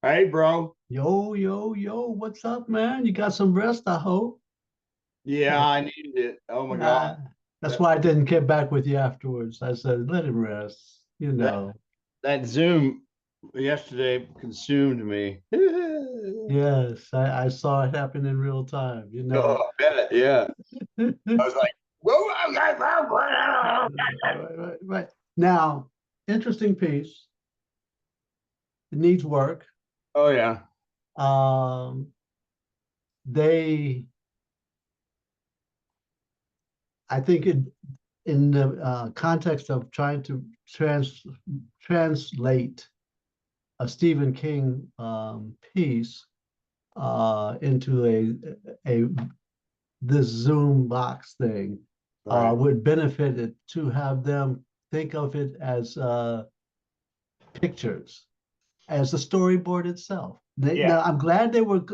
Hey, bro. Yo, yo, yo, what's up, man? You got some rest, I hope. Yeah, I needed it. Oh my God. Uh, that's That why I didn't get back with you afterwards. I said, let him rest, you that know. that Zoom yesterday consumed me. Yes, I saw it happen in real time, you know. Oh, I bet. Yeah. I was like, whoa. Right. Now, interesting piece. It needs work. Oh yeah. Um, they, I think in the context of trying to translate a Stephen King piece into a this Zoom box thing Right. would benefit it to have them think of it as pictures, as the storyboard itself. Yeah. Now I'm glad they went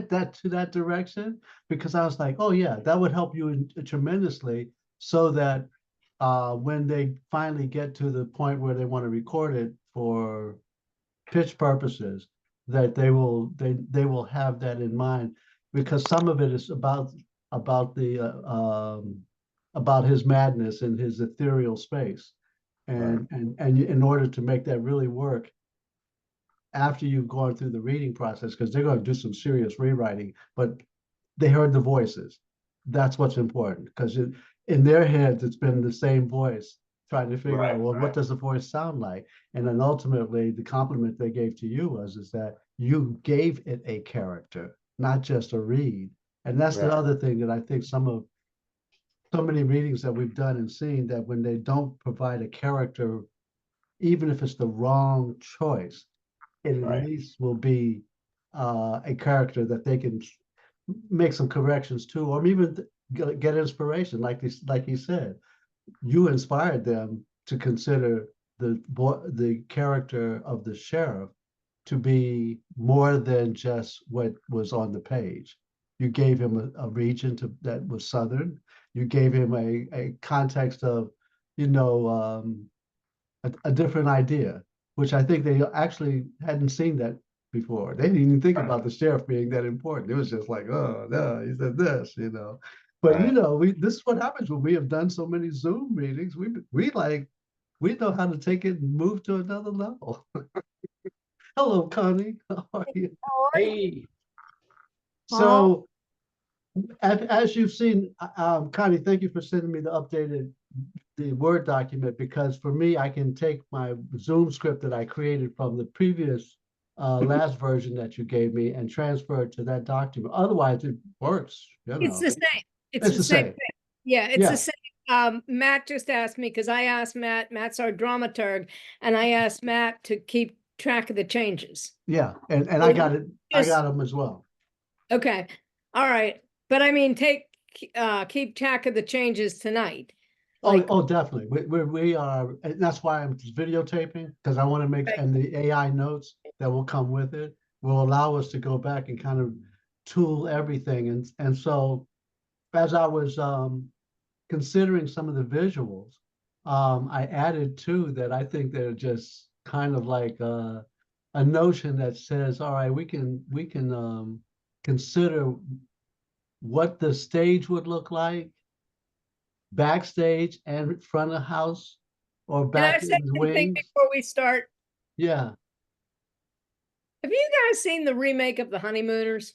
that direction because I was like, oh yeah, that would help you tremendously, so that when they finally get to the point where they want to record it for pitch purposes, that they will have that in mind, because some of it is about the about his madness and his ethereal space, Right. and in order to make that really work after you've gone through the reading process, because they're going to do some serious rewriting, but they heard the voices. That's what's important, because in their heads it's been the same voice trying to figure Right. out, well, what Right. does the voice sound like? And then ultimately the compliment they gave to you was is that you gave it a character, not just a read. And that's the Right. other thing that I think so many readings that we've done and seen, that when they don't provide a character, even if it's the wrong choice, it at Right. least will be a character that they can make some corrections to, or even get inspiration. Like he said, you inspired them to consider the character of the sheriff to be more than just what was on the page. You gave him a region that was southern. You gave him a context of, you know, a different idea, which I think they actually hadn't seen that before. They didn't even think Right. about the sheriff being that important. It was just like, oh no, he said this. But Right. we this is what happens when we have done so many Zoom meetings. We know how to take it and move to another level. Hello, Connie. How are you? Hey. Oh, So as you've seen, Connie, thank you for sending me the updated the Word document, because for me, I can take my Zoom script that I created from the previous last version that you gave me and transfer it to that document. Otherwise, it works. it's the same. It's It's the the same same. thing. Yeah, it's the Yeah, same. Matt just asked me because I asked Matt, Matt's our dramaturg, and I asked Matt to keep track of the changes. yeah, and I So got it. I got just them as well. okay. All right. But I mean, keep track of the changes tonight. Oh, Like, oh, definitely. We are, and that's why I'm videotaping, because I want to make, right, and the AI notes that will come with it will allow us to go back and kind of tool everything. And so as I was considering some of the visuals, I added two that I think they're just kind of like a notion that says, all right, we can consider what the stage would look like, backstage and front of house, or can I back say in the something wings. before we start? Yeah, Have you guys seen the remake of The Honeymooners?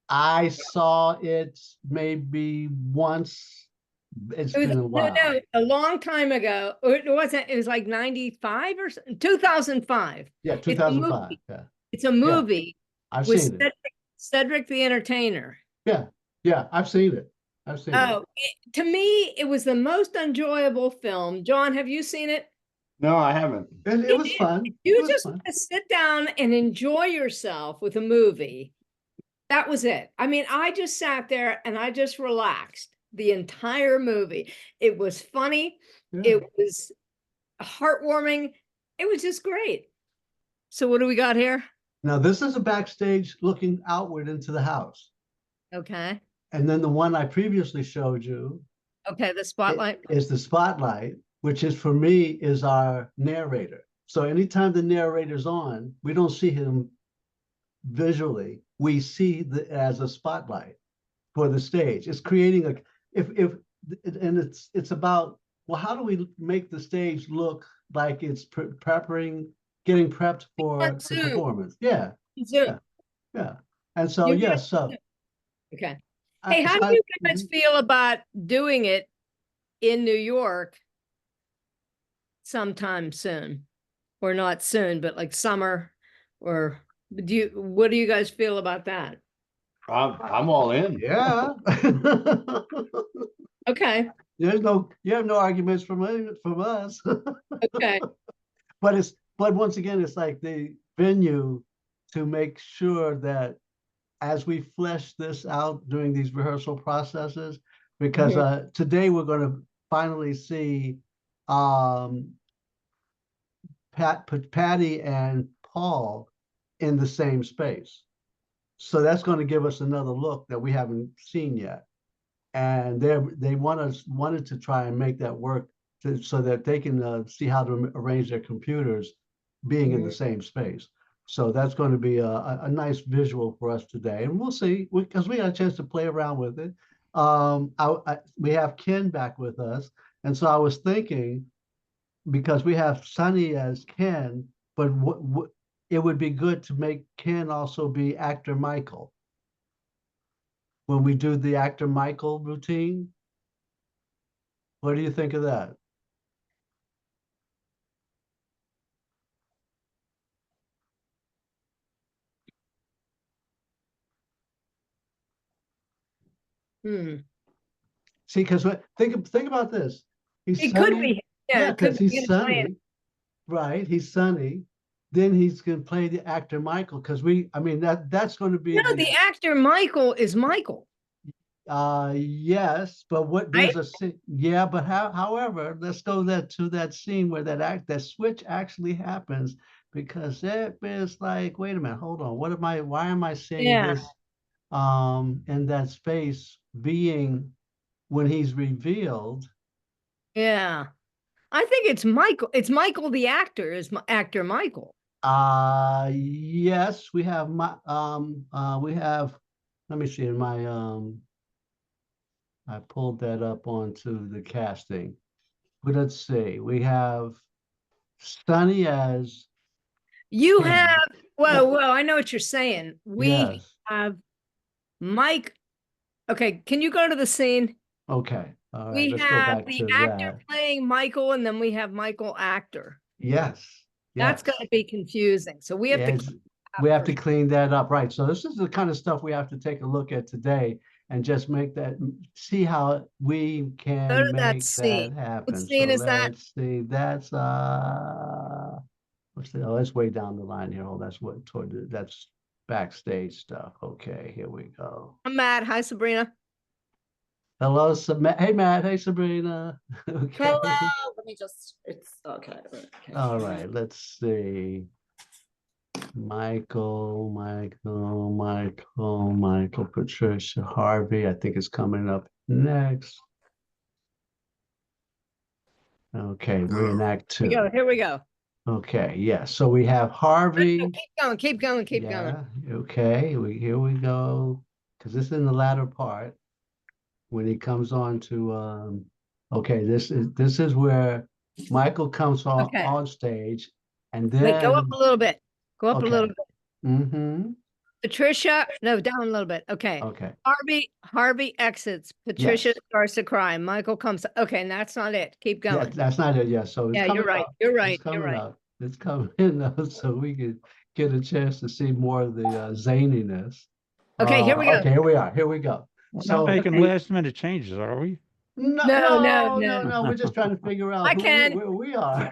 I saw it maybe once. It's It was been a while. no, a long time ago. It wasn't, it was like 95 or 2005. Yeah, It's a 2005. movie. Yeah, It's a yeah, movie I've with seen it. Cedric the Entertainer. Yeah, yeah, I've seen it. I've seen it. Oh, to me, it was the most enjoyable film. John, have you seen it? No, I haven't. It was fun. It You was just fun. want to sit down and enjoy yourself with a movie. That was it. I mean, I just sat there and I just relaxed the entire movie. It was funny. Yeah. It was heartwarming. It was just great. So what do we got here? Now this is a backstage looking outward into the house, Okay. and then the one I previously showed you Okay, the spotlight. is the spotlight, which is for me is our narrator. So anytime the narrator's on, we don't see him visually. We see the as a spotlight for the stage. It's creating a and it's about, well, how do we make the stage look like it's getting prepped for the Zoom. performance? Yeah, Zoom. yeah. And so You yes, so Okay. Hey, how do you guys feel about doing it in New York sometime soon? Or not soon, but like summer, or what do you guys feel about that? I'm all in. yeah. Okay, You have no arguments from us. okay. But once again, it's like the venue to make sure that as we flesh this out during these rehearsal processes, because today we're going to finally see Patty and Paul in the same space. So that's going to give us another look that we haven't seen yet. And they wanted to try and make that work so that they can see how to arrange their computers being in the same space. So that's going to be a nice visual for us today. And we'll see, because we got a chance to play around with it. We have Ken back with us. And so I was thinking, because we have Sonny as Ken, but it would be good to make Ken also be actor Michael when we do the actor Michael routine. What do you think of that? See, because think about this. It could be, yeah, it could because be he's him Sonny, playing. right? He's Sonny. Then he's going to play the actor Michael, because I mean, that's going to be No, the actor Michael is Michael. yes, but Right? yeah, but however, let's go to that scene where that switch actually happens, because it is like, wait a minute, hold on, why am I seeing Yeah. this in that space being when he's revealed? Yeah. I think it's Michael. It's Michael the actor, is actor Michael. Yes, we have let me see in my I pulled that up onto the casting. But let's see, we have Sonny as You Ken. have, well, I know what you're saying. We Yes. have Mike. Okay, can you go to the scene? Okay. All right. We Let's go have back the to actor that. playing Michael, and then we have Michael actor. Yes. That's Yes. going to be confusing. So we have to Yes. We have to clean that up, right? So this is the kind of stuff we have to take a look at today and just see how we can make that happen. What scene is that? Let's see. That's that's way down the line here. Oh, that's backstage stuff. Okay, here we go. I'm Matt. Hi, Sabrina. Hello, hey Matt. Hey Sabrina. Okay. Hello. Let me just, it's okay. All right, let's see. Michael, Patricia, Harvey, I think is coming up next. Okay, we're in Act 2. Here we go. Okay, yeah. So we have Harvey. Keep going. Okay, here we go. Because this is in the latter part when he comes on to okay, this is where Michael comes on stage, and then Wait, go up a little bit. Go up a little bit. Mm-hmm. Patricia, no, down a little bit. Okay. Okay. Harvey exits. Patricia starts to cry. Michael comes. Okay, and that's not it. Keep going. Yeah, that's not it. Yeah. So it's yeah, coming you're right. up. You're right. It's coming You're right. up. It's coming up so we can get a chance to see more of the zaniness. Okay, here we go. Okay, here we are. Here we go. We're not making last minute changes, are we? No. We're just trying to figure out where we are.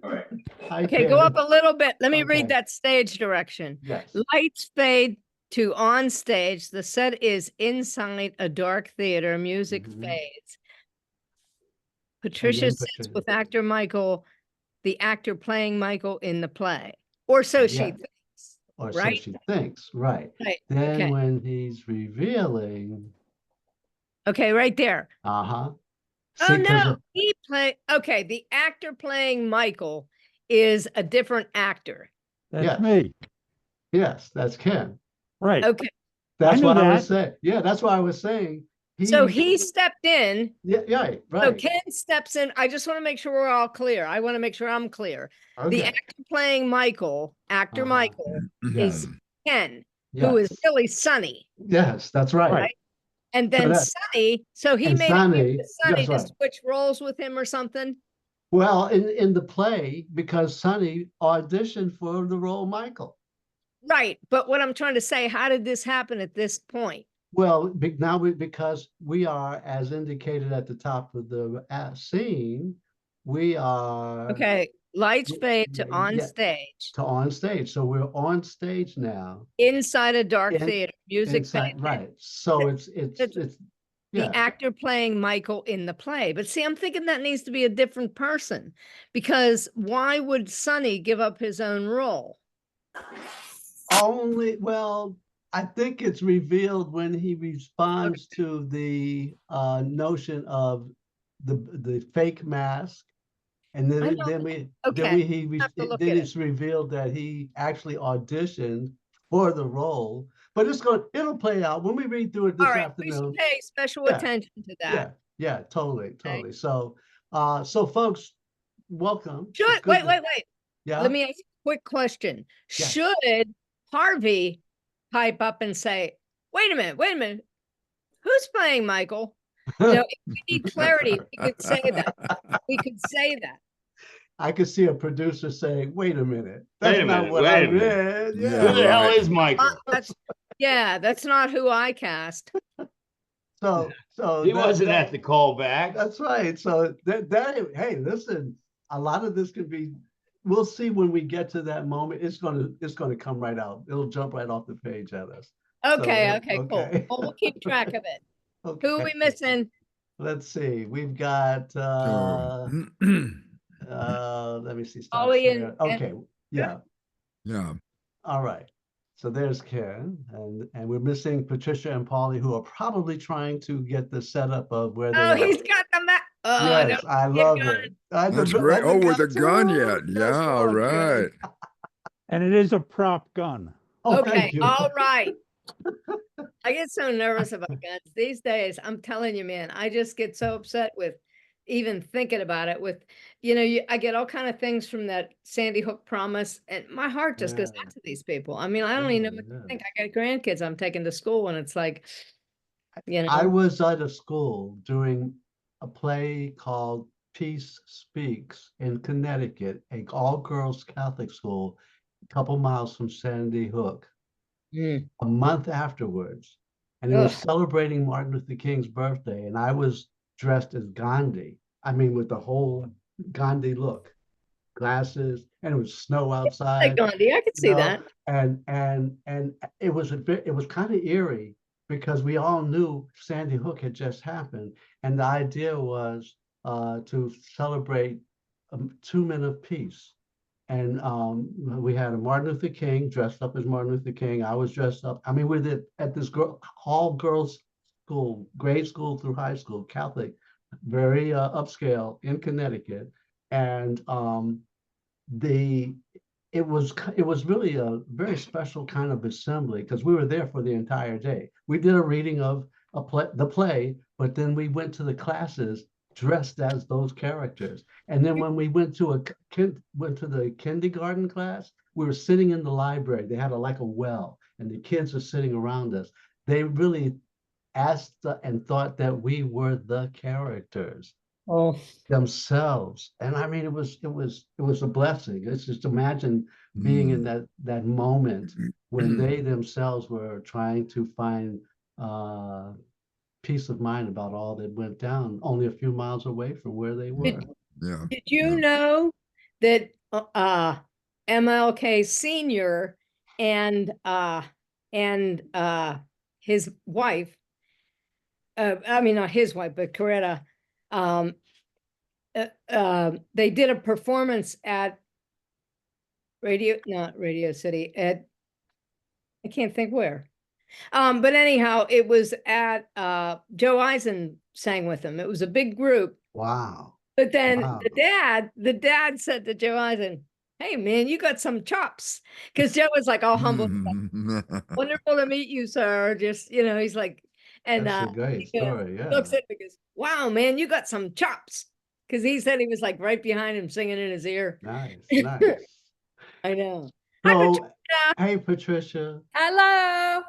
All right. Okay, go up a little bit. Let me read that stage direction. Yes. Lights fade to on stage. The set is inside a dark theater. Music fades. Patricia sits with actor Michael, the actor playing Michael in the play. Or so she thinks. Or right? so she thinks, right. Then when he's revealing. Okay, right there. Uh-huh. Oh no, okay, the actor playing Michael is a different actor. That's Yes. me. Yes, that's Ken. Right. Okay, That's knew what I was that. saying. Yeah, that's what I was saying. so he stepped in. Yeah, yeah, So right. Ken steps in. I just want to make sure we're all clear. I want to make sure I'm clear. The Okay. actor playing Michael, actor Uh-huh. Michael, is Ken, who is Yes. really Sonny. Yes, that's right. Right. And then that- Sonny, so he and made it Sonny, to Sonny that's to right. switch roles with him or something. Well, in the play, because Sonny auditioned for the role Michael. Right. But what I'm trying to say, how did this happen at this point? Well, because we are, as indicated at the top of the scene, we are Okay. Lights fade to on yeah, stage. to on stage. So we're on stage now. Inside a dark In- theater. Music Inside, fade. right. So it's The yeah. actor playing Michael in the play. But see, I'm thinking that needs to be a different person, because why would Sonny give up his own role? Well, I think it's revealed when he responds to the notion of the fake mask. And I then know. then we Okay. then we he Have to look then at it. it's revealed that he actually auditioned for the role. But it'll play out when we read through it this All right. We afternoon. should pay special Yeah. attention to Yeah, that. yeah, totally. So folks, welcome. It's Should good wait. Yeah. Let me ask you a quick question. Yeah. Should Harvey pipe up and say, wait a minute, who's playing Michael? You know, if we need clarity, we could say that. We could say that. I could see a producer saying, wait a minute, Wait that's a not minute, what wait I a minute. read. Who Yeah. the hell right. is Michael? That's not who I cast. So He wasn't at the callback. That's right. So hey, listen, a lot of this could be, we'll see when we get to that moment. It's gonna come right out. It'll jump right off the page at us. Okay, So, cool. okay. Well, we'll keep track of it. Okay. Who are we missing? Let's see. We've got So, let me see. Stop Ollie share. and- Okay. Yeah. yeah. All right. So there's Ken, and we're missing Patricia and Polly, who are probably trying to get the setup of where they Oh, are. he's got the map. Oh, Yes, no, I get love going. it. That's great. Oh, with a gun yet. too. Yeah, That's all so great. right. And it is a prop gun. Oh, Okay, thank you. all right. I get so nervous about guns these days. I'm telling you, man, I just get so upset with even thinking about it. With, I get all kind of things from that Sandy Hook promise, and my heart just goes Yeah. out to these people. I mean, I don't even know what to think. I got grandkids I'm taking to school, and it's like, I was at a school doing a play called Peace Speaks in Connecticut, an all-girls Catholic school, a couple miles from Sandy Hook. A month afterwards, and it was celebrating Martin Luther King's birthday, and I was dressed as Gandhi. I mean, with the whole Gandhi look, glasses, and it was snow outside. Like Gandhi, I could see that. And it was kind of eerie because we all knew Sandy Hook had just happened, and the idea was to celebrate 2 men of peace. And we had a Martin Luther King dressed up as Martin Luther King. I was dressed up. I mean, we did at this all girls school, grade school through high school, Catholic, very upscale in Connecticut. And it was really a very special kind of assembly because we were there for the entire day. We did a reading of the play, but then we went to the classes dressed as those characters. And then when we went to the kindergarten class, we were sitting in the library. They had like a well, and the kids are sitting around us. They really asked and thought that we were the characters themselves. And I mean, it was a blessing. It's just imagine being in that moment when they themselves were trying to find peace of mind about all that went down only a few miles away from where they were. Yeah. Did you know that MLK Senior and his wife, I mean not his wife, but Coretta, they did a performance at not Radio City, at, I can't think where. But anyhow, it was at Joe Eisen sang with them. It was a big group. Wow. But then Wow. the dad said to Joe Eisen, hey man, you got some chops. Because Joe was like all humble. Wonderful to meet you, sir. Just, he's like, and That's a great he goes- story, yeah. looks at me and goes, wow, man, you got some chops. Because he said he was like right behind him singing in his ear. Nice, nice. I know. Hi, So, Patricia. hey, Patricia, Hello.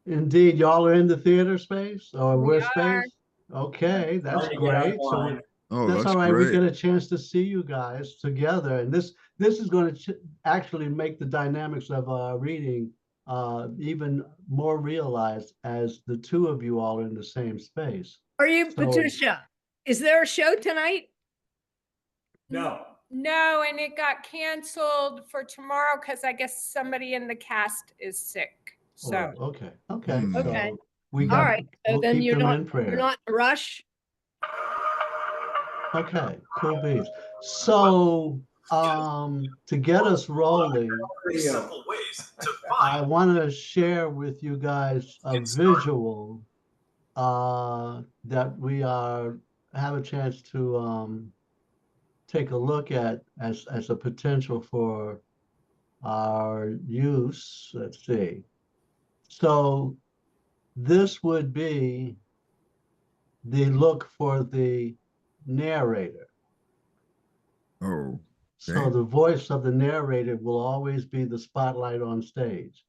indeed, y'all are in the theater space or We we're are. space? Okay, that's great. So Oh, that's that's all right. We get great. a chance to see you guys together, and this is going to actually make the dynamics of our reading even more realized as the two of you all are in the same space. Are you, So- Patricia? Is there a show tonight? No, and it got canceled for tomorrow because I guess somebody in the cast is sick. So Oh, okay, okay. Hmm. Okay. So we All got. right. So We'll then keep you're them not in prayer. you're not in a rush. Okay, cool beans. So, to get us rolling, I want to share with you guys a visual that we have a chance to take a look at as a potential for our use. Let's see. So this would be the look for the narrator. Oh, So okay. the voice of the narrator will always be the spotlight on stage.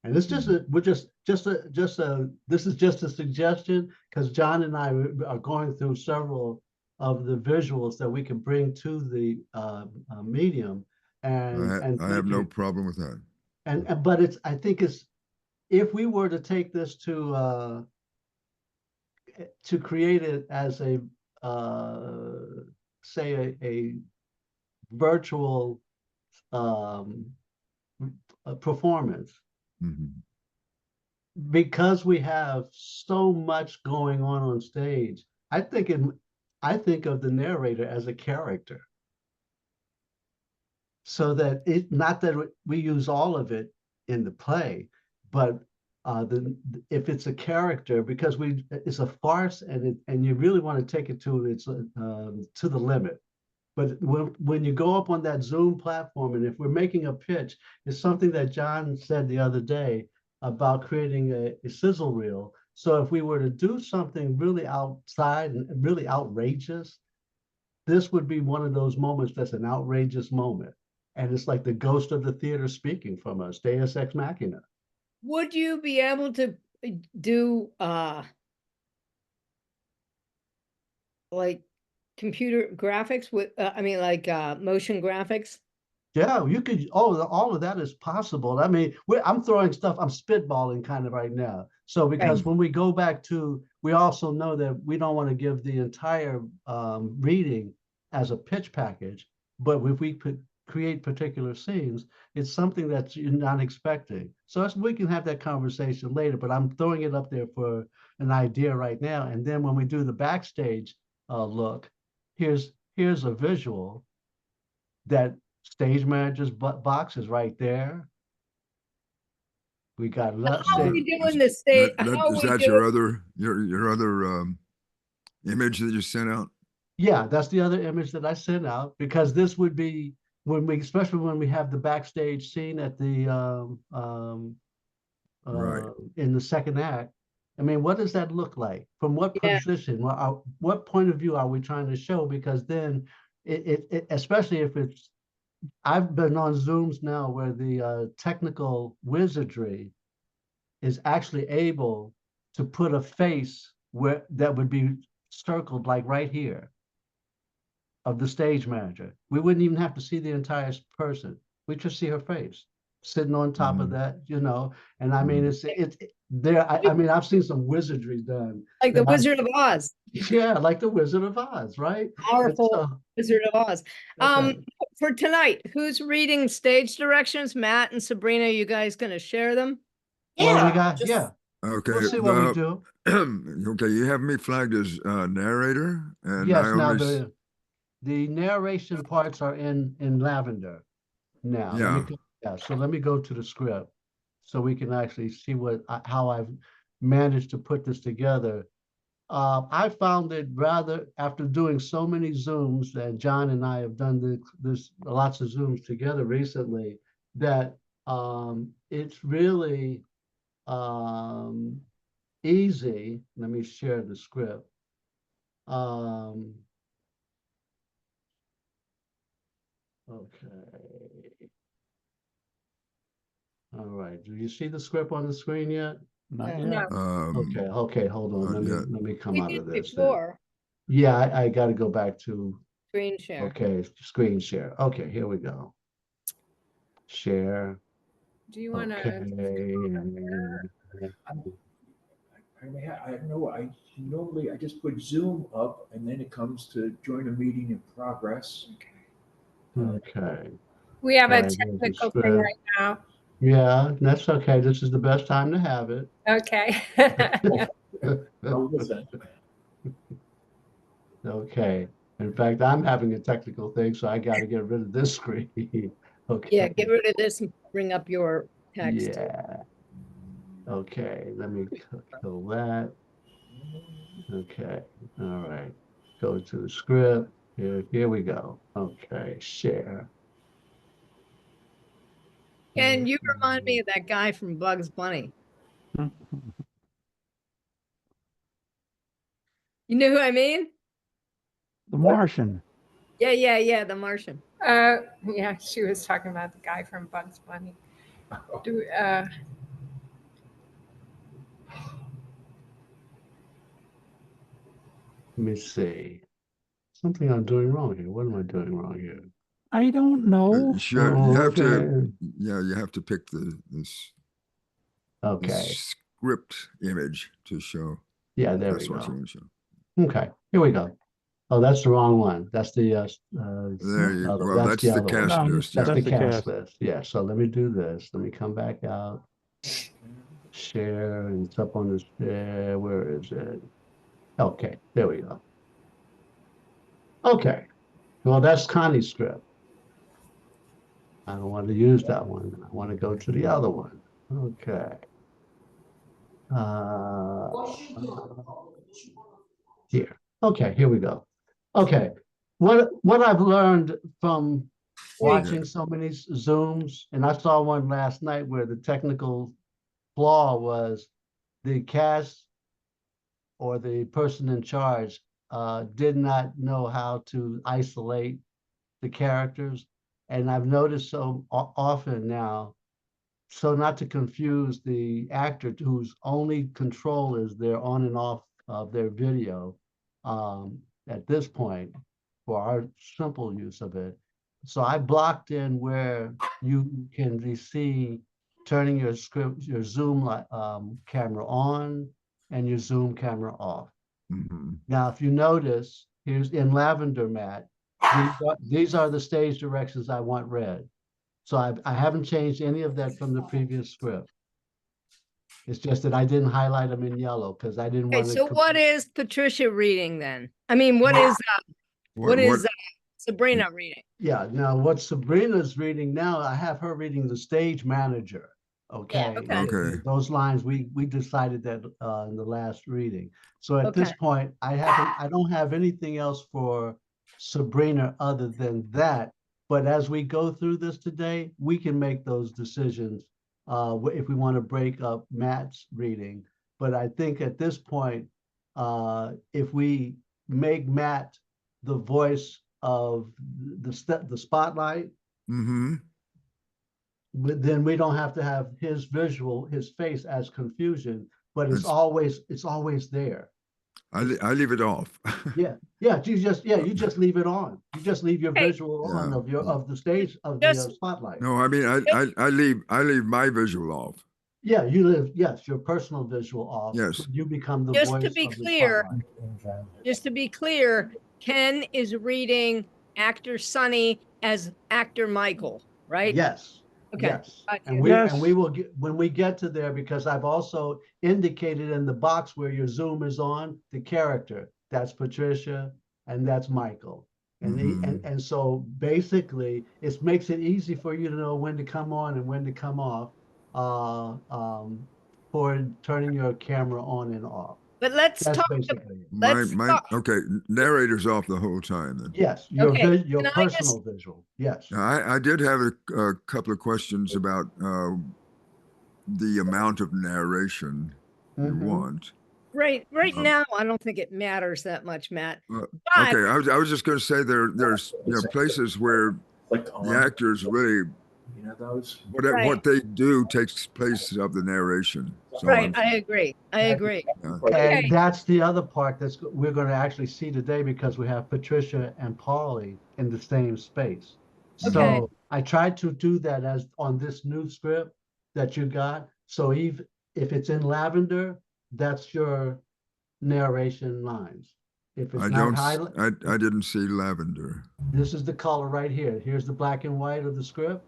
And it's just this is just a suggestion because John and I are going through several of the visuals that we can bring to the medium, and I have no thinking- problem with that. but I think it's, if we were to take this to create it as a say a virtual a performance, Mhm. because we have so much going on stage. I think of the narrator as a character, so that not that we use all of it in the play, but if it's a character, because it's a farce, and you really want to take it to the limit. But when you go up on that Zoom platform, and if we're making a pitch, it's something that John said the other day about creating a sizzle reel. So if we were to do something really outside and really outrageous, this would be one of those moments that's an outrageous moment. And it's like the ghost of the theater speaking from us, Deus Ex Machina. Would you be able to do like computer graphics with motion graphics? Yeah, you could. Oh, all of that is possible. I mean, I'm throwing stuff. I'm spitballing kind of right now. So because when we go back to, we also know that we don't want to give the entire reading as a pitch package. But if we could create particular scenes, it's something that you're not expecting. So we can have that conversation later. But I'm throwing it up there for an idea right now. And then when we do the backstage look, here's a visual that stage manager's box is right there. We got How are we stage. doing this stage? Is that your other image that you sent out? Yeah, that's the other image that I sent out, because this would be especially when we have the backstage scene at the Right. in the second act. I mean, what does that look like? From what position? What point of view are we trying to show? Because then it especially if it's, I've been on Zooms now where the technical wizardry is actually able to put a face where that would be circled, like right here, of the stage manager. We wouldn't even have to see the entire person. We just see her face sitting on top of that, and I mean, it's there. I mean, I've seen some wizardry done. Like the Wizard of Oz. Yeah, like the Wizard of Oz, right? Powerful Wizard of Oz. For tonight, who's reading stage directions? Matt and Sabrina, you guys gonna share them? Well, we got, Okay. we'll see what we do. Okay, you have me flagged as narrator, and Yes, I now only the narration parts are in lavender now. So let me go to the script so we can actually see how I've managed to put this together. I found it rather, after doing so many Zooms, and John and I have done this lots of Zooms together recently, that it's really easy. Let me share the script. Okay. All right. Do you see the script on the screen yet? Not No. yet. Okay, hold on. not yet. Let me come We out did of this. then. before, Yeah, I got to go back to, screen share. okay, screen share. Okay, here we go. Share. Do you want Okay. to? I don't know, I just put Zoom up and then it comes to join a meeting in progress. Okay. We have a Right, here's the technical thing script. right now. Yeah, that's okay. This is the best time to have it. Okay. Oh, listen. Okay. In fact, I'm having a technical thing, so I got to get rid of this screen. Okay. Yeah, get rid of this and bring up your text. Yeah. Okay, let me kill that. Okay, all right. Go to the script. Here we go. Okay, share. And you remind me of that guy from Bugs Bunny. You know who I mean? The Martian. Yeah, the Martian. Yeah, she was talking about the guy from Bugs Bunny. Do, Let me see. Something I'm doing wrong here. What am I doing wrong here? I don't know. Sure, Oh, you have to, okay. yeah, you have to pick this Okay. script image to show. Yeah, if there we that's what you go. want to show. Okay, here we go. Oh, that's the wrong one. That's the There you other- well, that's the other one. cast No, list. That's Yeah. the the cast cast. list. Yeah, so let me do this. Let me come back out. Share, and it's up on this, where is it? Okay, there we go. Okay, well, that's Connie's script. I don't want to use that one. I want to go to the other one. Okay. Here. Okay, here we go. Okay, what I've learned from watching so many Zooms, and I saw one last night where the technical flaw was the cast or the person in charge did not know how to isolate the characters. And I've noticed so often now, so not to confuse the actor whose only control is their on and off of their video at this point for our simple use of it. So I blocked in where you can see turning your Zoom camera on and your Zoom camera off. Mhm. Now, if you notice, here's in lavender, Matt, these are the stage directions I want read. So I haven't changed any of that from the previous script. It's just that I didn't highlight them in yellow because I didn't Okay, want to. so what is Patricia reading then? I mean, what is Sabrina reading? Yeah, now what Sabrina's reading now, I have her reading the stage manager. Okay. Okay. Okay. Those lines we decided that in the last reading. So at this Okay. point, I don't have anything else for Sabrina other than that. But as we go through this today, we can make those decisions if we want to break up Matt's reading. But I think at this point, if we make Matt the voice of the spotlight, Mm-hmm. then we don't have to have his face as confusion, but it's always there. I leave it off. Yeah, you just leave it on. You just leave your Hey. visual on of the stage of Just- the spotlight. No, I mean I leave my visual off. Yeah, your personal visual off. Yes. You become the Just voice to be of the clear, spotlight. just to be clear, Ken is reading actor Sonny as actor Michael, right? Yes. Okay. Yes. Gotcha. And Yes. we will get, when we get to there, because I've also indicated in the box where your Zoom is on the character. That's Patricia and that's Michael. And and so basically it makes it easy for you to know when to come on and when to come off for turning your camera on and off. But let's That's talk, basically it. let's talk. Okay, narrator's off the whole time then. Yes, your, Okay, your can I just- personal visual, yes. I did have a couple of questions about the amount of narration you Mhm. want. Right Um, now, I don't think it matters that much, Matt. Uh, But okay, I was just going to say there's places where Click on. the actors really You know those? Right. what they do takes place of the narration. So right, I'm- I agree. I agree. Okay. And that's the other part we're going to actually see today because we have Patricia and Paulie in the same space. Okay. So I tried to do that as on this new script that you got. So if it's in lavender, that's your narration lines. If it's I not don't. highlighted, I didn't see lavender. this is the color right here. Here's the black and white of the script.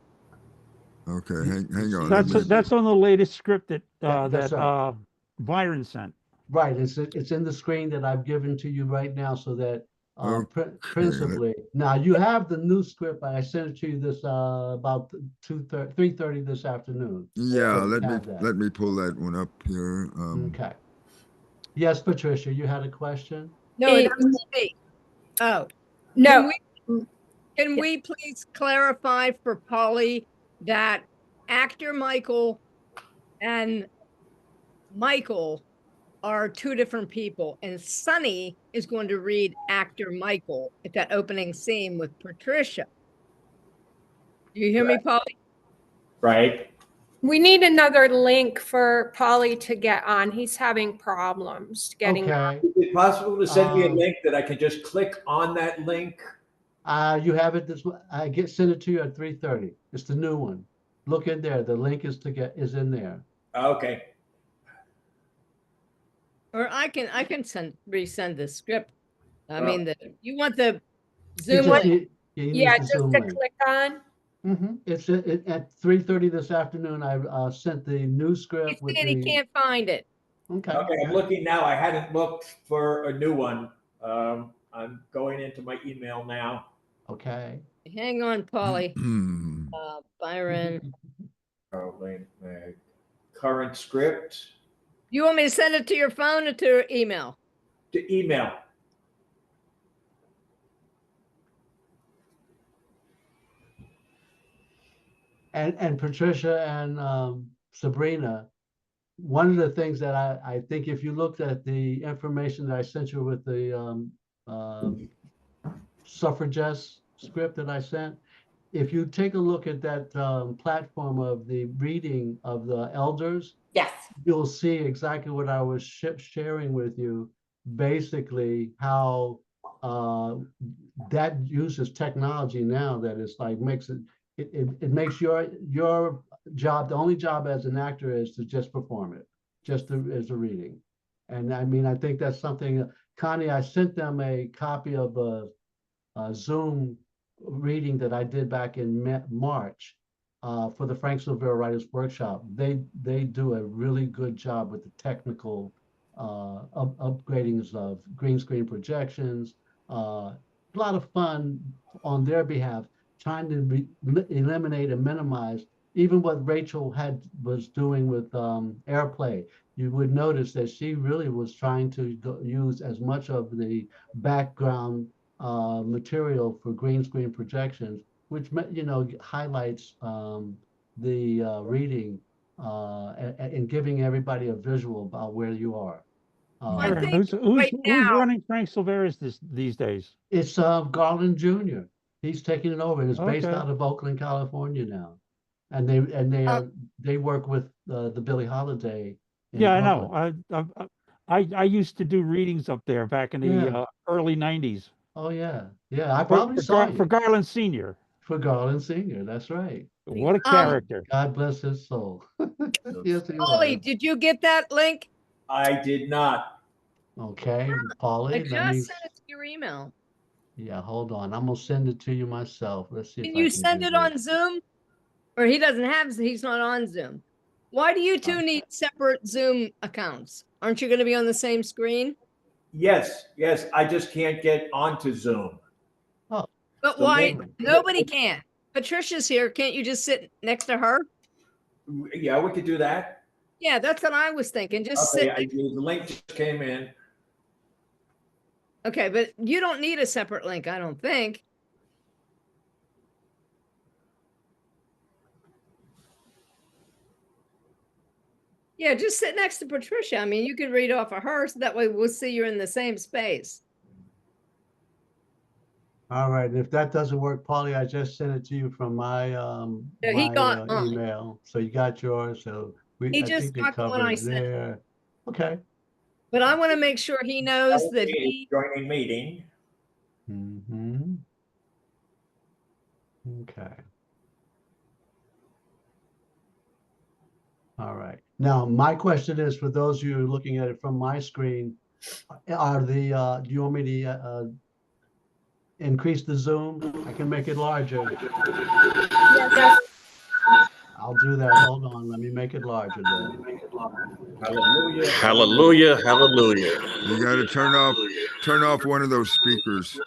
Okay, You- hang you on. see let this? me- That's on the latest script that, That's right. Byron sent. Right, it's in the screen that I've given to you right now so that principally, now you have the new script, I sent it to you this about 3:30 this afternoon. Yeah, So you let have that. me pull that one up here. Okay. Yes, Patricia, you had a question? No, Hey, it doesn't be. Oh, No, can we please clarify for Polly that actor Michael and Michael are two different people, and Sonny is going to read actor Michael at that opening scene with Patricia. Do you hear me, Polly? Right. we need another link for Polly to get on. He's having problems getting on. Okay, Is it possible to send me a Um, link that I can just click on that link? you have it send it to you at 3:30. It's the new one. Look in there, the link is in there. Okay. Or I can resend the script. I Oh. mean, you want the You Zoom just link? need- you need Yeah, the just Zoom to link. click on. It's at 3:30 this afternoon. I sent the new He's script with saying he the, can't find it. okay. Okay, I'm looking now. I hadn't looked for a new one. I'm going into my email now. Okay. Hang on, Polly. Byron, Oh, wait, current script you want me to send it to your phone or to your email? to email. And Patricia and Sabrina, one of the things that I think if you looked at the information that I sent you with the suffragette script that I sent, if you take a look at that platform of the reading of the elders, Yes. you'll see exactly what I was sharing with you, basically how that uses technology now that is like makes it makes your job, the only job as an actor is to just perform it, as a reading. And I mean, I think that's something, Connie, I sent them a copy of a Zoom reading that I did back in March for the Franksville Writers Workshop. They do a really good job with the technical upgradings of green screen projections. A lot of fun on their behalf, trying to eliminate and minimize even what Rachel was doing with AirPlay. You would notice that she really was trying to use as much of the background material for green screen projections, which highlights the reading and giving everybody a visual about where you are. I Byron, think right who's now- running Frank Silvera's these days? It's Garland Jr. He's taking it over. It's based Okay. out of Oakland, California now, and they work with the Billie Holiday. in Yeah, I Oakland. know. I used to do readings up there back in the Yeah. early 90s Oh yeah, I probably saw you for Garland Senior. for Garland Sr. That's right. What a character. God bless his soul. Yes, he Polly, was. did you get that link? I did not. Okay, I Polly, just let me, sent it to your email. yeah, hold on. I'm gonna send it to you myself. Let's see if Can I you can send do it this. on Zoom? Or he's not on Zoom. Why do you two Okay. need separate Zoom accounts? Aren't you going to be on the same screen? Yes, I just can't get onto Zoom. But The why? link- Nobody can. Patricia's here. Can't you just sit next to her? Yeah, we could do that. Yeah, that's what I was thinking. Just Okay, sit. the link just came in. Okay, but you don't need a separate link, I don't think. Yeah, just sit next to Patricia. I mean, you can read off of her, so that way we'll see you're in the same space. All right, and if that doesn't work, Polly, I just sent it to you from my Yeah, he got mine. email. So you got yours, so He I just think it got the one I covers sent. there. Okay. But I want to make sure he knows that Okay, he, joining meeting. Mm-hmm. Okay. All right. Now, my question is for those of you looking at it from my screen, do you want me to increase the zoom? I can make it larger. Yes. I'll do that. Hold on. Let me make it larger then. Hallelujah. Hallelujah, hallelujah. You got to turn off one of those speakers.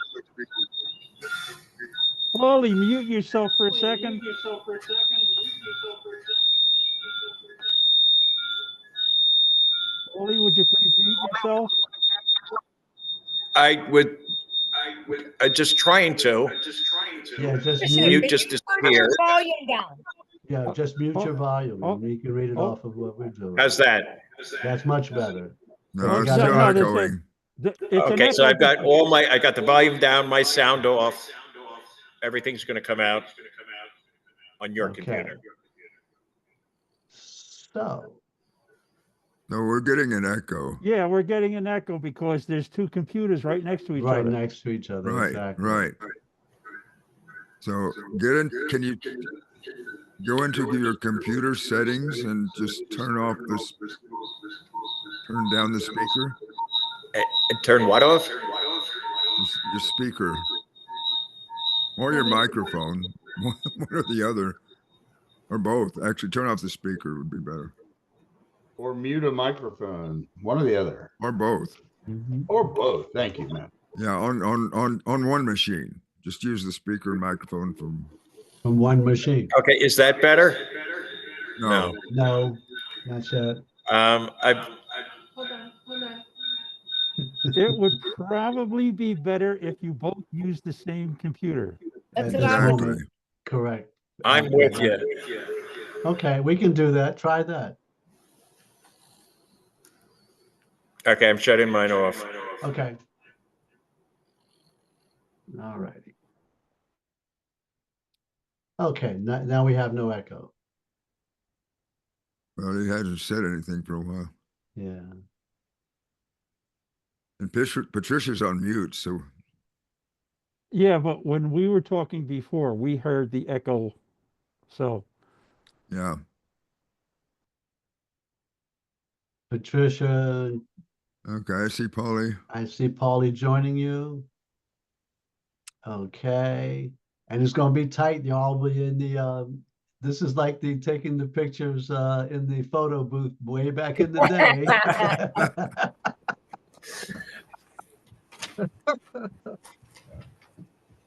Paulie, mute yourself for a second. Paulie, would you please mute yourself? I just trying to. Yeah, just Patricia, mute. Mute just turn disappeared. your volume down. Yeah, just mute your volume oh, and you can read it oh. off of what we're doing. How's that? That's much better. No, But it's you still gotta- there's a- echoing. It's an Okay, so echo. I've got I got the volume down, my sound off. Everything's gonna come out on your Okay. computer. So, No, we're getting an echo. Yeah, we're getting an echo because there's two computers right next to each right other. next to each other, Right, exactly. right. So can you go into your computer settings and just turn down the speaker? And turn what off? Your speaker. Or your microphone. One or the other. Or both. Actually, turn off the speaker would be better. Or mute a microphone, one or the other, Or both. Mhm. or both. Thank you, man. Yeah, on one machine. Just use the speaker and microphone from. From one machine. Okay, is that better? No. No, not yet. I've Hold on. It would probably be better if you both use the same computer. That's At what this I would Exactly. moment, correct. I'm with you. Okay, we can do that. Try that. Okay, I'm shutting mine off. Okay. All righty. Okay, now we have no echo. Well, he hasn't said anything for a while. Yeah. And Patricia's on mute, so Yeah, but when we were talking before, we heard the echo. So yeah. Patricia, Okay, I see Polly. I see Paulie joining you. Okay. And it's gonna be tight. Y'all will be in the this is like the taking the pictures in the photo booth way back in the day.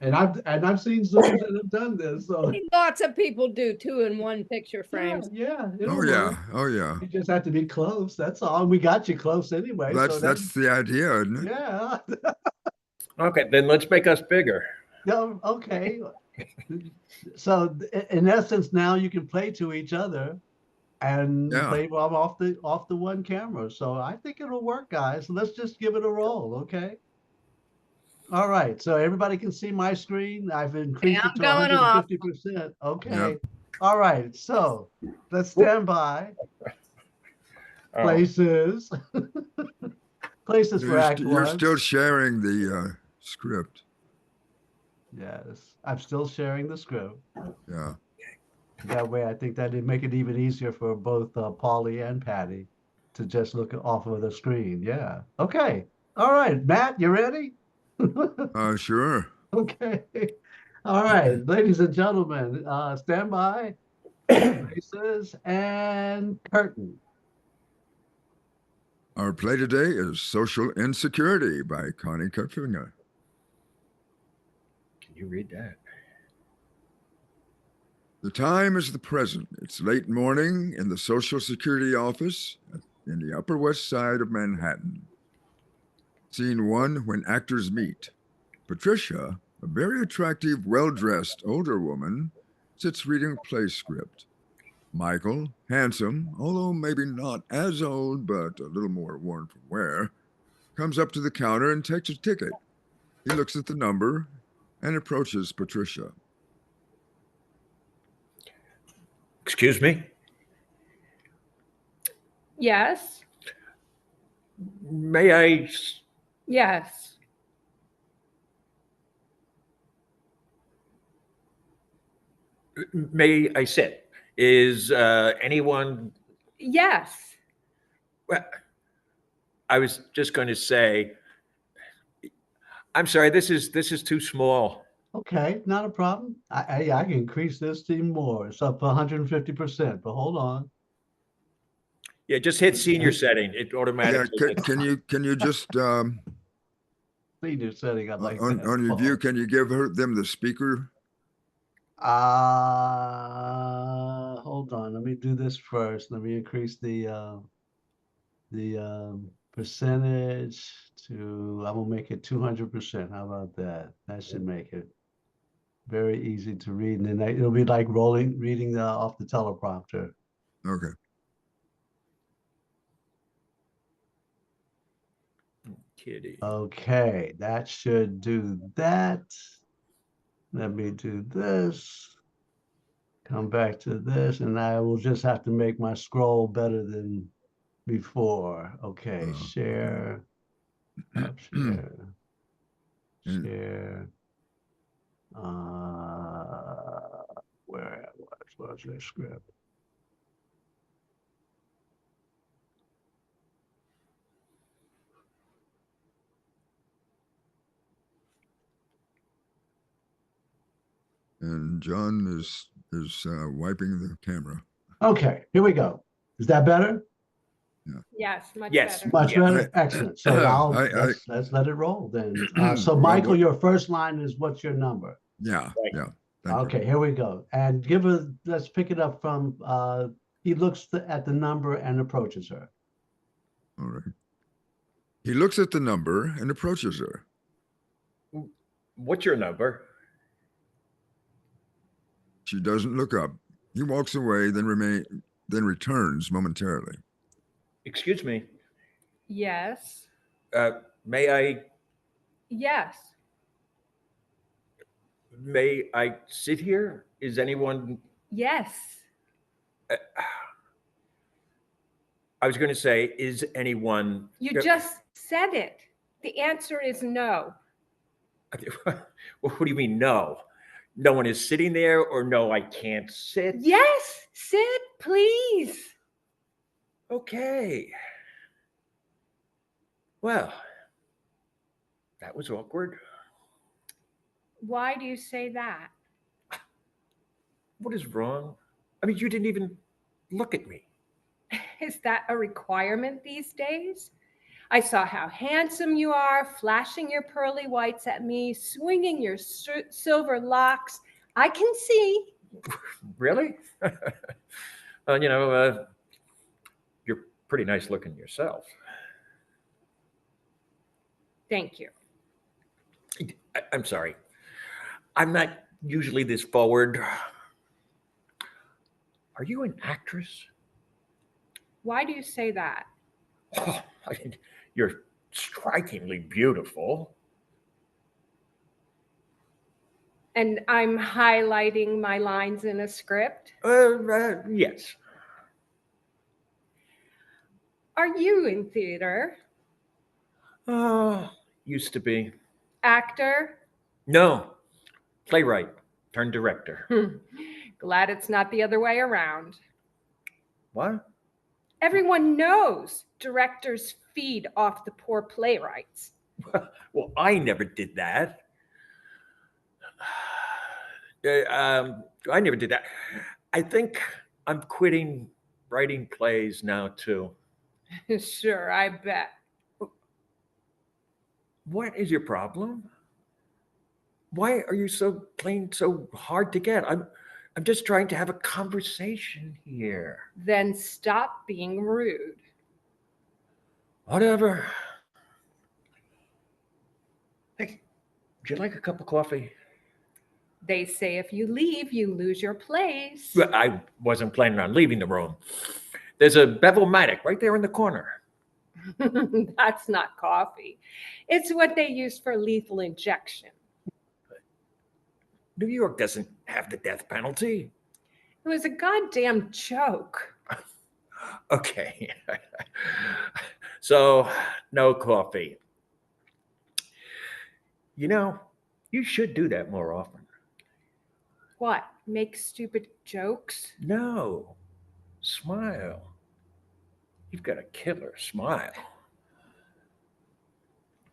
And I've seen Zooms that have done this. So lots of people do 2-in-1 picture frames. yeah, it'll Oh yeah, work. oh yeah. You just have to be close. That's all. We got you close anyway. Well, so that's the idea, isn't it? yeah. Okay, then let's make us bigger. No, okay. So in essence, now you can play to each other and Yeah. play off the one camera. So I think it'll work, guys. Let's just give it a roll, okay? All right. So everybody can see my screen. I've increased I'm it to going off. 150%. Okay. Yep. All right. So let's stand by. Oh, Places. Places for Act You're One. still sharing the script. Yes, I'm still sharing the script. Yeah. That way, I think that'd make it even easier for both Paulie and Patty to just look off of the screen. Yeah. Okay. All right, Matt, you ready? Sure. Okay. All right, ladies and gentlemen, stand by. Places and curtain. Our play today is Social Insecurity by Coni. can you read that? The time is the present. It's late morning in the Social Security office in the Upper West Side of Manhattan. Scene 1, when actors meet. Patricia, a very attractive, well-dressed older woman, sits reading a play script. Michael, handsome, although maybe not as old, but a little more worn from wear, comes up to the counter and takes a ticket. He looks at the number and approaches Patricia. Excuse me? Yes, May I? yes. May I sit? Is anyone? Yes. Well, I was just going to say, I'm sorry. This is too small. Okay, not a problem. I can increase this team more. It's up 150%, but hold on. Yeah, just hit senior setting. It Yeah, automatically. hits. can you just Senior setting, I like on that. your view, can you give them the speaker? Hold on. Let me do this first. Let me increase the percentage to, I will make it 200%. How about that? That should make it very easy to read, and then it'll be like reading off the teleprompter. Okay. Kitty. Okay, that should do that. Let me do this. Come back to this, and I will just have to make my scroll better than before. Okay, share, up share, share. Where was the script? And John is wiping the camera. Okay, here we go. Is that better? Yes, much Yes. better. Much Yeah. better. Excellent. So now I- let's let it roll then. So Well, Michael, your first line is what's your number? Yeah, Right. yeah. Thank you. Okay, here we go. And let's pick it up from, he looks at the number and approaches her. All right. He looks at the number and approaches her. What's your number? She doesn't look up. He walks away, then returns momentarily. Excuse me. Yes, May I? yes. May I sit here? Is anyone? Yes. I was going to say, is anyone? You just said it. The answer is no. What do you mean, no? No one is sitting there, or no, I can't sit? Yes, sit, please. Okay. Well, that was awkward. Why do you say that? What is wrong? I mean, you didn't even look at me. Is that a requirement these days? I saw how handsome you are, flashing your pearly whites at me, swinging your silver locks. I can see. Really? You're pretty nice looking yourself. Thank you. I'm sorry. I'm not usually this forward. Are you an actress? Why do you say that? Oh, you're strikingly beautiful. And I'm highlighting my lines in a script. Yes. Are you in theater? Used to be. Actor? No, playwright turned director. Glad it's not the other way around. What? Everyone knows directors feed off the poor playwrights. Well, I never did that. I never did that. I think I'm quitting writing plays now too. Sure, I bet. What is your problem? Why are you so hard to get? I'm I'm just trying to have a conversation here. Then stop being rude. Whatever. Hey, would you like a cup of coffee? They say if you leave, you lose your place. Well, I wasn't planning on leaving the room. There's a bevel-matic right there in the corner. That's not coffee. It's what they use for lethal injection. New York doesn't have the death penalty. It was a goddamn joke. Okay. So, no coffee. You know, you should do that more often. What? Make stupid jokes? No. Smile. You've got a killer smile.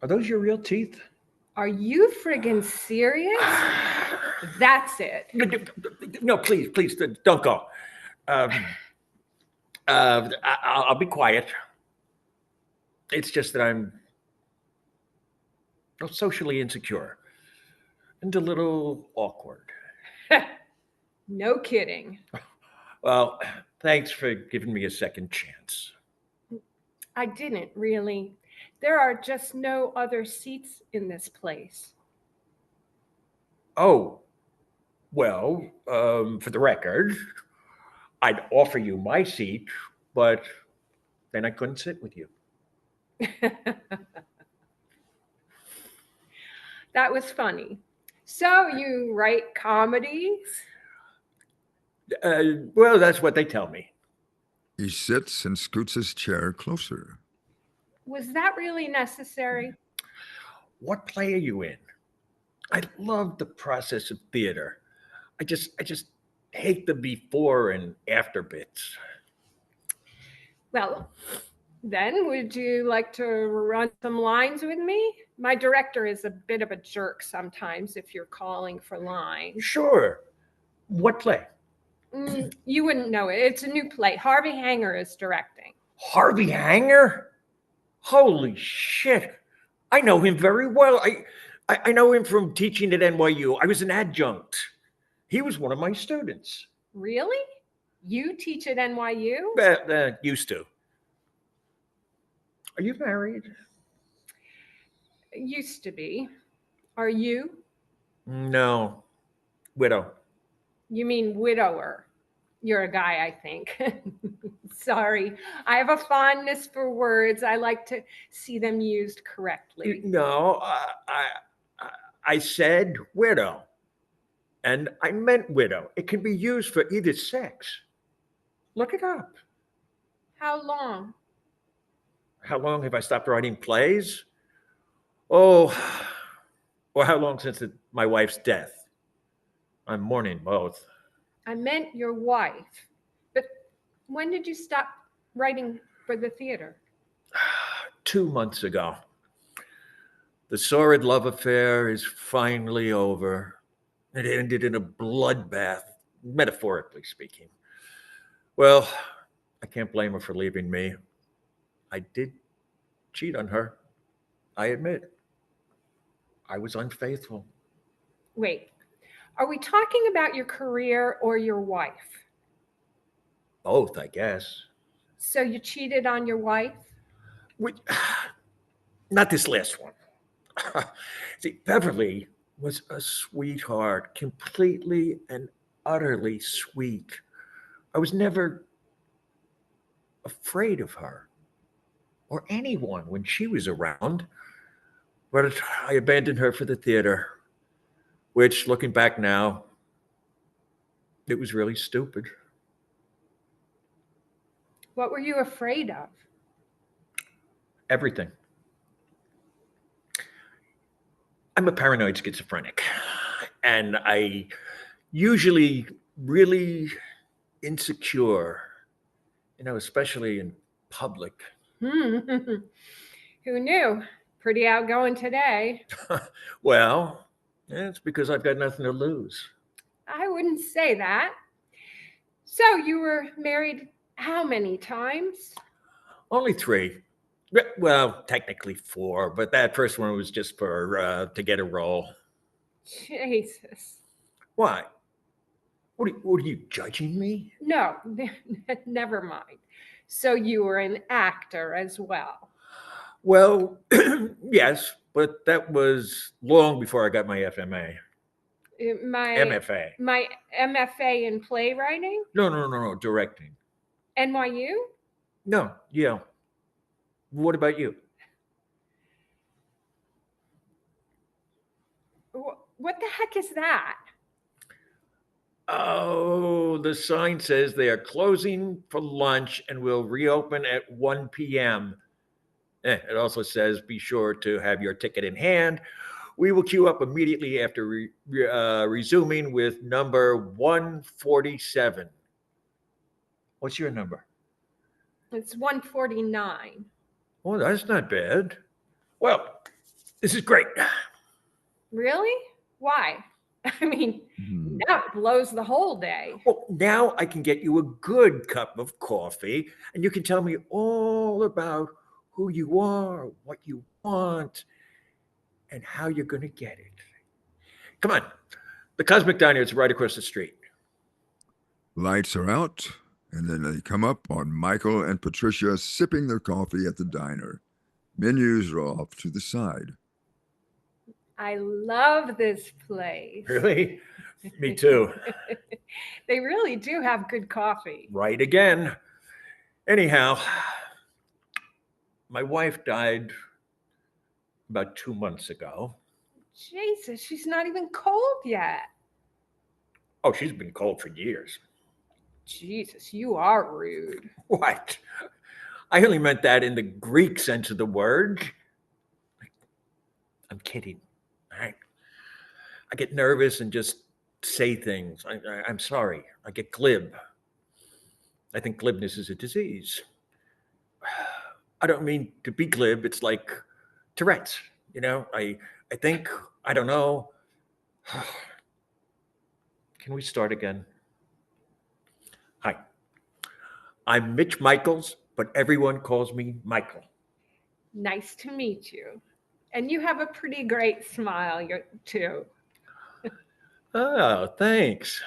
Are those your real teeth? Are you friggin' serious? That's it. No, please, don't go. I'll be quiet. It's just that I'm socially insecure and a little awkward. No kidding. Well, thanks for giving me a second chance. I didn't really. There are just no other seats in this place. Oh, well, for the record, I'd offer you my seat, but then I couldn't sit with you. That was funny. So you write comedies? Well, that's what they tell me. He sits and scoots his chair closer. Was that really necessary? What play are you in? I love the process of theater. I just hate the before and after bits. Well, then would you like to run some lines with me? My director is a bit of a jerk sometimes if you're calling for lines. Sure. What play? You wouldn't know it. It's a new play. Harvey Hanger is directing. Harvey Hanger? Holy shit. I know him very well. I know him from teaching at NYU. I was an adjunct. He was one of my students. Really? You teach at NYU? Used to. Are you married? Used to be. Are you? No. Widow. You mean widower. You're a guy, I think. Sorry. I have a fondness for words. I like to see them used correctly. No, I said widow. And I meant widow. It can be used for either sex. Look it up. How long? How long have I stopped writing plays? Oh, or how long since my wife's death? I'm mourning both. I meant your wife. But when did you stop writing for the theater? 2 months ago. The sordid love affair is finally over. It ended in a bloodbath, metaphorically speaking. Well, I can't blame her for leaving me. I did cheat on her. I admit. I was unfaithful. Wait, are we talking about your career or your wife? Both, I guess. So you cheated on your wife? Not this last one. See, Beverly was a sweetheart, completely and utterly sweet. I was never afraid of her or anyone when she was around, but I abandoned her for the theater, which, looking back now, it was really stupid. What were you afraid of? Everything. I'm a paranoid schizophrenic, and I usually really insecure, especially in public. Who knew? Pretty outgoing today. Well, it's because I've got nothing to lose. I wouldn't say that. So you were married how many times? Only 3. Well, technically 4, but that first one was just for to get a role. Jesus. Why? What are you judging me? No, never mind. So you were an actor as well. Well, yes, but that was long before I got my FMA. My MFA in playwriting? No, directing. NYU? No, yeah. What about you? What the heck is that? Oh, the sign says they are closing for lunch and will reopen at 1 p.m. It also says be sure to have your ticket in hand. We will queue up immediately after resuming with number 147. What's your number? It's 149. Oh, that's not bad. Well, this is great. Really? Why? I mean, now it blows the whole day. Well, now I can get you a good cup of coffee and you can tell me all about who you are, what you want, and how you're going to get it. Come on. The Cosmic Diner is right across the street. Lights are out, and then they come up on Michael and Patricia sipping their coffee at the diner. Menus are off to the side. I love this place. Really? Me too. They really do have good coffee. Right again. Anyhow, my wife died about 2 months ago. Jesus, she's not even cold yet. Oh, she's been cold for years. Jesus, you are rude. What? I only meant that in the Greek sense of the word. I'm kidding. All right. I get nervous and just say things. I'm sorry. I get glib. I think glibness is a disease. I don't mean to be glib. It's like Tourette's. You know, I think, I don't know. Can we start again? Hi. I'm Mitch Michaels, but everyone calls me Michael. Nice to meet you. And you have a pretty great smile, too. Oh, thanks.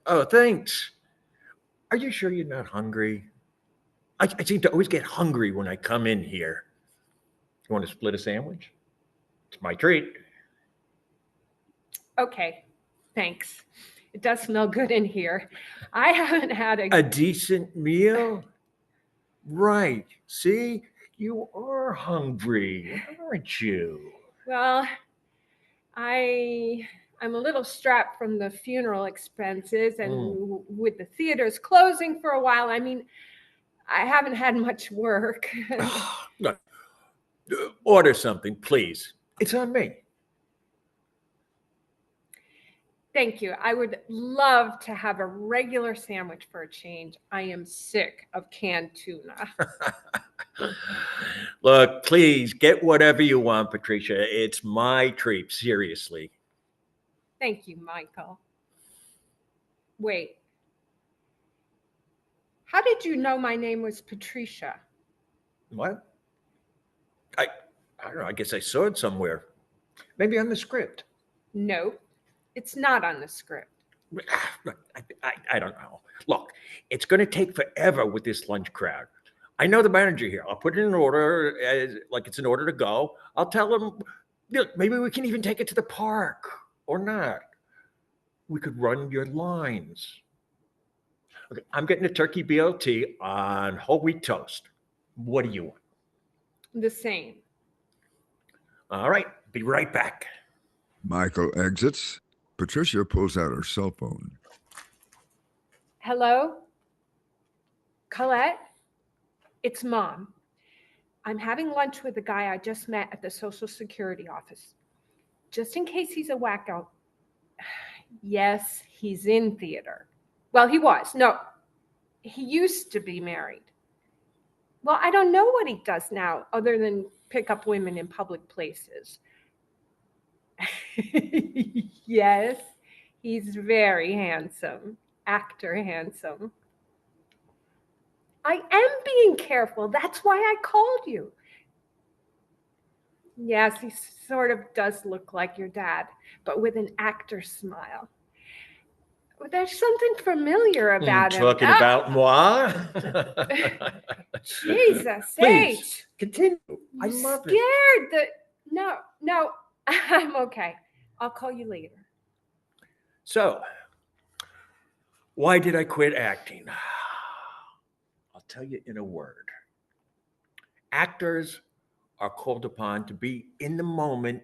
Oh, thanks. Are you sure you're not hungry? I seem to always get hungry when I come in here. You want to split a sandwich? It's my treat. Okay, thanks. It does smell good in here. I haven't had A decent meal? Right. See? You are hungry, aren't you? Well, I'm a little strapped from the funeral expenses, and with the theaters closing for a while, I mean, I haven't had much work. Look, order something, please. It's on me. Thank you. I would love to have a regular sandwich for a change. I am sick of canned tuna. Look, please get whatever you want, Patricia. It's my treat, seriously. Thank you, Michael. Wait. How did you know my name was Patricia? What? I don't know. I guess I saw it somewhere. Maybe on the script. No, it's not on the script. Look, I don't know. Look, it's going to take forever with this lunch crowd. I know the manager here. I'll put it in order, like it's an order to go. I'll tell him, maybe we can even take it to the park or not. We could run your lines. Okay, I'm getting a turkey BLT on whole wheat toast. What do you want? The same. All right, be right back. Michael exits. Patricia pulls out her cell phone. Hello? Colette? It's Mom. I'm having lunch with the guy I just met at the Social Security office. Just in case he's a wacko. Yes, he's in theater. Well, he was. No, he used to be married. Well, I don't know what he does now other than pick up women in public places. Yes, he's very handsome. Actor handsome. I am being careful. That's why I called you. Yes, he sort of does look like your dad, but with an actor smile. There's something familiar about him. Talking Ah, about moi? Jesus Please, H. continue. I I'm love it. scared that no, I'm okay. I'll call you later. So, why did I quit acting? I'll tell you in a word. Actors are called upon to be in the moment,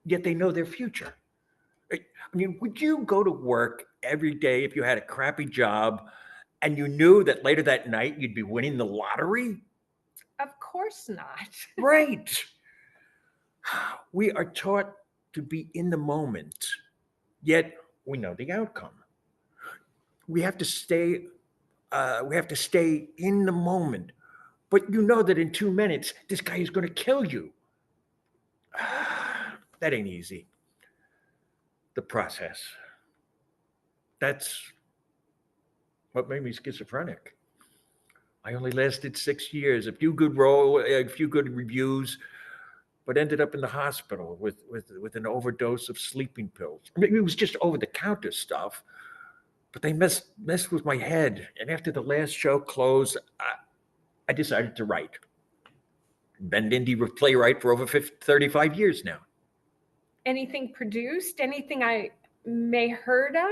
yet they know their future. I mean, would you go to work every day if you had a crappy job and you knew that later that night you'd be winning the lottery? Of course not. Right. We are taught to be in the moment, yet we know the outcome. We have to stay in the moment, but you know that in 2 minutes this guy is going to kill you. That ain't easy. The process. That's what made me schizophrenic. I only lasted 6 years, a few good reviews, but ended up in the hospital with an overdose of sleeping pills. I mean, it was just over-the-counter stuff, but they messed with my head. And after the last show closed, I decided to write. Been an indie playwright for over 35 years now. Anything produced? Anything I may heard of?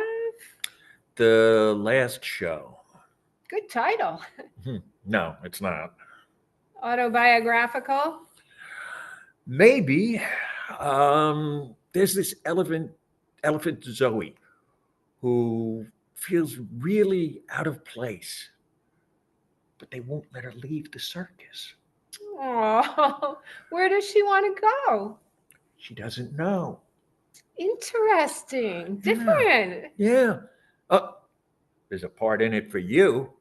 The last show. Good title. No, it's not. Autobiographical? Maybe. There's this elephant Zoe, who feels really out of place, but they won't let her leave the circus. Oh, where does she want to go? She doesn't know. Interesting. Different. Yeah. There's a part in it for you.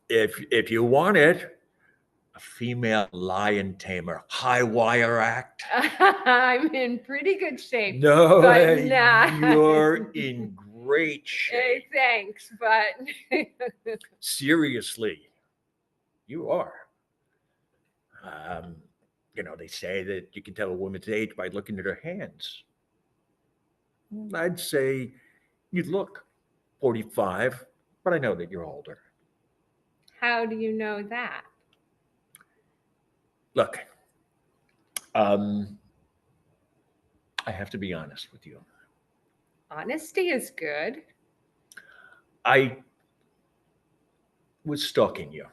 If you want it, a female lion tamer, high wire act. I'm in pretty good shape. No, but nah. you're in great shape. Hey, thanks, but Seriously, you are. They say that you can tell a woman's age by looking at her hands. I'd say you'd look 45, but I know that you're older. how do you know that? Look, I have to be honest with you. Honesty is good. I was stalking you.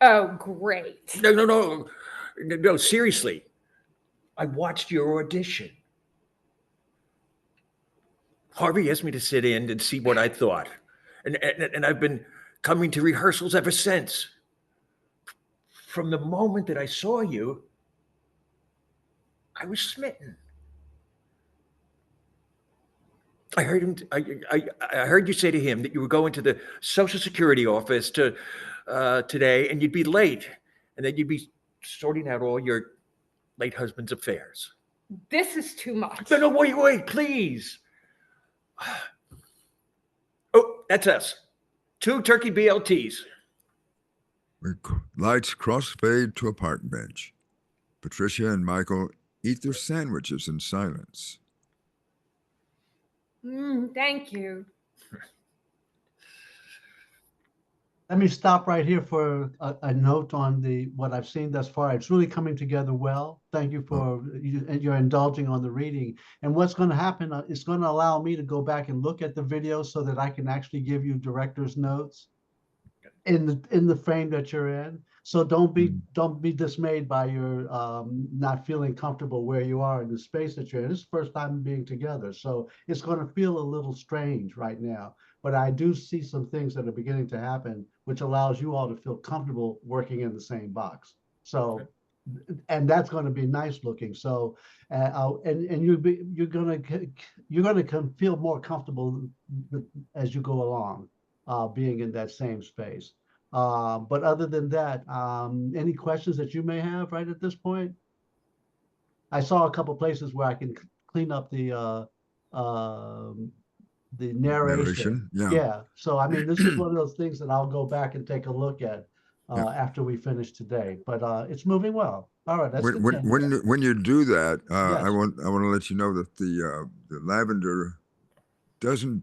Oh, great. No, seriously. I watched your audition. Harvey asked me to sit in and see what I thought. And I've been coming to rehearsals ever since. From the moment that I saw you, I was smitten. I heard him. I heard you say to him that you were going to the Social Security office today, and you'd be late, and that you'd be sorting out all your late husband's affairs. This is too much. No, wait, please. Oh, that's us. 2 turkey BLTs. Lights crossfade to a park bench. Patricia and Michael eat their sandwiches in silence. Thank you. Let me stop right here for a note on what I've seen thus far. It's really coming together well. Thank you for your indulging on the reading. And what's going to happen is going to allow me to go back and look at the video so that I can actually give you director's notes in the frame that you're in. So don't be dismayed by your not feeling comfortable where you are in the space that you're in. This is the first time being together, so it's going to feel a little strange right now. But I do see some things that are beginning to happen, which allows you all to feel comfortable working in the same box. So, and that's going to be nice looking. So, and you're going to feel more comfortable as you go along, being in that same space. But other than that, any questions that you may have right at this point? I saw a couple places where I can clean up the narration. Yeah. So I mean, this is one of those things that I'll go back and take a look at after we finish today. But it's moving well. All right. That's when you do that, Yes. I want to let you know that the lavender doesn't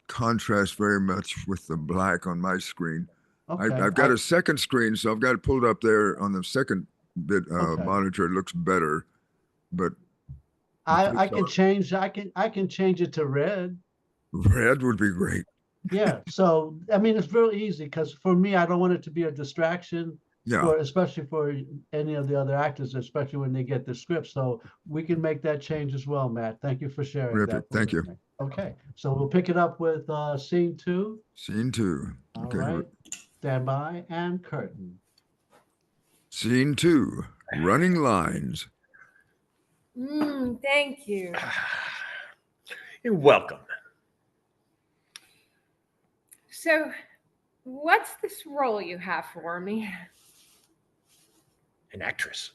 contrast very much with the black on my screen. Okay. I've got a second screen, so I've got it pulled up there on the second bit Okay. monitor. It looks better, but I can change. I can change it to red. red would be great. Yeah. So I mean, it's real easy because for me, I don't want it to be a distraction. Yeah. For especially for any of the other actors, especially when they get the script. So we can make that change as well, Matt. Thank you for sharing Terrific. that. Thank you. Me. Okay. So we'll pick it up with scene 2. Scene 2. All Okay. right. Stand by and curtain. Scene 2. Running lines. Thank you. You're welcome. So, what's this role you have for me? An actress.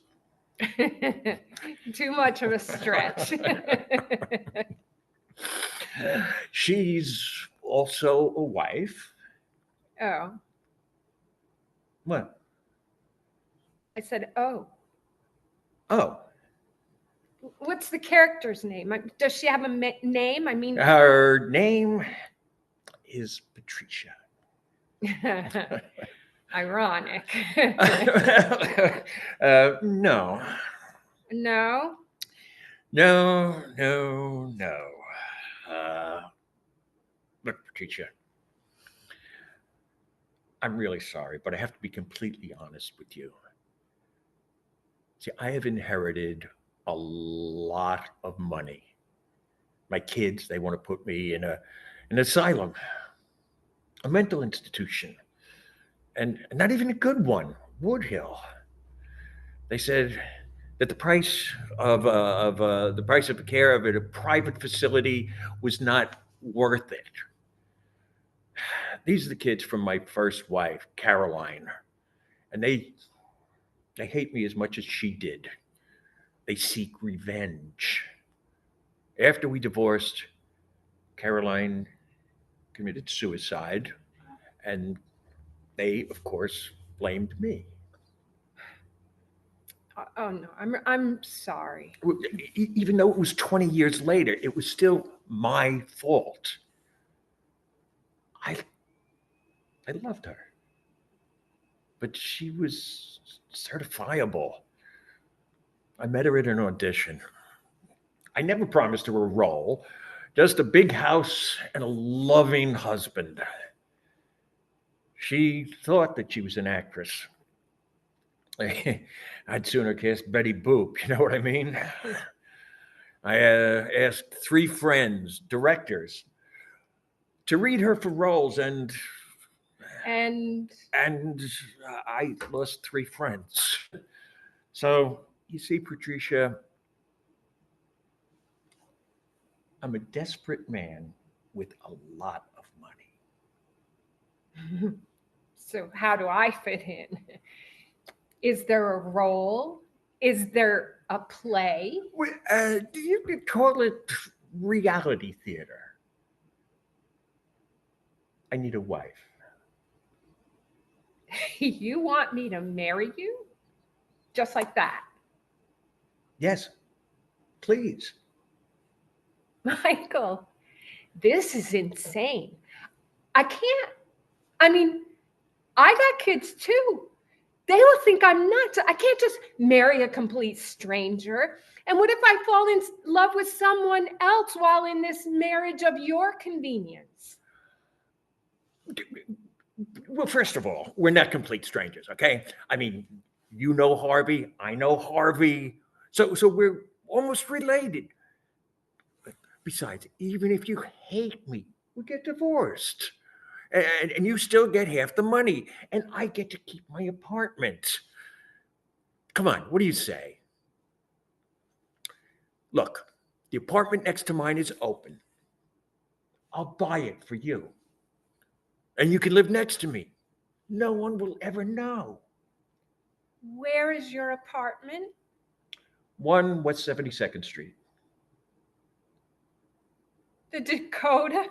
Too much of a stretch. She's also a wife. Oh, What? I said, oh. Oh, What's the character's name? Does she have a name? I mean, her name is Patricia. ironic. No. No? No. Look, Patricia, I'm really sorry, but I have to be completely honest with you. See, I have inherited a lot of money. My kids, they want to put me in an asylum, a mental institution, and not even a good one, Woodhill. They said that the price of the care of a private facility was not worth it. These are the kids from my first wife, Caroline, and they hate me as much as she did. They seek revenge. After we divorced, Caroline committed suicide, and they, of course, blamed me. Oh no, I'm sorry. Even though it was 20 years later, it was still my fault. I loved her, but she was certifiable. I met her at an audition. I never promised her a role, just a big house and a loving husband. She thought that she was an actress. I'd sooner cast Betty Boop, you know what I mean? I asked 3 friends, directors, to read her for roles, and I lost 3 friends. So, you see, Patricia, I'm a desperate man with a lot of money. So how do I fit in? Is there a role? Is there a play? You could call it reality theater. I need a wife. You want me to marry you? Just like that? Yes, please. Michael, this is insane. I mean, I got kids too. They will think I'm nuts. I can't just marry a complete stranger. And what if I fall in love with someone else while in this marriage of your convenience? Well, first of all, we're not complete strangers, okay? I mean, you know Harvey, I know Harvey. So we're almost related. Besides, even if you hate me, we get divorced. And you still get half the money. And I get to keep my apartment. Come on, what do you say? Look, the apartment next to mine is open. I'll buy it for you. And you can live next to me. No one will ever know. Where is your apartment? 1 West 72nd Street. The Dakota?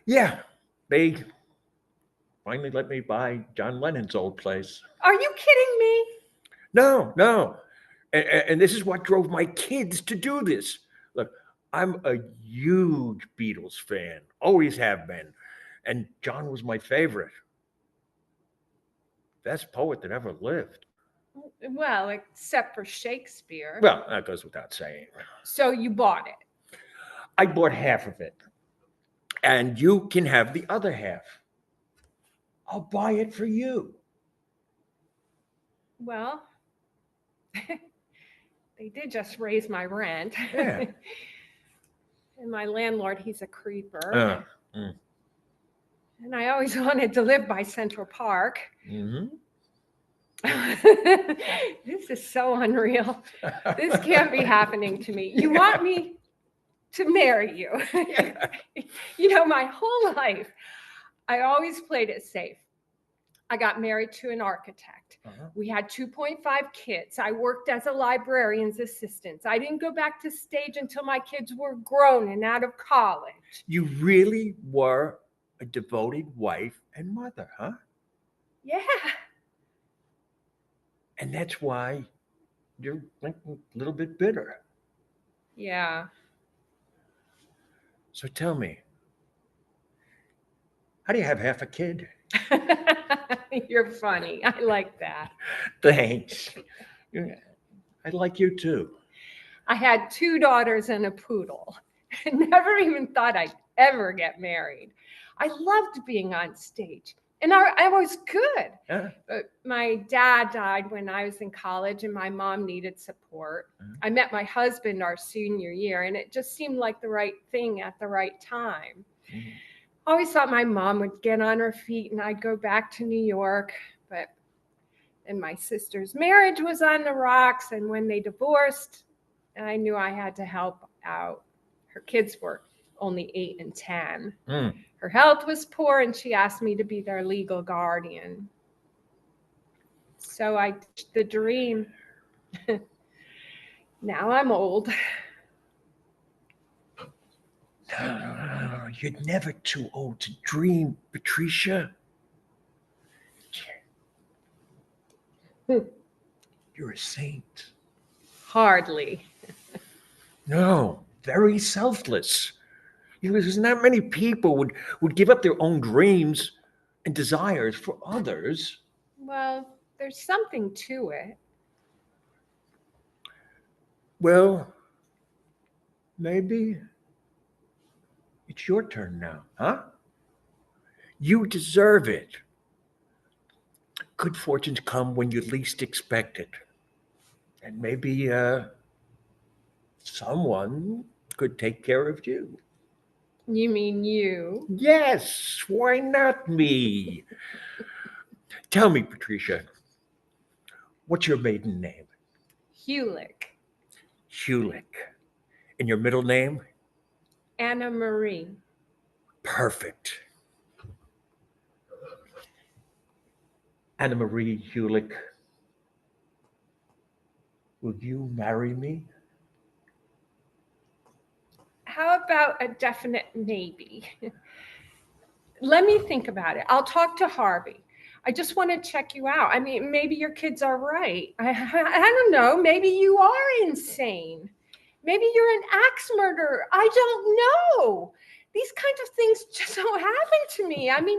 Yeah, they finally let me buy John Lennon's old place. Are you kidding me? No. And this is what drove my kids to do this. Look, I'm a huge Beatles fan, always have been. And John was my favorite. Best poet that ever lived. Well, except for Shakespeare. Well, that goes without saying. So you bought it. I bought half of it, and you can have the other half. I'll buy it for you. Well, they did just raise my rent. Yeah. And my landlord, he's a creeper. Mm. And I always wanted to live by Central Park. Mm-hmm. This is so unreal. This can't be happening to me. You want me to marry you? You know, my whole life, I always played it safe. I got married to an architect. We had 2.5 kids. I worked as a librarian's assistant. I didn't go back to stage until my kids were grown and out of college. You really were a devoted wife and mother, huh? Yeah. And that's why you're like a little bit bitter. Yeah. So tell me, how do you have half a kid? You're funny. I like that. Thanks. I like you too. I had 2 daughters and a poodle. I never even thought I'd ever get married. I loved being on stage, and I was good. Yeah. But my dad died when I was in college, and my mom needed support. I met my husband our senior year, and it just seemed like the right thing at the right time. I always thought my mom would get on her feet and I'd go back to New York, and my sister's marriage was on the rocks, and when they divorced, I knew I had to help out. Her kids were only 8 and 10. Her health was poor, and she asked me to be their legal guardian. So I did the dream. Now I'm old. No, you're never too old to dream, Patricia. You're a saint. Hardly. No, very selfless. There's not many people would give up their own dreams and desires for others. Well, there's something to it. Well, maybe it's your turn now, huh? You deserve it. Good fortunes come when you least expect it. And maybe someone could take care of you. You mean you? Yes, why not me? Tell me, Patricia, what's your maiden name? Hewlick. Hewlick. And your middle name? Anna Marie. Perfect. Anna Marie Hewlick, will you marry me? How about a definite maybe? Let me think about it. I'll talk to Harvey. I just want to check you out. I mean, maybe your kids are right. I don't know. Maybe you are insane. Maybe you're an axe murderer. I don't know. These kinds of things just don't happen to me. I mean,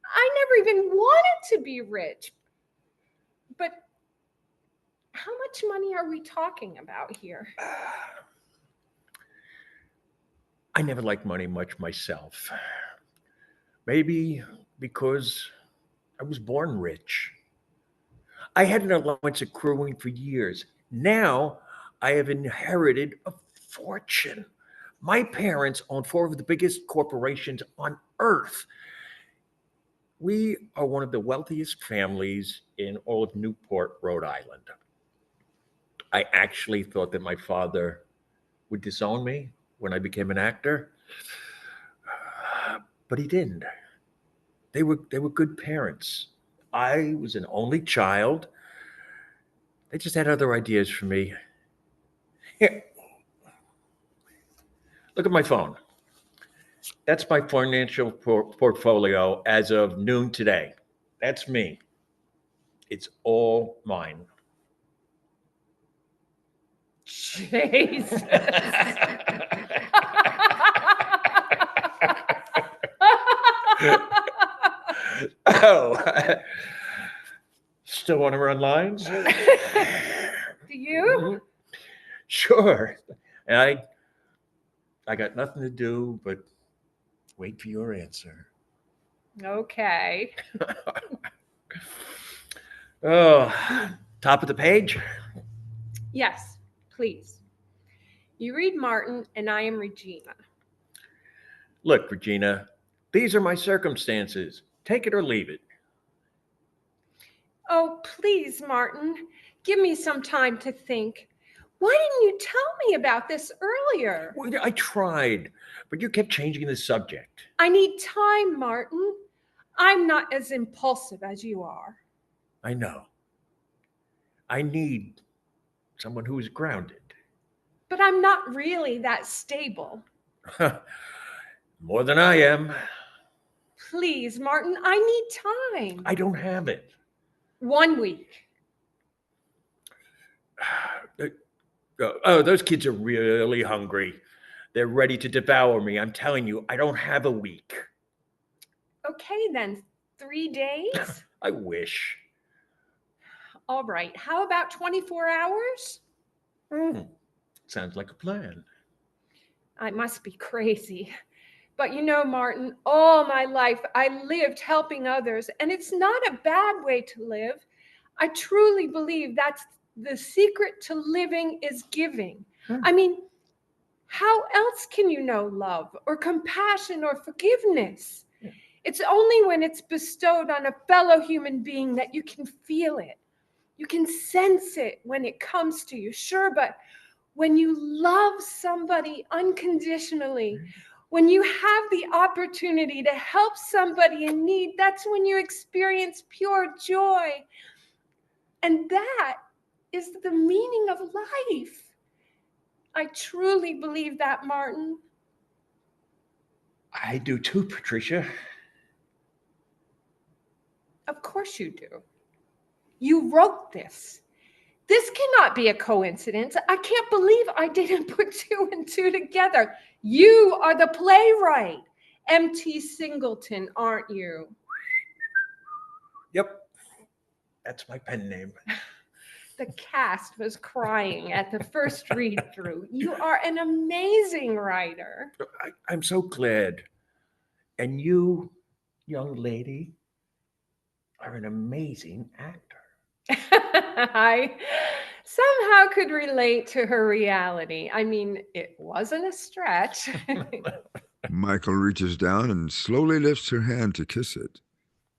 I never even wanted to be rich. But how much money are we talking about here? I never liked money much myself. Maybe because I was born rich. I had an allowance accruing for years. Now I have inherited a fortune. My parents own 4 of the biggest corporations on earth. We are one of the wealthiest families in all of Newport, Rhode Island. I actually thought that my father would disown me when I became an actor, but he didn't. They were good parents. I was an only child. They just had other ideas for me. Here, look at my phone. That's my financial portfolio as of noon today. That's me. It's all mine. Jesus. Oh, still want to run lines? Do you? Sure. I got nothing to do but wait for your answer. Okay. Oh, top of the page? Yes, please. You read Martin and I am Regina. Look, Regina, these are my circumstances. Take it or leave it. Oh, please, Martin, give me some time to think. Why didn't you tell me about this earlier? Well, I tried, but you kept changing the subject. I need time, Martin. I'm not as impulsive as you are. I know. I need someone who is grounded. But I'm not really that stable. More than I am. Please, Martin, I need time. I don't have it. 1 week. Oh, those kids are really hungry. They're ready to devour me. I'm telling you, I don't have a week. Okay, then 3 days? I wish. All right, how about 24 hours? Sounds like a plan. I must be crazy. But you know, Martin, all my life I lived helping others, and it's not a bad way to live. I truly believe that's the secret to living is giving. I mean, how else can you know love or compassion or forgiveness? It's only when it's bestowed on a fellow human being that you can feel it. You can sense it when it comes to you, sure, but when you love somebody unconditionally, when you have the opportunity to help somebody in need, that's when you experience pure joy. And that is the meaning of life. I truly believe that, Martin. I do too, Patricia. Of course you do. You wrote this. This cannot be a coincidence. I can't believe I didn't put 2 and 2 together. You are the playwright. M.T. Singleton, aren't you? Yep. That's my pen name. The cast was crying at the first read through. You are an amazing writer. I'm so glad. And you, young lady, are an amazing actor. I somehow could relate to her reality. I mean, it wasn't a stretch. Michael reaches down and slowly lifts her hand to kiss it.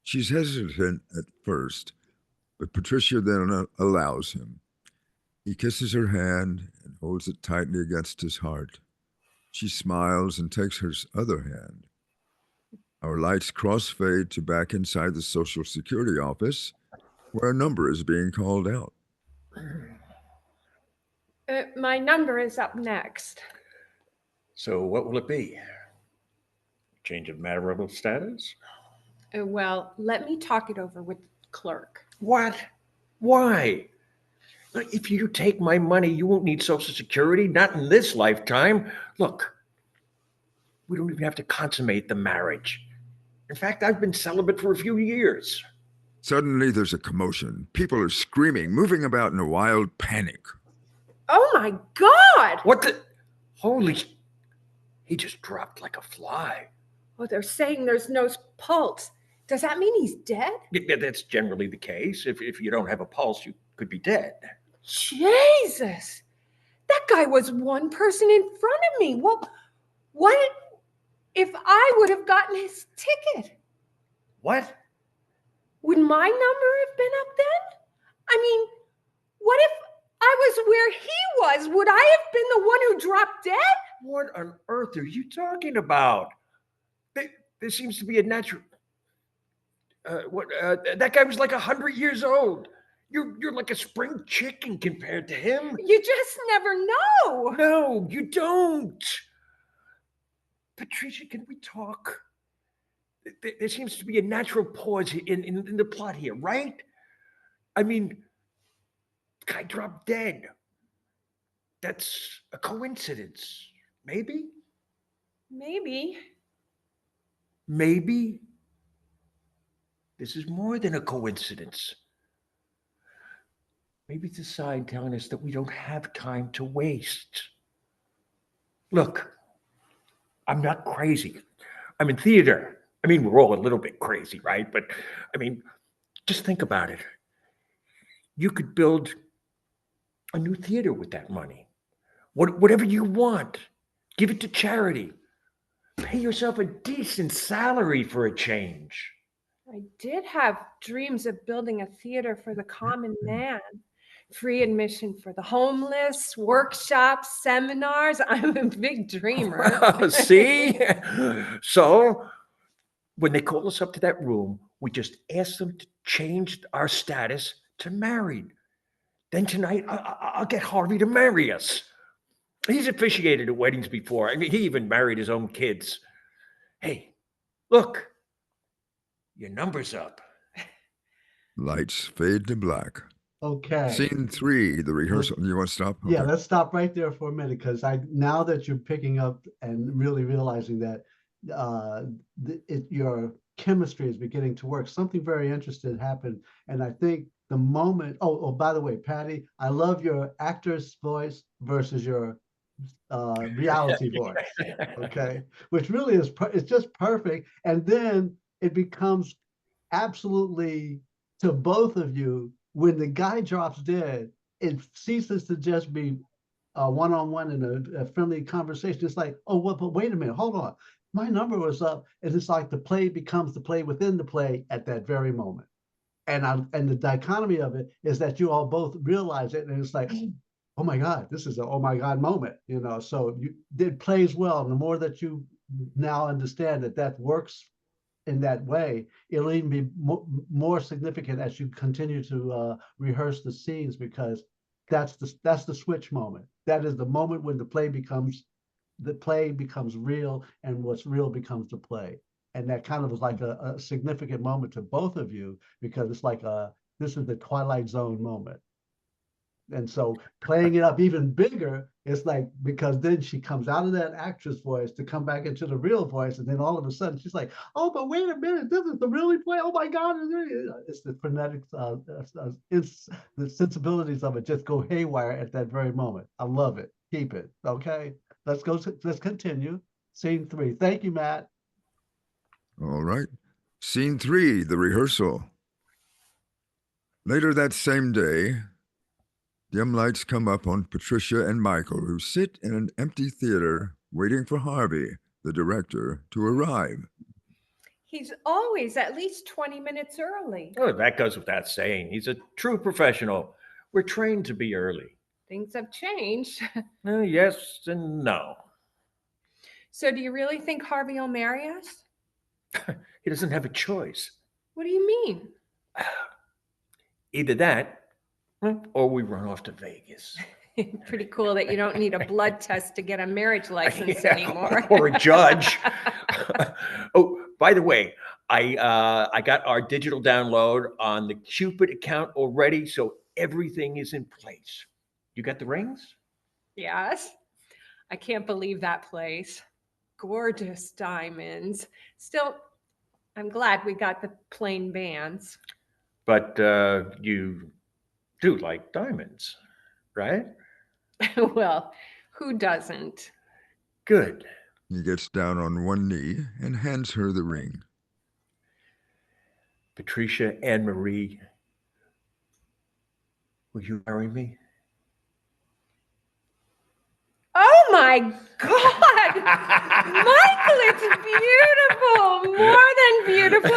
She's hesitant at first, but Patricia then allows him. He kisses her hand and holds it tightly against his heart. She smiles and takes her other hand. Our lights crossfade to back inside the Social Security office, where a number is being called out. My number is up next. So what will it be? Change of marital status? Well, let me talk it over with the clerk. What? Why? Look, if you take my money, you won't need Social Security, not in this lifetime. Look, we don't even have to consummate the marriage. In fact, I've been celibate for a few years. Suddenly, there's a commotion. People are screaming, moving about in a wild panic. Oh my God! What the? Holy, he just dropped like a fly. Oh, they're saying there's no pulse. Does that mean he's dead? That's generally the case. If you don't have a pulse, you could be dead. Jesus! That guy was one person in front of me. Well, what if I would have gotten his ticket? What? Would my number have been up then? I mean, what if I was where he was? Would I have been the one who dropped dead? What on earth are you talking about? There seems to be a natural. That guy was like 100 years old. You're like a spring chicken compared to him. You just never know. No, you don't. Patricia, can we talk? There seems to be a natural pause in the plot here, right? I mean, the guy dropped dead. That's a coincidence. Maybe? Maybe. Maybe this is more than a coincidence. Maybe it's a sign telling us that we don't have time to waste. Look, I'm not crazy. I'm in theater. I mean, we're all a little bit crazy, right? But I mean, just think about it. You could build a new theater with that money. Whatever you want, give it to charity. Pay yourself a decent salary for a change. I did have dreams of building a theater for the common man. Free admission for the homeless, workshops, seminars. I'm a big dreamer. Well, see? So when they call us up to that room, we just ask them to change our status to married. Then tonight, I'll get Harvey to marry us. He's officiated at weddings before. I mean, he even married his own kids. Hey, look, your number's up. Lights fade to black. Okay. Scene 3, the rehearsal. You want to stop? Yeah, Okay. let's stop right there for a minute, because now that you're picking up and really realizing that your chemistry is beginning to work, something very interesting happened. And I think the moment, by the way, Patty, I love your actor's voice versus your reality voice, okay? Which really is, it's just perfect. And then it becomes absolutely, to both of you, when the guy drops dead, it ceases to just be one-on-one in a friendly conversation. It's like, oh, well, but wait a minute, hold on. My number was up, and it's like the play becomes the play within the play at that very moment. And the dichotomy of it is that you all both realize it, and it's like, oh my God, this is an oh my God moment, you know. So it plays well, and the more that you now understand that works in that way, it'll even be more significant as you continue to rehearse the scenes, because that's the switch moment. That is the moment when the play becomes real, and what's real becomes the play. And that kind of was like a significant moment to both of you, because it's like this is the Twilight Zone moment. And so playing it up even bigger, it's like, because then she comes out of that actress voice to come back into the real voice. And then all of a sudden she's like, oh, but wait a minute, this is the really play. Oh my God. It's the phonetics, the sensibilities of it just go haywire at that very moment. I love it. Keep it. Okay. Let's continue. Scene 3. Thank you, Matt. All right. Scene 3, the rehearsal. Later that same day, dim lights come up on Patricia and Michael, who sit in an empty theater waiting for Harvey, the director, to arrive. He's always at least 20 minutes early. Oh, that goes without saying. He's a true professional. We're trained to be early. Things have changed. Yes and no. So do you really think Harvey will marry us? He doesn't have a choice. What do you mean? Either that, or we run off to Vegas. Pretty cool that you don't need a blood test to get a marriage license anymore. Or a judge. Oh, by the way, I got our digital download on the Cupid account already, so everything is in place. You got the rings? Yes. I can't believe that place. Gorgeous diamonds. Still, I'm glad we got the plain bands. But you do like diamonds, right? Well, who doesn't? Good. He gets down on one knee and hands her the ring. Patricia Anne Marie, will you marry me? Oh my God! Michael, it's beautiful. More than beautiful.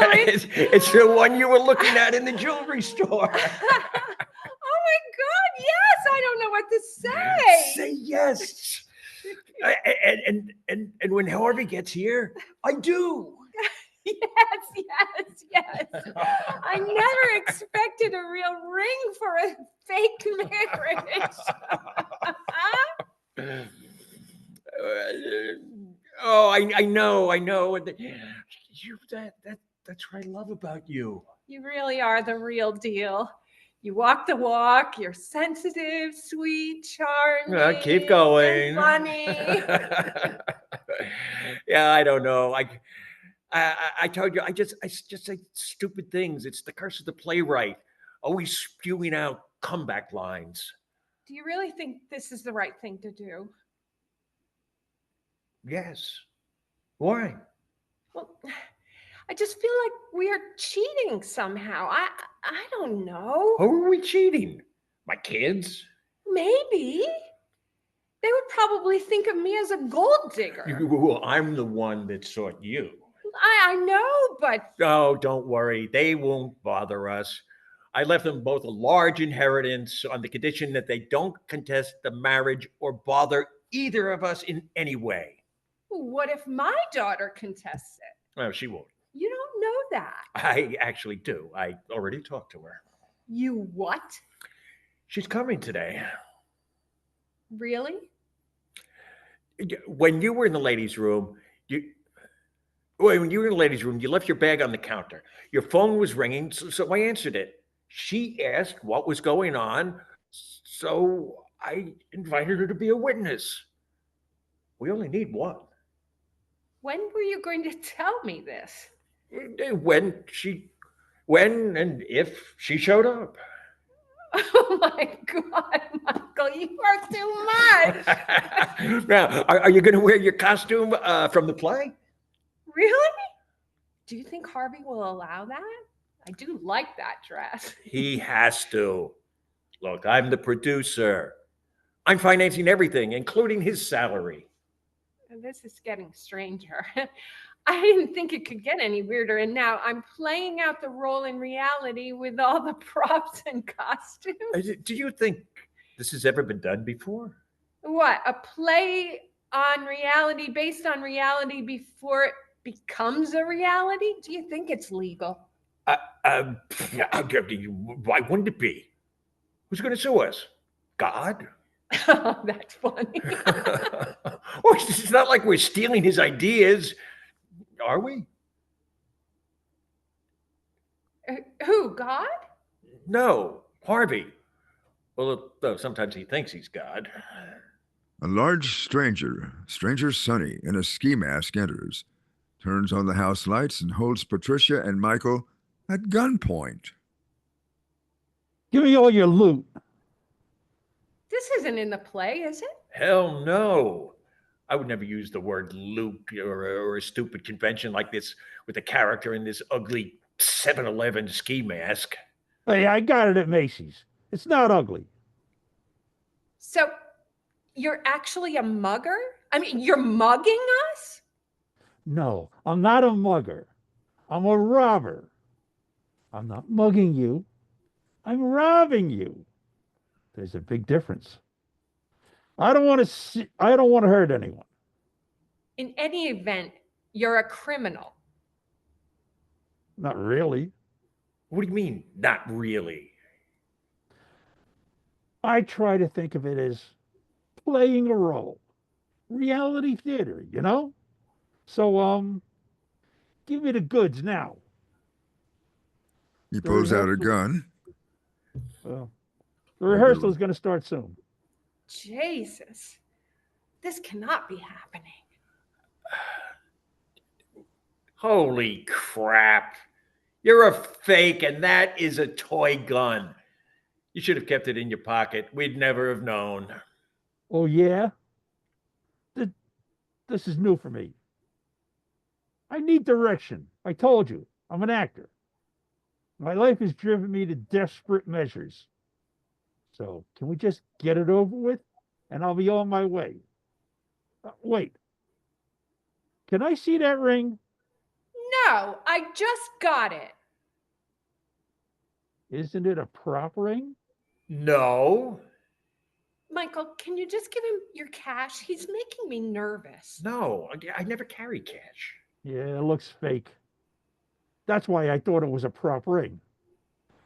It's the one you were looking at in the jewelry store. Oh my God, yes. I don't know what to say. Say yes. And when Harvey gets here, I do. Yes. I never expected a real ring for a fake marriage. Oh, I know. That's what I love about you. You really are the real deal. You walk the walk. You're sensitive, sweet, charming. Keep going. And funny. Yeah, I don't know. I told you, I just say stupid things. It's the curse of the playwright, always spewing out comeback lines. Do you really think this is the right thing to do? Yes. Why? Well, I just feel like we are cheating somehow. I don't know. Who are we cheating? My kids? Maybe. They would probably think of me as a gold digger. Well, I'm the one that sought you. I know, but Oh, don't worry. They won't bother us. I left them both a large inheritance on the condition that they don't contest the marriage or bother either of us in any way. what if my daughter contests it? Well, she won't. You don't know that. I actually do. I already talked to her. You what? She's coming today. Really? When you were in the ladies' room, when you were in the ladies' room, you left your bag on the counter. Your phone was ringing, so I answered it. She asked what was going on, so I invited her to be a witness. We only need one. When were you going to tell me this? When and if she showed up. Oh my God, Michael, you are too much. Now, are you going to wear your costume from the play? Really? Do you think Harvey will allow that? I do like that dress. He has to. Look, I'm the producer. I'm financing everything, including his salary. This is getting stranger. I didn't think it could get any weirder, and now I'm playing out the role in reality with all the props and costumes. Do you think this has ever been done before? What, a play on reality, based on reality before it becomes a reality? Do you think it's legal? Why wouldn't it be? Who's going to sue us? God? Oh, that's funny. Oh, it's not like we're stealing his ideas, are we? Who, God? No, Harvey. Well, though sometimes he thinks he's God. A large stranger Sonny, in a ski mask enters, turns on the house lights, and holds Patricia and Michael at gunpoint. Give me all your loot. This isn't in the play, is it? Hell no. I would never use the word loot or a stupid convention like this with a character in this ugly 7-Eleven ski mask. Hey, I got it at Macy's. It's not ugly. So you're actually a mugger? I mean, you're mugging us? No, I'm not a mugger. I'm a robber. I'm not mugging you. I'm robbing you. There's a big difference. I don't want to hurt anyone. In any event, you're a criminal. Not really. What do you mean, not really? I try to think of it as playing a role. Reality theater, you know? So, give me the goods now. He pulls out a gun. Well, the rehearsal is going to start soon. Jesus, this cannot be happening. Holy crap. You're a fake, and that is a toy gun. You should have kept it in your pocket. We'd never have known. Oh, yeah? This is new for me. I need direction. I told you, I'm an actor. My life has driven me to desperate measures. So, can we just get it over with? And I'll be on my way. Wait. Can I see that ring? No, I just got it. Isn't it a prop ring? No. Michael, can you just give him your cash? He's making me nervous. No, I never carry cash. Yeah, it looks fake. That's why I thought it was a prop ring.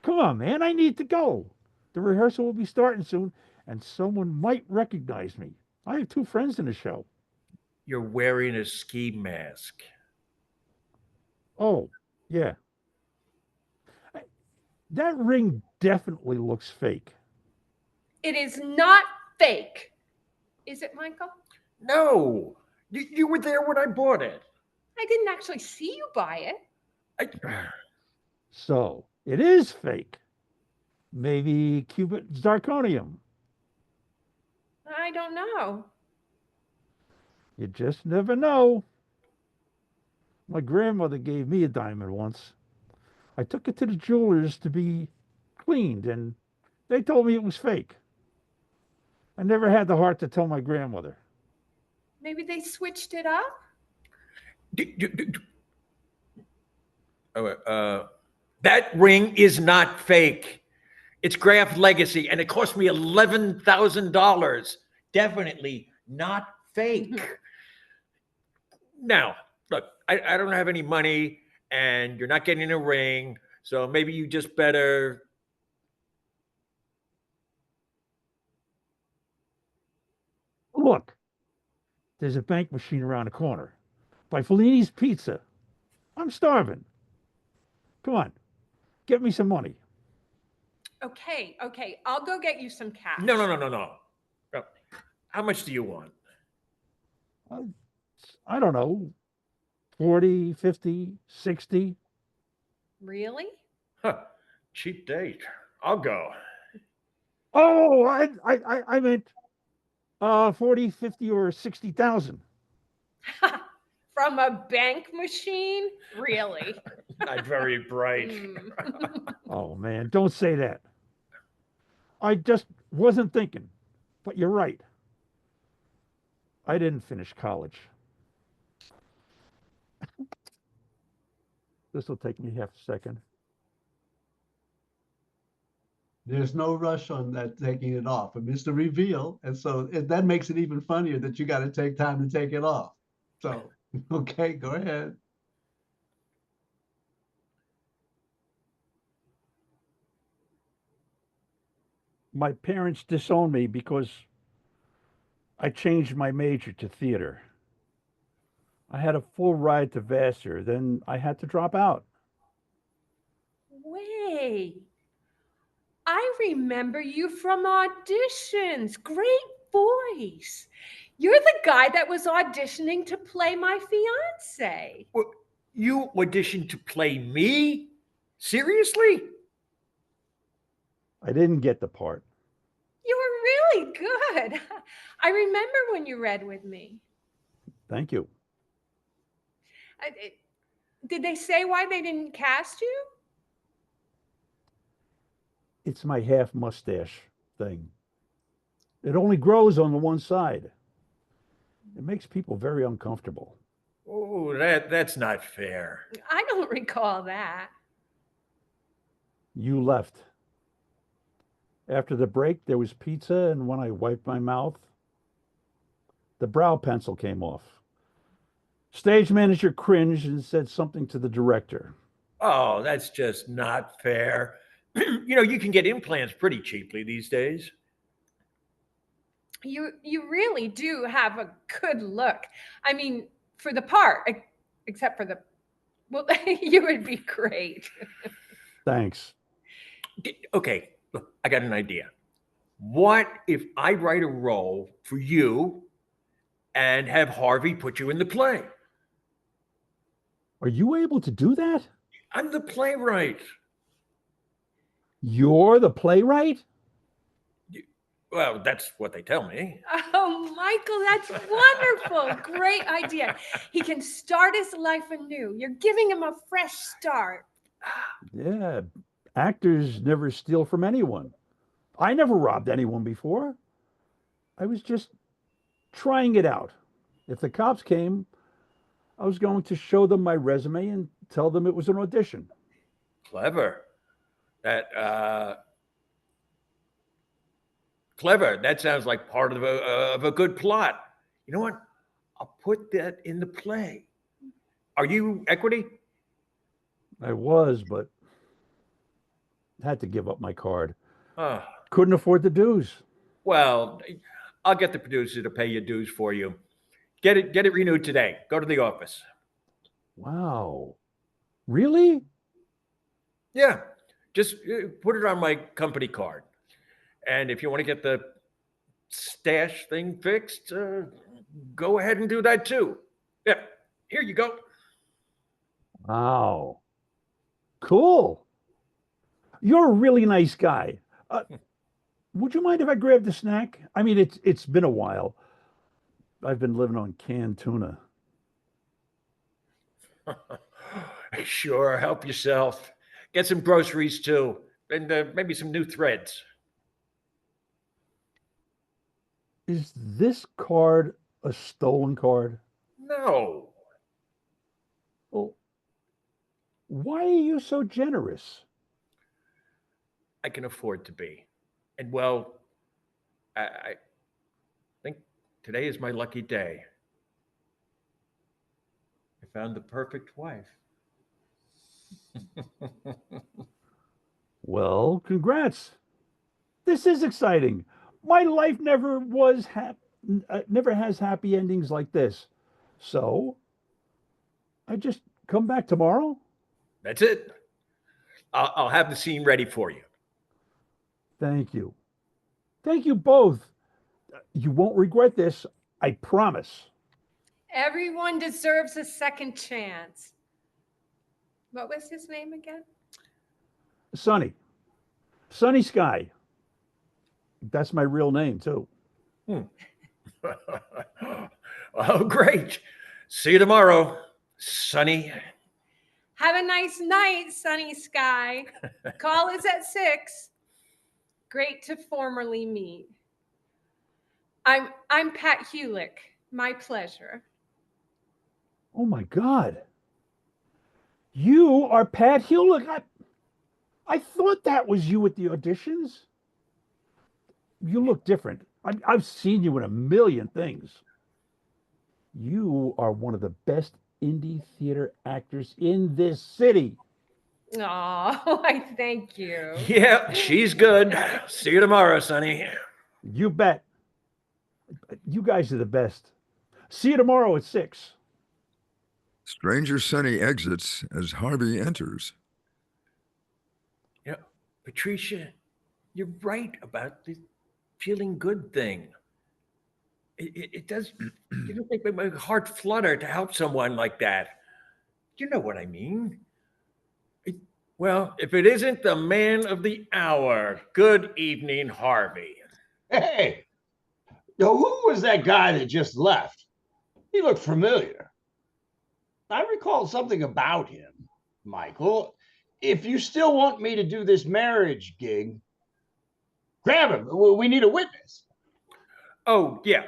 Come on, man, I need to go. The rehearsal will be starting soon, and someone might recognize me. I have 2 friends in the show. You're wearing a ski mask. Oh, yeah. That ring definitely looks fake. It is not fake. Is it, Michael? No, you were there when I bought it. I didn't actually see you buy it. So it is fake. Maybe cubic zirconium. I don't know. You just never know. My grandmother gave me a diamond once. I took it to the jeweler's to be cleaned, and they told me it was fake. I never had the heart to tell my grandmother. Maybe they switched it up? That ring is not fake. It's Graft Legacy, and it cost me $11,000. Definitely not fake. Now, look, I don't have any money, and you're not getting a ring, so maybe you just better. Look, there's a bank machine around the corner by Fellini's Pizza. I'm starving. Come on, get me some money. Okay, I'll go get you some cash. No. How much do you want? I don't know, 40, 50, 60. Really? Huh, cheap date. I'll go. Oh, I meant 40, 50, or 60,000. From a bank machine? Really? Not very bright. Oh, man, don't say that. I just wasn't thinking, but you're right. I didn't finish college. This will take me half a second. There's no rush on that taking it off. I mean, it's the reveal. And so that makes it even funnier that you got to take time to take it off. So, okay, go ahead. My parents disowned me because I changed my major to theater. I had a full ride to Vassar, then I had to drop out. Wait. I remember you from auditions. Great voice. You're the guy that was auditioning to play my fiance. Well, you auditioned to play me? Seriously? I didn't get the part. You were really good. I remember when you read with me. Thank you. Did they say why they didn't cast you? It's my half mustache thing. It only grows on the one side. It makes people very uncomfortable. Oh, that's not fair. I don't recall that. You left. After the break, there was pizza, and when I wiped my mouth, the brow pencil came off. Stage manager cringed and said something to the director. Oh, that's just not fair. You can get implants pretty cheaply these days. You really do have a good look. I mean, for the part, except for well, you would be great. Thanks. Okay, look, I got an idea. What if I write a role for you and have Harvey put you in the play? Are you able to do that? I'm the playwright. You're the playwright? Well, that's what they tell me. Oh, Michael, that's wonderful. Great idea. He can start his life anew. You're giving him a fresh start. Yeah, actors never steal from anyone. I never robbed anyone before. I was just trying it out. If the cops came, I was going to show them my resume and tell them it was an audition. Clever. Clever. That sounds like part of a good plot. You know what? I'll put that in the play. Are you equity? I was, but had to give up my card. Oh, Couldn't afford the dues. well, I'll get the producer to pay your dues for you. Get it renewed today. Go to the office. Wow. Really? Yeah, just put it on my company card. And if you want to get the stash thing fixed, go ahead and do that too. Yeah, here you go. Wow. Cool. You're a really nice guy. Would you mind if I grabbed a snack? I mean, it's been a while. I've been living on canned tuna. Sure, help yourself. Get some groceries too, and maybe some new threads. Is this card a stolen card? No, Well, why are you so generous? I can afford to be. And well, I think today is my lucky day. I found the perfect wife. Well, congrats. This is exciting. My life never has happy endings like this. So, I just come back tomorrow? That's it. I'll have the scene ready for you. Thank you. Thank you both. You won't regret this, I promise. Everyone deserves a second chance. What was his name again? Sunny. Sunny Sky. That's my real name, too. Oh, great. See you tomorrow, Sonny. Have a nice night, Sunny Sky. Call is at 6. Great to formally meet. I'm Pat Hewlick. My pleasure. Oh my God. You are Pat Hewlick. I thought that was you at the auditions. You look different. I've seen you in a million things. You are one of the best indie theater actors in this city. Oh, I thank you. Yeah, she's good. See you tomorrow, Sonny. You bet. You guys are the best. See you tomorrow at 6. Stranger Sonny exits as Harvey enters. Yeah, Patricia, you're right about the feeling good thing. It does, you know, make my heart flutter to help someone like that. You know what I mean? Well, if it isn't the man of the hour, good evening, Harvey. Hey, yo, who was that guy that just left? He looked familiar. I recall something about him, Michael. If you still want me to do this marriage gig, grab him. We need a witness. Oh, yeah.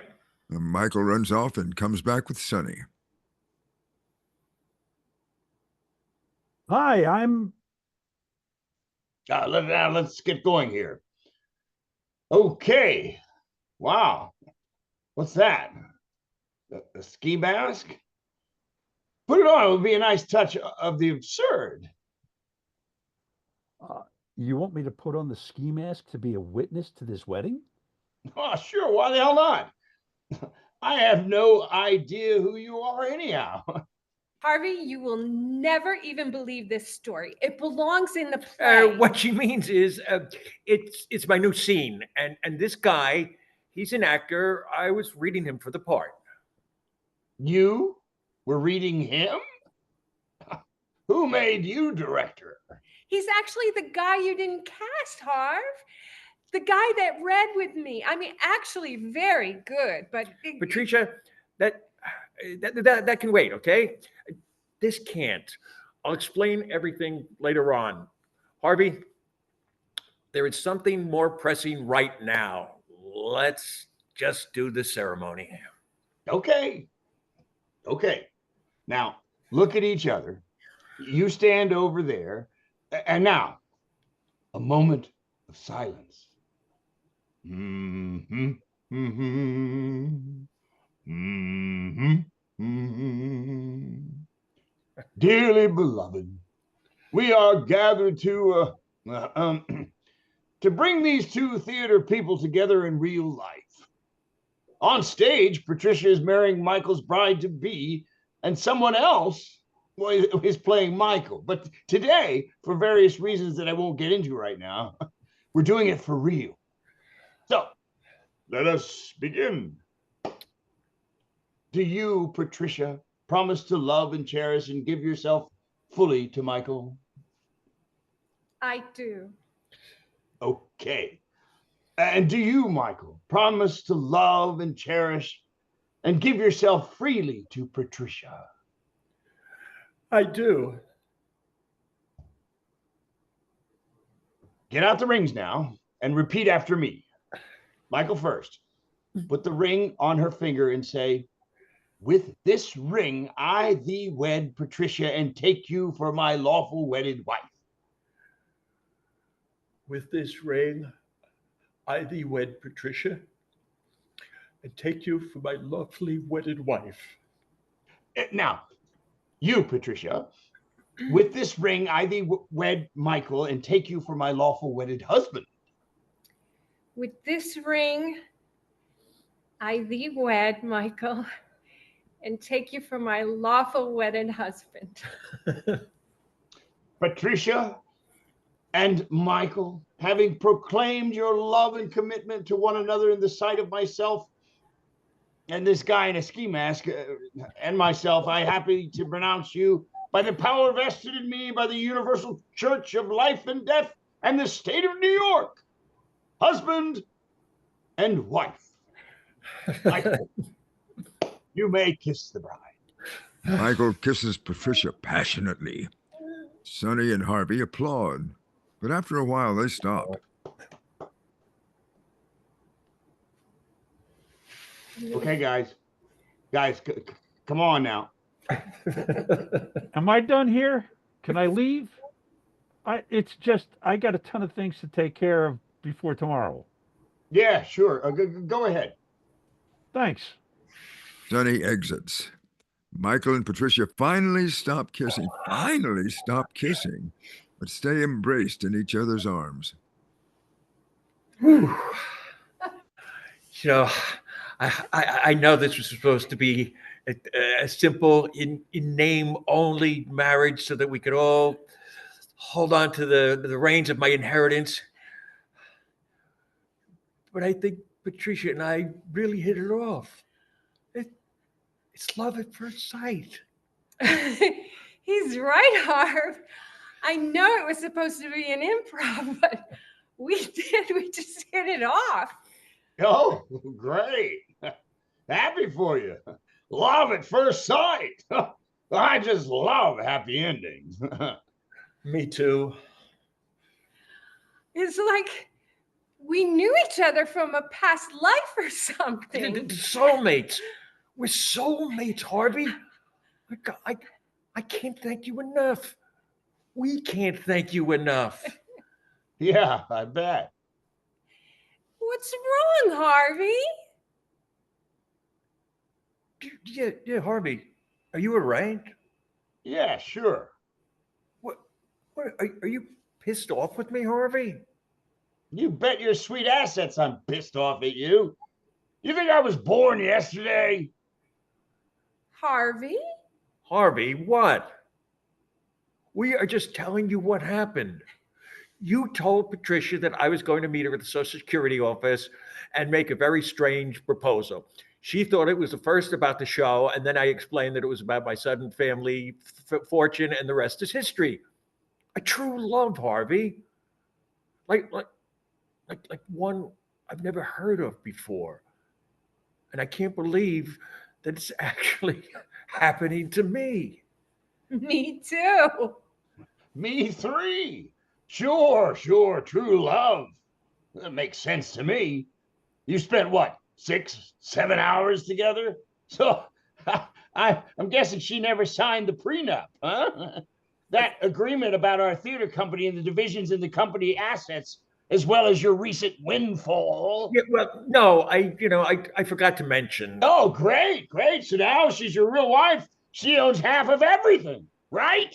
Michael runs off and comes back with Sonny. Hi, I'm. Let's get going here. Okay. Wow. What's that? A ski mask? Put it on. It would be a nice touch of the absurd. You want me to put on the ski mask to be a witness to this wedding? Oh, sure. Why the hell not? I have no idea who you are anyhow. Harvey, you will never even believe this story. It belongs in the play. What she means is, it's my new scene, and this guy, he's an actor. I was reading him for the part. You were reading him? Who made you director? He's actually the guy you didn't cast, Harv. The guy that read with me. I mean, actually very good, but Patricia, that can wait, okay? This can't. I'll explain everything later on. Harvey, there is something more pressing right now. Let's just do the ceremony. Okay. Now, look at each other. You stand over there. And now, a moment of silence. Mm-hmm. Mm-hmm. Mm-hmm. Mm-hmm. Dearly beloved, we are gathered to bring these two theater people together in real life. On stage, Patricia is marrying Michael's bride-to-be, and someone else is playing Michael. But today, for various reasons that I won't get into right now, we're doing it for real. So, let us begin. Do you, Patricia, promise to love and cherish and give yourself fully to Michael? I do. Okay. And do you, Michael, promise to love and cherish and give yourself freely to Patricia? I do. Get out the rings now and repeat after me. Michael first. Put the ring on her finger and say, "With this ring, I thee wed Patricia and take you for my lawful wedded wife." With this ring, I thee wed Patricia and take you for my lawfully wedded wife. Now, you, Patricia, with this ring, I thee wed Michael and take you for my lawful wedded husband. With this ring, I thee wed, Michael, and take you for my lawful wedded husband. Patricia and Michael, having proclaimed your love and commitment to one another in the sight of myself and this guy in a ski mask and myself, I happy to pronounce you, by the power vested in me by the Universal Church of Life and Death and the state of New York, husband and wife. Michael, you may kiss the bride. Michael kisses Patricia passionately. Sonny and Harvey applaud, but after a while they stop. Okay, guys, come on now. Am I done here? Can I leave? It's just I got a ton of things to take care of before tomorrow. Yeah, sure. Go ahead. Thanks. Sonny exits. Michael and Patricia finally stop kissing, but stay embraced in each other's arms. Whew. You know, I know this was supposed to be a simple, in name only marriage so that we could all hold on to the reins of my inheritance. But I think Patricia and I really hit it off. It's love at first sight. He's right, Harv. I know it was supposed to be an improv, but we just hit it off. Oh, great. Happy for you. Love at first sight. I just love happy endings. Me too. It's like we knew each other from a past life or something. Soulmates. We're soulmates, Harvey. I can't thank you enough. We can't thank you enough. Yeah, I bet. What's wrong, Harvey? Yeah, Harvey. Are you all right? Yeah, sure. What are you pissed off with me, Harvey? You bet your sweet assets I'm pissed off at you. You think I was born yesterday? Harvey? Harvey, what? We are just telling you what happened. You told Patricia that I was going to meet her at the Social Security office and make a very strange proposal. She thought it was the first about the show, and then I explained that it was about my sudden family fortune, and the rest is history. A true love, Harvey. Like one I've never heard of before. And I can't believe that it's actually happening to me. Me too. Me three. Sure, true love. That makes sense to me. You spent what, 6, 7 hours together? So I'm guessing she never signed the prenup, huh? That agreement about our theater company and the divisions in the company assets, as well as your recent windfall. Yeah, well, no, I forgot to mention. Oh, great. So now she's your real wife. She owns half of everything, right?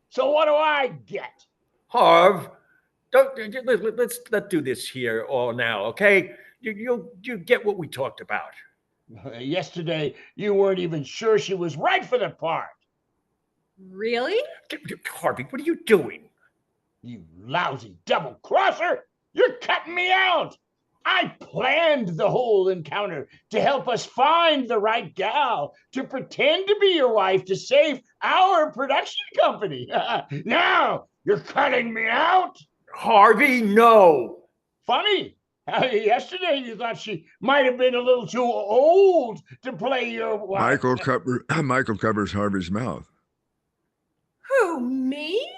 So what do I get? Harv, let's not do this here all now, okay? You get what we talked about. Yesterday, you weren't even sure she was right for the part. Really? Harvey, what are you doing? You lousy double crosser! You're cutting me out! I planned the whole encounter to help us find the right gal to pretend to be your wife to save our production company. Now you're cutting me out? Harvey, no. Funny. Yesterday you thought she might have been a little too old to play your wife. Michael covers Harvey's mouth. Who, me?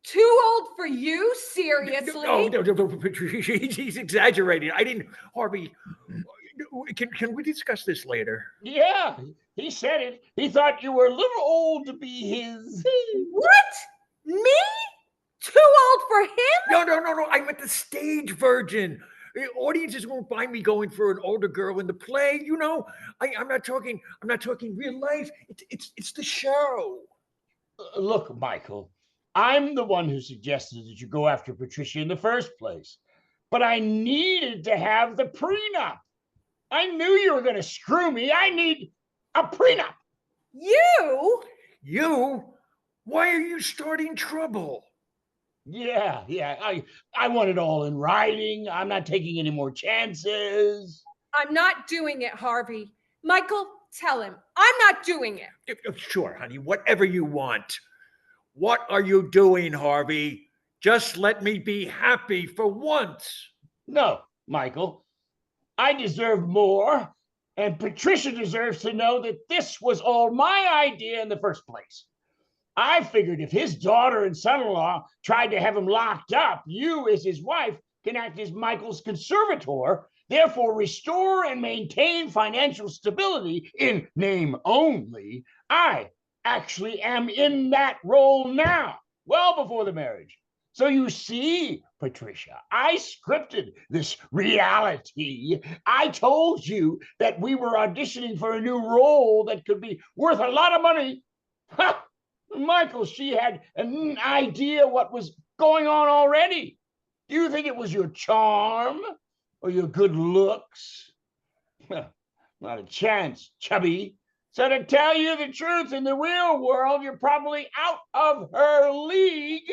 Too old for you? Seriously? No, Patricia, he's exaggerating. I didn't, Harvey. Can we discuss this later? Yeah, he said it. He thought you were a little old to be his. What? Me? Too old for him? No. I meant the stage version. Audiences won't find me going for an older girl in the play. You know, I'm not talking real life. It's the show. Look, Michael, I'm the one who suggested that you go after Patricia in the first place. But I needed to have the prenup. I knew you were going to screw me. I need a prenup. You? You? Why are you starting trouble? Yeah. I want it all in writing. I'm not taking any more chances. I'm not doing it, Harvey. Michael, tell him. I'm not doing it. Sure, honey, whatever you want. What are you doing, Harvey? Just let me be happy for once. No, Michael. I deserve more, and Patricia deserves to know that this was all my idea in the first place. I figured if his daughter and son-in-law tried to have him locked up, you, as his wife, can act as Michael's conservator, therefore restore and maintain financial stability in name only. I actually am in that role now, well before the marriage. So you see, Patricia, I scripted this reality. I told you that we were auditioning for a new role that could be worth a lot of money. Ha! Michael, she had an idea what was going on already. Do you think it was your charm or your good looks? Not a chance, chubby. So to tell you the truth, in the real world, you're probably out of her league.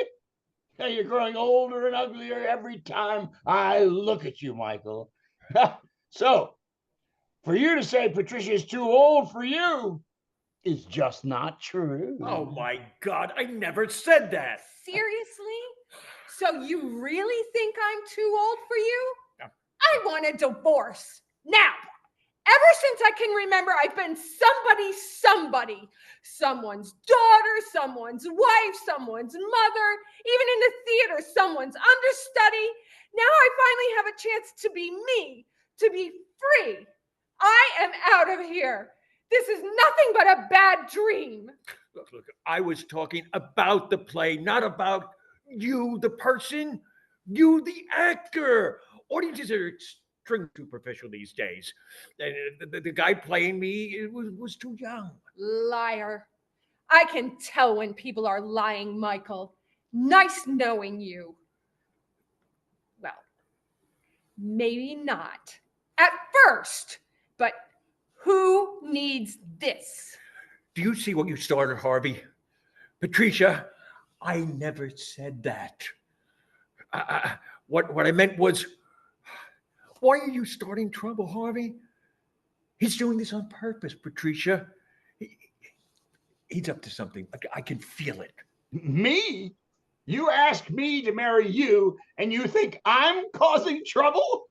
You're growing older and uglier every time I look at you, Michael. So, for you to say Patricia is too old for you is just not true. Oh my God, I never said that. Seriously? So you really think I'm too old for you? I want a divorce. Now, ever since I can remember, I've been somebody. Someone's daughter, someone's wife, someone's mother, even in the theater, someone's understudy. Now I finally have a chance to be me, to be free. I am out of here. This is nothing but a bad dream. Look, I was talking about the play, not about you, the person, you, the actor. Audiences are extremely superficial these days. The guy playing me was too young. Liar. I can tell when people are lying, Michael. Nice knowing you. Well, maybe not at first, but who needs this? Do you see what you started, Harvey? Patricia, I never said that. What I meant was, why are you starting trouble, Harvey? He's doing this on purpose, Patricia. He's up to something. I can feel it. Me? You asked me to marry you, and you think I'm causing trouble?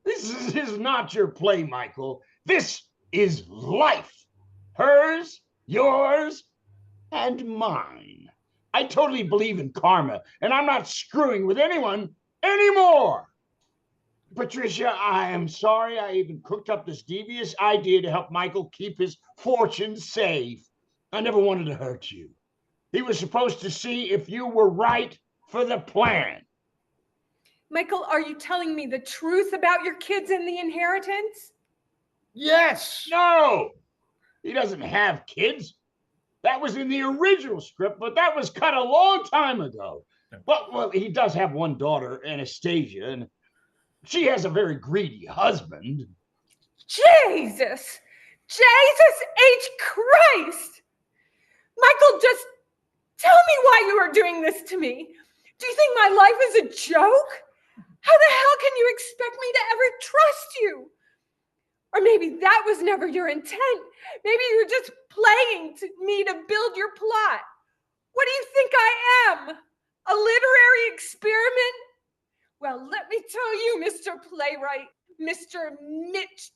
This is not your play, Michael. This is life. Hers, yours, and mine. I totally believe in karma, and I'm not screwing with anyone anymore. Patricia, I am sorry I even cooked up this devious idea to help Michael keep his fortune safe. I never wanted to hurt you. He was supposed to see if you were right for the plan. Michael, are you telling me the truth about your kids and the inheritance? Yes. No, he doesn't have kids. That was in the original script, but that was cut a long time ago. Well, he does have one daughter, Anastasia, and she has a very greedy husband. Jesus H. Christ! Michael, just tell me why you are doing this to me. Do you think my life is a joke? How the hell can you expect me to ever trust you? Or maybe that was never your intent. Maybe you were just playing me to build your plot. What do you think I am? A literary experiment? Well, let me tell you, Mr. Playwright, Mr. Mitch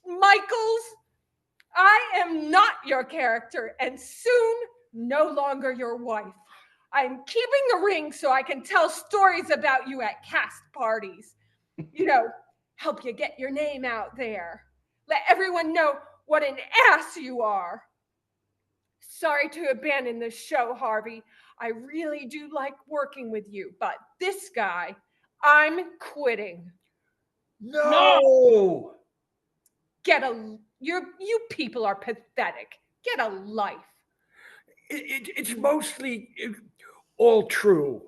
Michaels, I am not your character and soon no longer your wife. I'm keeping the ring so I can tell stories about you at cast parties. You know, help you get your name out there. Let everyone know what an ass you are. Sorry to abandon the show, Harvey. I really do like working with you, but this guy, I'm quitting. No! You people are pathetic. Get a life. It's mostly all true.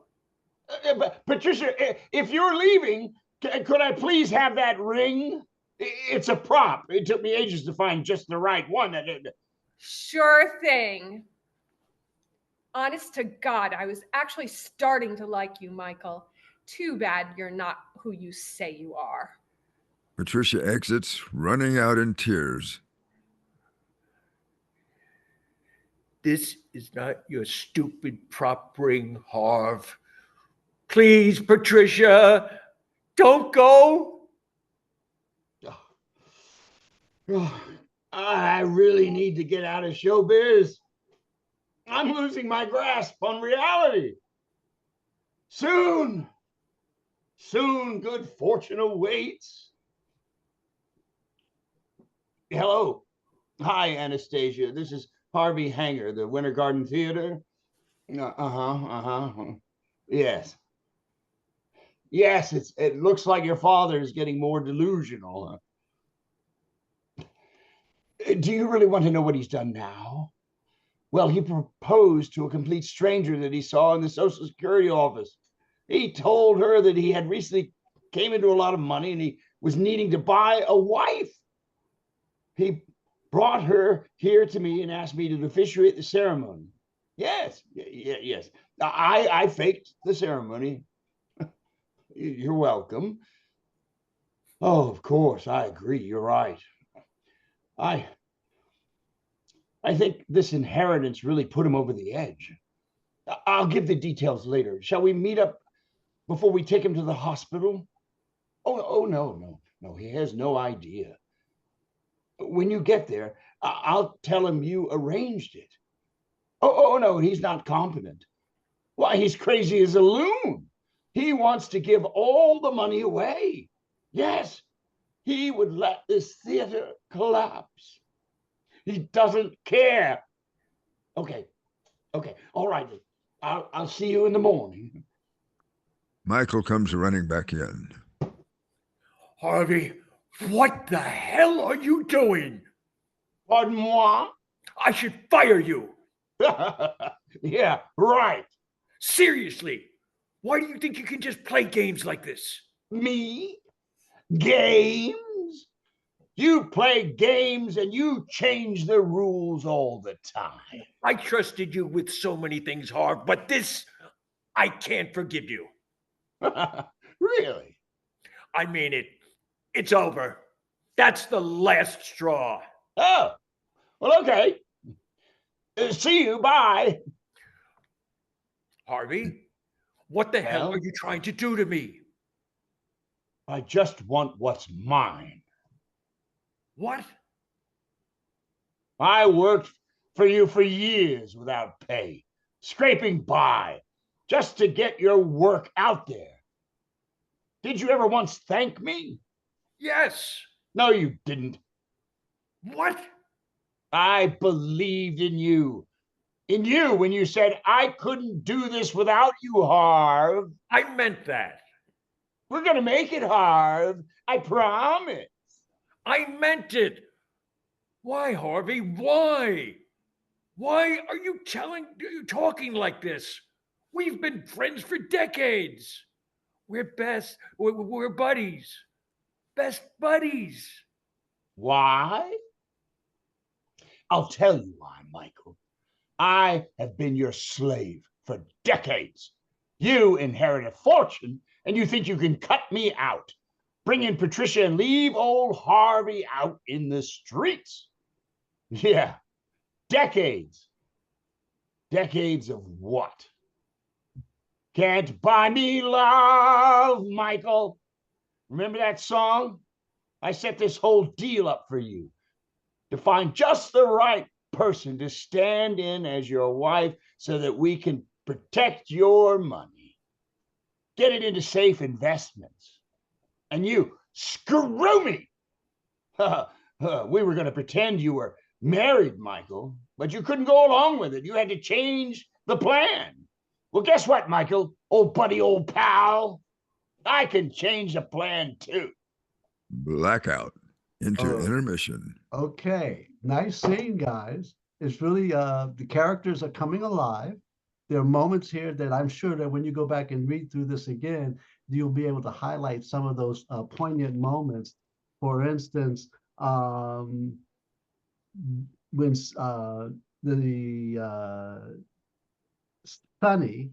But Patricia, if you're leaving, could I please have that ring? It's a prop. It took me ages to find just the right one. Sure thing. Honest to God, I was actually starting to like you, Michael. Too bad you're not who you say you are. Patricia exits, running out in tears. This is not your stupid prop ring, Harv. Please, Patricia, don't go. I really need to get out of showbiz. I'm losing my grasp on reality. Soon, good fortune awaits. Hello. Hi, Anastasia. This is Harvey Hanger, the Winter Garden Theater. Yes. Yes, it looks like your father is getting more delusional. Do you really want to know what he's done now? Well, he proposed to a complete stranger that he saw in the Social Security office. He told her that he had recently came into a lot of money and he was needing to buy a wife. He brought her here to me and asked me to officiate the ceremony. Yes. I faked the ceremony. You're welcome. Oh, of course, I agree. You're right. I think this inheritance really put him over the edge. I'll give the details later. Shall we meet up before we take him to the hospital? Oh, no, he has no idea. When you get there, I'll tell him you arranged it. Oh, no, he's not competent. Why, he's crazy as a loon. He wants to give all the money away. Yes, he would let this theater collapse. He doesn't care. Okay, all right. I'll see you in the morning. Michael comes running back in. Harvey, what the hell are you doing? Pardon moi? I should fire you. Yeah, right. Seriously, why do you think you can just play games like this? Me? Games? You play games and you change the rules all the time. I trusted you with so many things, Harv, but this, I can't forgive you. Really? I mean it. It's over. That's the last straw. Oh, well, okay. See you. Bye. Harvey, what the hell are you trying to do to me? I just want what's mine. What? I worked for you for years without pay, scraping by, just to get your work out there. Did you ever once thank me? Yes. No, you didn't. What? I believed in you. In you when you said, I couldn't do this without you, Harv. I meant that. We're going to make it, Harv. I promise. I meant it. Why, Harvey? Why? Why are you talking like this? We've been friends for decades. We're buddies. Best buddies. Why? I'll tell you why, Michael. I have been your slave for decades. You inherit a fortune, and you think you can cut me out, bring in Patricia and leave old Harvey out in the streets. Yeah, decades. Decades of what? Can't buy me love, Michael. Remember that song? I set this whole deal up for you to find just the right person to stand in as your wife so that we can protect your money, get it into safe investments. And you screw me. We were going to pretend you were married, Michael, but you couldn't go along with it. You had to change the plan. Well, guess what, Michael? Old buddy, old pal. I can change the plan too. Blackout into Oh. intermission. Okay, nice scene, guys. It's really the characters are coming alive. There are moments here that I'm sure that when you go back and read through this again, you'll be able to highlight some of those poignant moments. For instance, when Sonny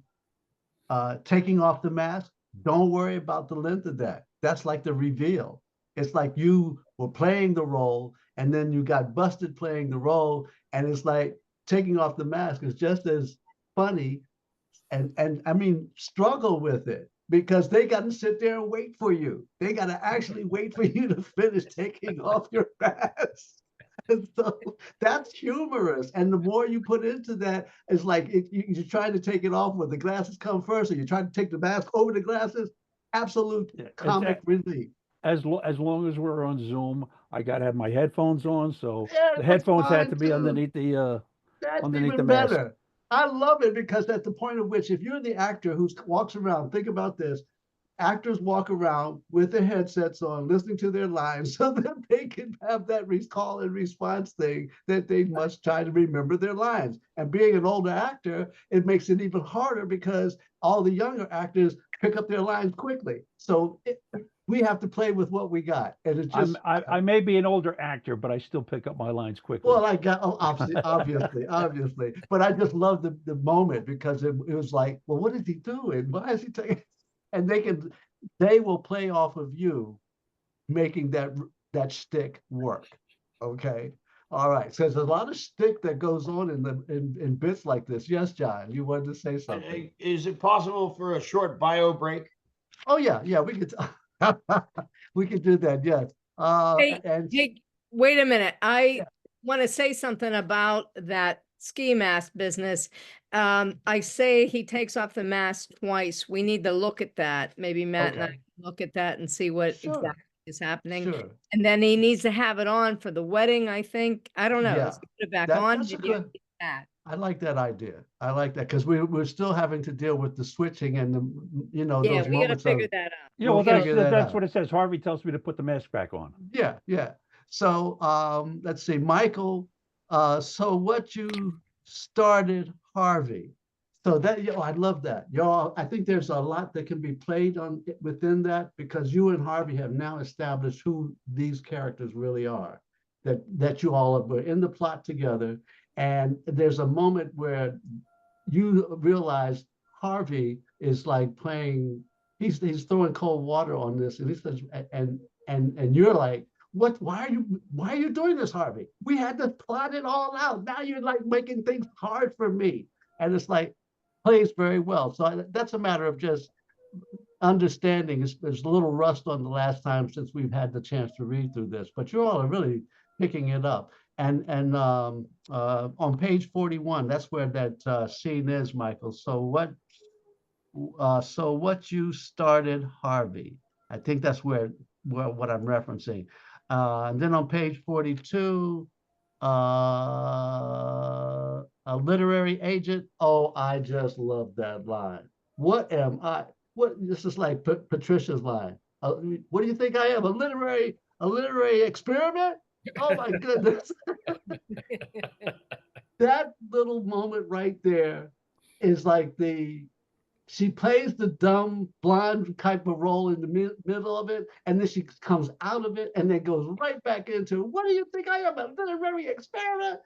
taking off the mask, don't worry about the length of that. That's like the reveal. It's like you were playing the role and then you got busted playing the role, and it's like taking off the mask is just as funny and I mean struggle with it because they got to sit there and wait for you. They got to actually wait for you to finish taking off your mask. And so that's humorous. And the more you put into that, it's like you're trying to take it off where the glasses come first, or you're trying to take the mask over the glasses. Absolute comic relief. As long as we're on Zoom, I got to have my headphones on. So Yeah, the that's headphones had fine to be too. underneath the That's underneath even the mask. better. I love it because at the point of which, if you're the actor who walks around, think about this. Actors walk around with their headsets on, listening to their lines so that they can have that call and response thing that they must try to remember their lines. And being an older actor, it makes it even harder because all the younger actors pick up their lines quickly. So we have to play with what we got. And it's just I may be an older actor, but I still pick up my lines quickly. well, I got obviously, but I just love the moment because it was like, well, what is he doing? Why is he taking? And they will play off of you, making that shtick work. Okay, all right. So there's a lot of shtick that goes on in bits like this. Yes, John, you wanted to say something. Is it possible for a short bio break? Oh yeah, we could. We could do that. Yes. Hey, wait a minute. I want to say something about that ski mask business. I say he takes off the mask twice. We need to look at that. Maybe Matt and I can look at that and see what exactly is happening. Sure. And then he needs to have it on for the wedding, I think. I don't know. Yeah. Let's put it back on. I like that idea. I like that because we're still having to deal with the switching and we got to figure that out. Yeah, well, that's what it says. Harvey tells me to put the mask back on. Yeah. So let's see, Michael. So what you started, Harvey. So that I love that. Y'all, I think there's a lot that can be played on within that because you and Harvey have now established who these characters really are. That you all were in the plot together. And there's a moment where you realize Harvey is like playing, he's throwing cold water on this. And he says, and you're like, what, why are you doing this, Harvey? We had to plot it all out. Now you're like making things hard for me. And it's like, plays very well. So that's a matter of just understanding. There's a little rust on the last time since we've had the chance to read through this, but you all are really picking it up. And on page 41, that's where that scene is, Michael. So what you started, Harvey. I think that's what I'm referencing. And then on page 42, a literary agent. Oh, I just love that line. What am I? What this is like Patricia's line. What do you think I am? A literary experiment? Oh my goodness. That little moment right there is like she plays the dumb blonde type of role in the middle of it, and then she comes out of it and then goes right back into, what do you think I am, a literary experiment?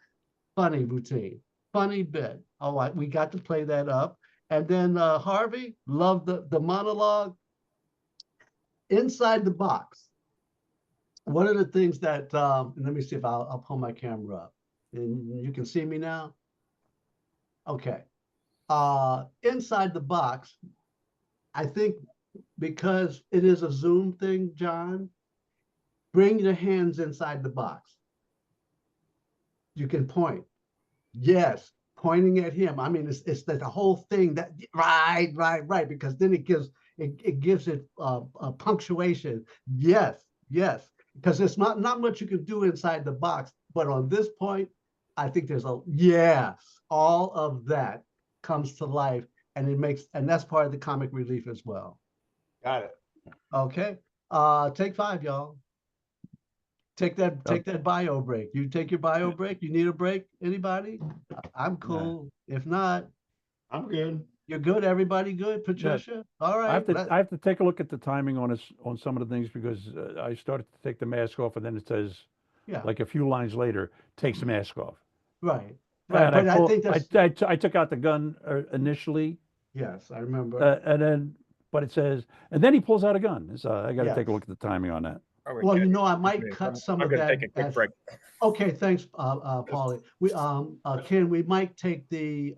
Funny routine, funny bit. All right, we got to play that up. And then Harvey, loved the monologue. inside the box, one of the things that, let me see if I'll pull my camera up. And you can see me now? Okay. Inside the box, I think because it is a Zoom thing, John, bring your hands inside the box. You can point. Yes, pointing at him. I mean, it's the whole thing that right, because then it gives it a punctuation. Yes, because there's not much you can do inside the box. But on this point, I think there's all of that comes to life, and that's part of the comic relief as well. Got it. Okay. Take 5, y'all. Take that bio break. You take your bio break. You need a break? Anybody? I'm cool. If not, I'm good. You're good. Everybody good? Patricia? All right. I have to take a look at the timing on some of the things because I started to take the mask off and then it says, like a few lines later, takes the mask off. Right. And But I think that's I took out the gun initially. Yes, I remember. But it says, and then he pulls out a gun. So I got to take a look at the timing on that. Well, I might cut some of that. I'm going to take a quick break. Okay, thanks, Paulie. Ken, we might take the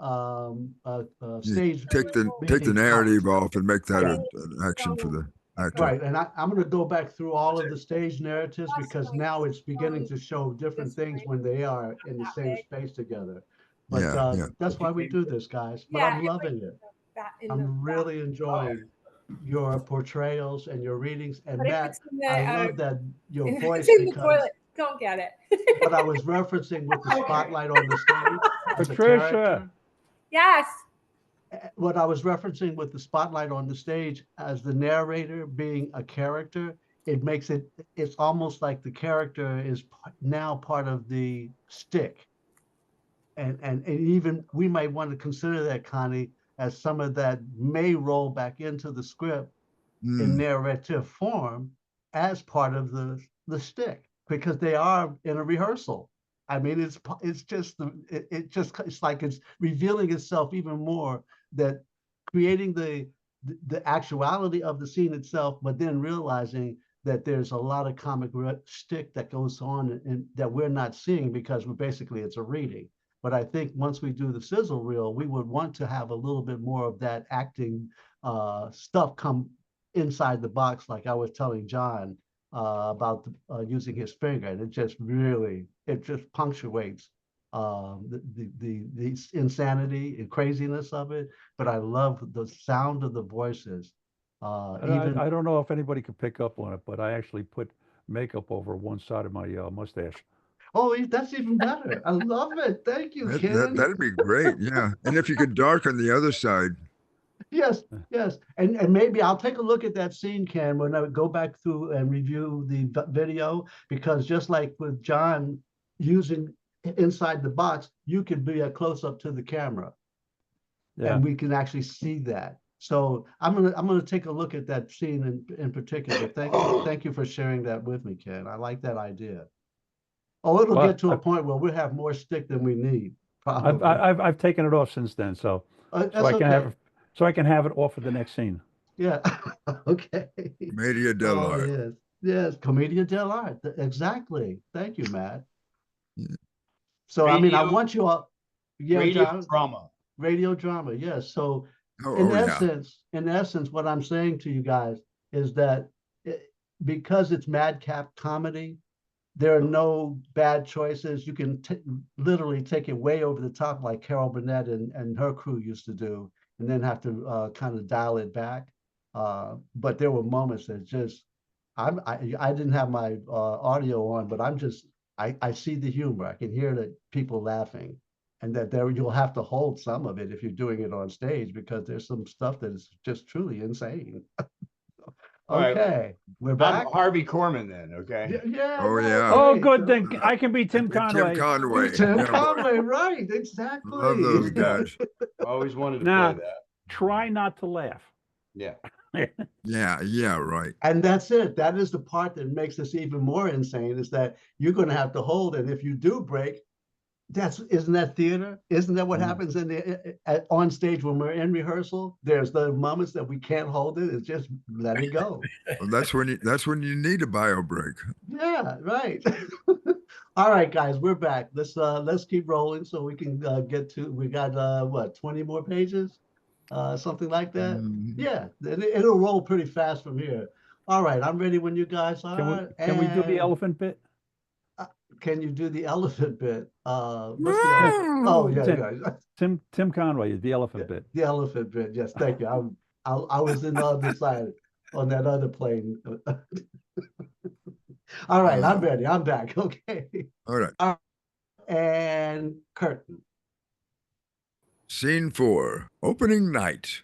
stage. Take the narrative off and make that an action for the actor. Right, and I'm going to go back through all of the stage narratives because now it's beginning to show different things when they are in the same space together. But that's why we do this, guys. But I'm loving it. I'm really enjoying your portrayals and your readings. And Matt, I love that your voice in the toilet. Don't get it. But I was referencing with the spotlight on the stage. Patricia. Yes. What I was referencing with the spotlight on the stage as the narrator being a character, it's almost like the character is now part of the stick. And even we might want to consider that, Connie, as some of that may roll back into the script in narrative form as part of the stick, because they are in a rehearsal. I mean, it's like it's revealing itself even more, that creating the actuality of the scene itself, but then realizing that there's a lot of comic stick that goes on and that we're not seeing because it's a reading. But I think once we do the sizzle reel, we would want to have a little bit more of that acting stuff come inside the box, like I was telling John about using his finger, and it just punctuates the insanity and craziness of it. But I love the sound of the voices. I don't know if anybody could pick up on it, but I actually put makeup over one side of my mustache. Oh, that's even better. I love it. Thank you, Ken. That'd be great. Yeah. And if you could darken the other side. Yes. And maybe I'll take a look at that scene, Ken, when I go back through and review the video, because just like with John using inside the box, you could be a close up to the camera. Yeah. And we can actually see that. So I'm gonna take a look at that scene in particular. Thank you for sharing that with me, Ken. I like that idea. Oh, it'll get to a point where we'll have more stick than we need. Probably. I've taken it off since then, so I can have it off of the next scene. Yeah. Okay. Commedia dell'arte. Yes, Commedia dell'arte. Exactly. Thank you, Matt. Yeah. So I want you all. Yeah, radio drama. Radio drama. Yes. So in essence, what I'm saying to you guys is that because it's madcap comedy, there are no bad choices. You can literally take it way over the top, like Carol Burnett and her crew used to do, and then have to kind of dial it back. But there were moments that just, I didn't have my audio on, but I see the humor. I can hear the people laughing, and that you'll have to hold some of it if you're doing it on stage, because there's some stuff that is just truly insane. Okay, right. We're back. I'm Harvey Korman then, okay? Yeah. Oh, yeah. Oh, good. Then I can be Tim Conway. Tim Conway, right. Exactly. Love those guys. Always wanted to play that. Try not to laugh. Yeah. Yeah, right. And that's it. That is the part that makes this even more insane, is that you're going to have to hold it. If you do break, Isn't that theater? Isn't that what happens in on stage when we're in rehearsal? There's the moments that we can't hold it. It's just let it go. Well, that's when you need a bio break. Yeah, right. All right, guys, we're back. Let's keep rolling so we can get to. We got what, 20 more pages, something like that. Yeah, it'll roll pretty fast from here. All right, I'm ready when you guys are. Can we do the and- elephant bit? Can you do the elephant bit? What's the elephant? Oh yeah, yeah. Tim Conway is the elephant bit. The elephant bit. Yes, thank you. I was in the other side on that other plane. All right, I'm ready. I'm back. Okay. All right. And curtain. Scene 4, opening night.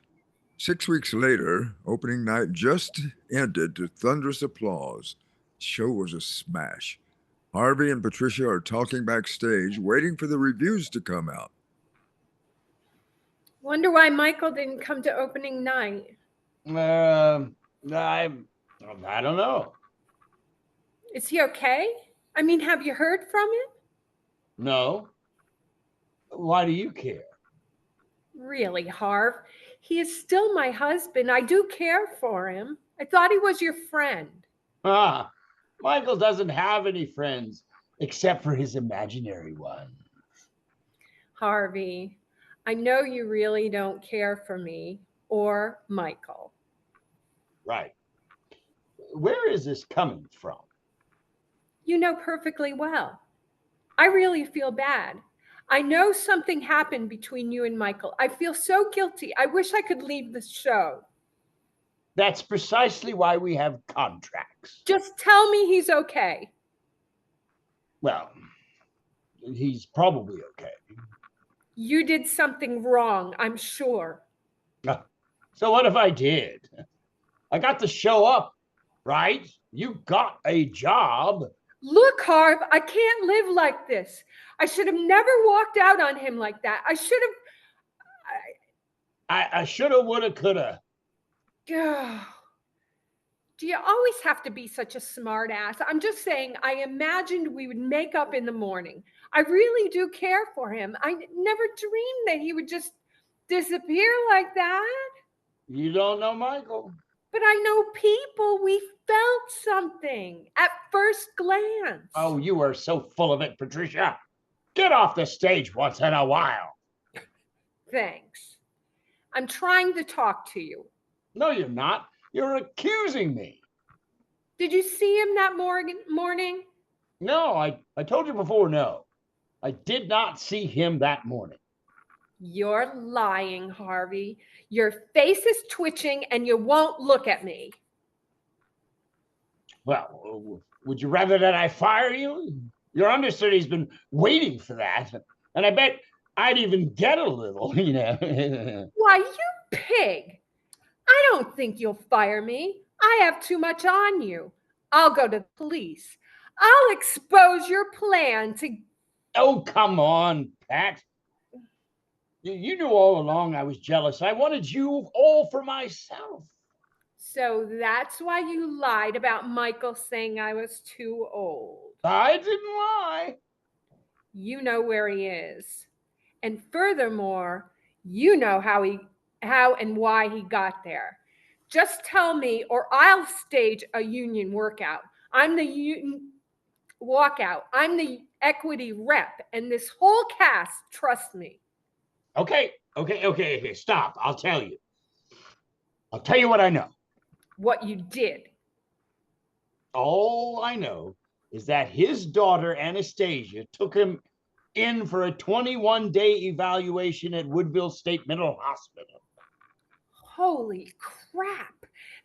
6 weeks later, opening night just ended to thunderous applause. The show was a smash. Harvey and Patricia are talking backstage, waiting for the reviews to come out. Wonder why Michael didn't come to opening night. I don't know. Is he okay? I mean, have you heard from him? No. Why do you care? Really, Harv? He is still my husband. I do care for him. I thought he was your friend. Ah, Michael doesn't have any friends except for his imaginary one. Harvey, I know you really don't care for me or Michael. Right. Where is this coming from? You know perfectly well. I really feel bad. I know something happened between you and Michael. I feel so guilty. I wish I could leave the show. That's precisely why we have contracts. Just tell me he's okay. Well, he's probably okay. You did something wrong, I'm sure. So what if I did? I got to show up, right? You got a job. Look, Harv, I can't live like this. I should have never walked out on him like that. I should have. I shoulda, woulda, coulda. Do you always have to be such a smart ass? I'm just saying, I imagined we would make up in the morning. I really do care for him. I never dreamed that he would just disappear like that. You don't know Michael. But I know people. We felt something at first glance. Oh, you are so full of it, Patricia. Get off the stage once in a while. Thanks. I'm trying to talk to you. No, you're not. You're accusing me. Did you see him that morning? No, I told you before, no. I did not see him that morning. You're lying, Harvey. Your face is twitching and you won't look at me. Well, would you rather that I fire you? Your understudy's been waiting for that. And I bet I'd even get a little, you know. Why, you pig. I don't think you'll fire me. I have too much on you. I'll go to the police. I'll expose your plan to... Oh, come on, Pat. You knew all along I was jealous. I wanted you all for myself. So that's why you lied about Michael saying I was too old. I didn't lie. You know where he is. And furthermore, you know how and why he got there. Just tell me or I'll stage a union workout. I'm the union walkout. I'm the equity rep. And this whole cast, trust me. Okay. Stop. I'll tell you. I'll tell you what I know. What you did. All I know is that his daughter, Anastasia, took him in for a 21-day evaluation at Woodville State Mental Hospital. Holy crap.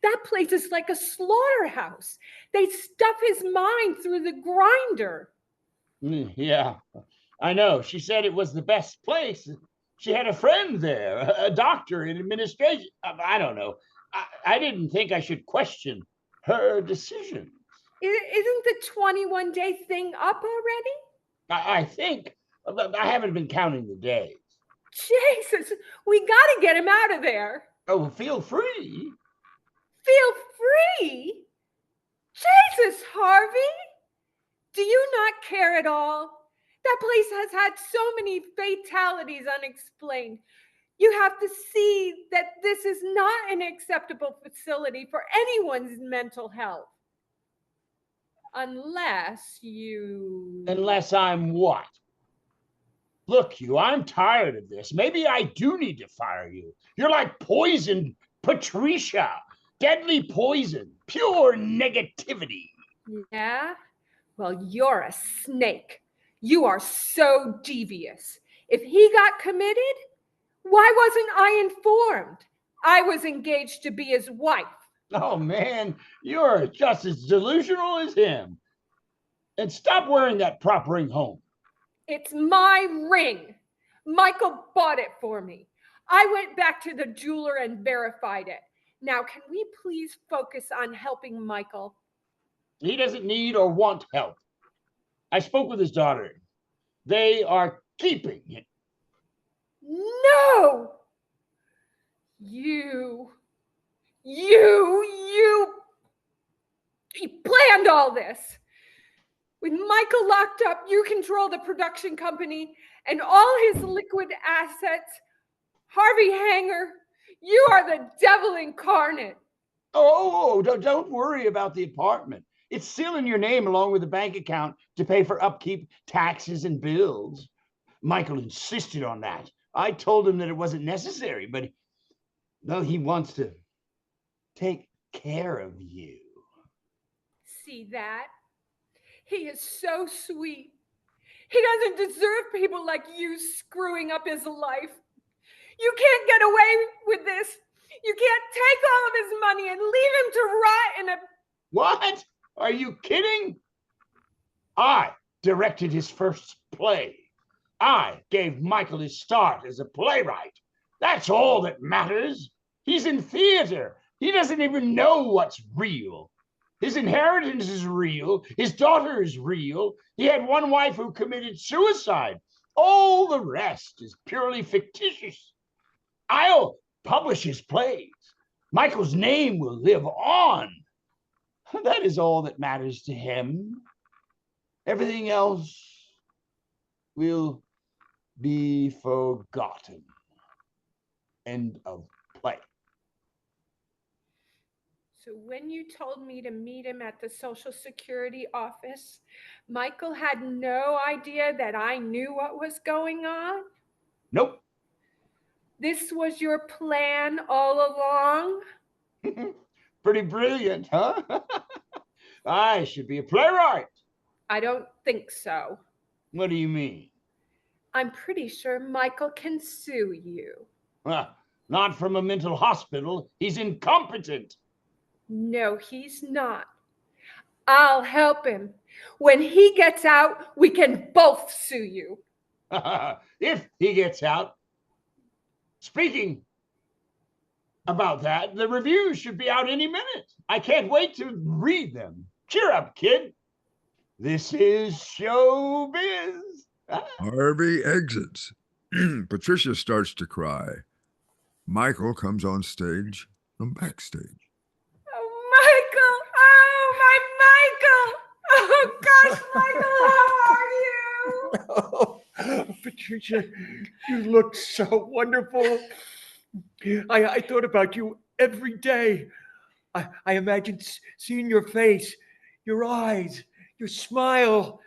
That place is like a slaughterhouse. They stuff his mind through the grinder. Yeah, I know. She said it was the best place. She had a friend there, a doctor in administration. I don't know. I didn't think I should question her decision. Isn't the 21-day thing up already? I think. I haven't been counting the days. Jesus, we got to get him out of there. Oh, feel free. Feel free? Jesus, Harvey. Do you not care at all? That place has had so many fatalities unexplained. You have to see that this is not an acceptable facility for anyone's mental health. Unless you... Unless I'm what? Look, I'm tired of this. Maybe I do need to fire you. You're like poison, Patricia. Deadly poison, pure negativity. Yeah? Well, you're a snake. You are so devious. If he got committed, why wasn't I informed? I was engaged to be his wife. Oh, man, you're just as delusional as him. And stop wearing that prop ring home. It's my ring. Michael bought it for me. I went back to the jeweler and verified it. Now, can we please focus on helping Michael? He doesn't need or want help. I spoke with his daughter. They are keeping it. No! You planned all this. With Michael locked up, you control the production company and all his liquid assets. Harvey Hanger, you are the devil incarnate. Oh, don't worry about the apartment. It's still in your name along with the bank account to pay for upkeep, taxes, and bills. Michael insisted on that. I told him that it wasn't necessary, but no, he wants to take care of you. See that? He is so sweet. He doesn't deserve people like you screwing up his life. You can't get away with this. You can't take all of his money and leave him to rot in a... What? Are you kidding? I directed his first play. I gave Michael his start as a playwright. That's all that matters. He's in theater. He doesn't even know what's real. His inheritance is real. His daughter is real. He had one wife who committed suicide. All the rest is purely fictitious. I'll publish his plays. Michael's name will live on. That is all that matters to him. Everything else will be forgotten. End of play. So when you told me to meet him at the Social Security office, Michael had no idea that I knew what was going on? Nope. This was your plan all along? Pretty brilliant, huh? I should be a playwright. I don't think so. What do you mean? I'm pretty sure Michael can sue you. Not from a mental hospital. He's incompetent. No, he's not. I'll help him. When he gets out, we can both sue you. If he gets out. Speaking about that, the reviews should be out any minute. I can't wait to read them. Cheer up, kid. This is showbiz. Harvey exits. Patricia starts to cry. Michael comes on stage from backstage. Oh, gosh, Michael, how are you? Oh, Patricia, you look so wonderful. I thought about you every day. I imagined seeing your face, your eyes, your smile,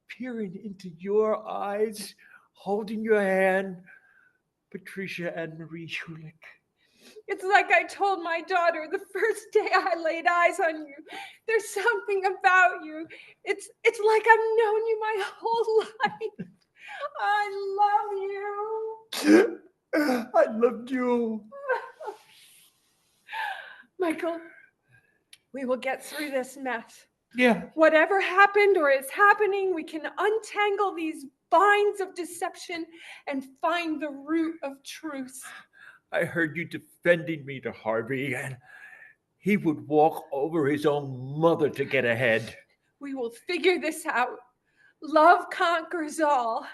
peering into your eyes, holding your hand, Patricia and Marie Schulich. It's like I told my daughter the first day I laid eyes on you. There's something about you. It's like I've known you my whole life. I love you. I loved you. Michael, we will get through this mess. Yeah. Whatever happened or is happening, we can untangle these vines of deception and find the root of truth. I heard you defending me to Harvey, and he would walk over his own mother to get ahead. We will figure this out. Love conquers all.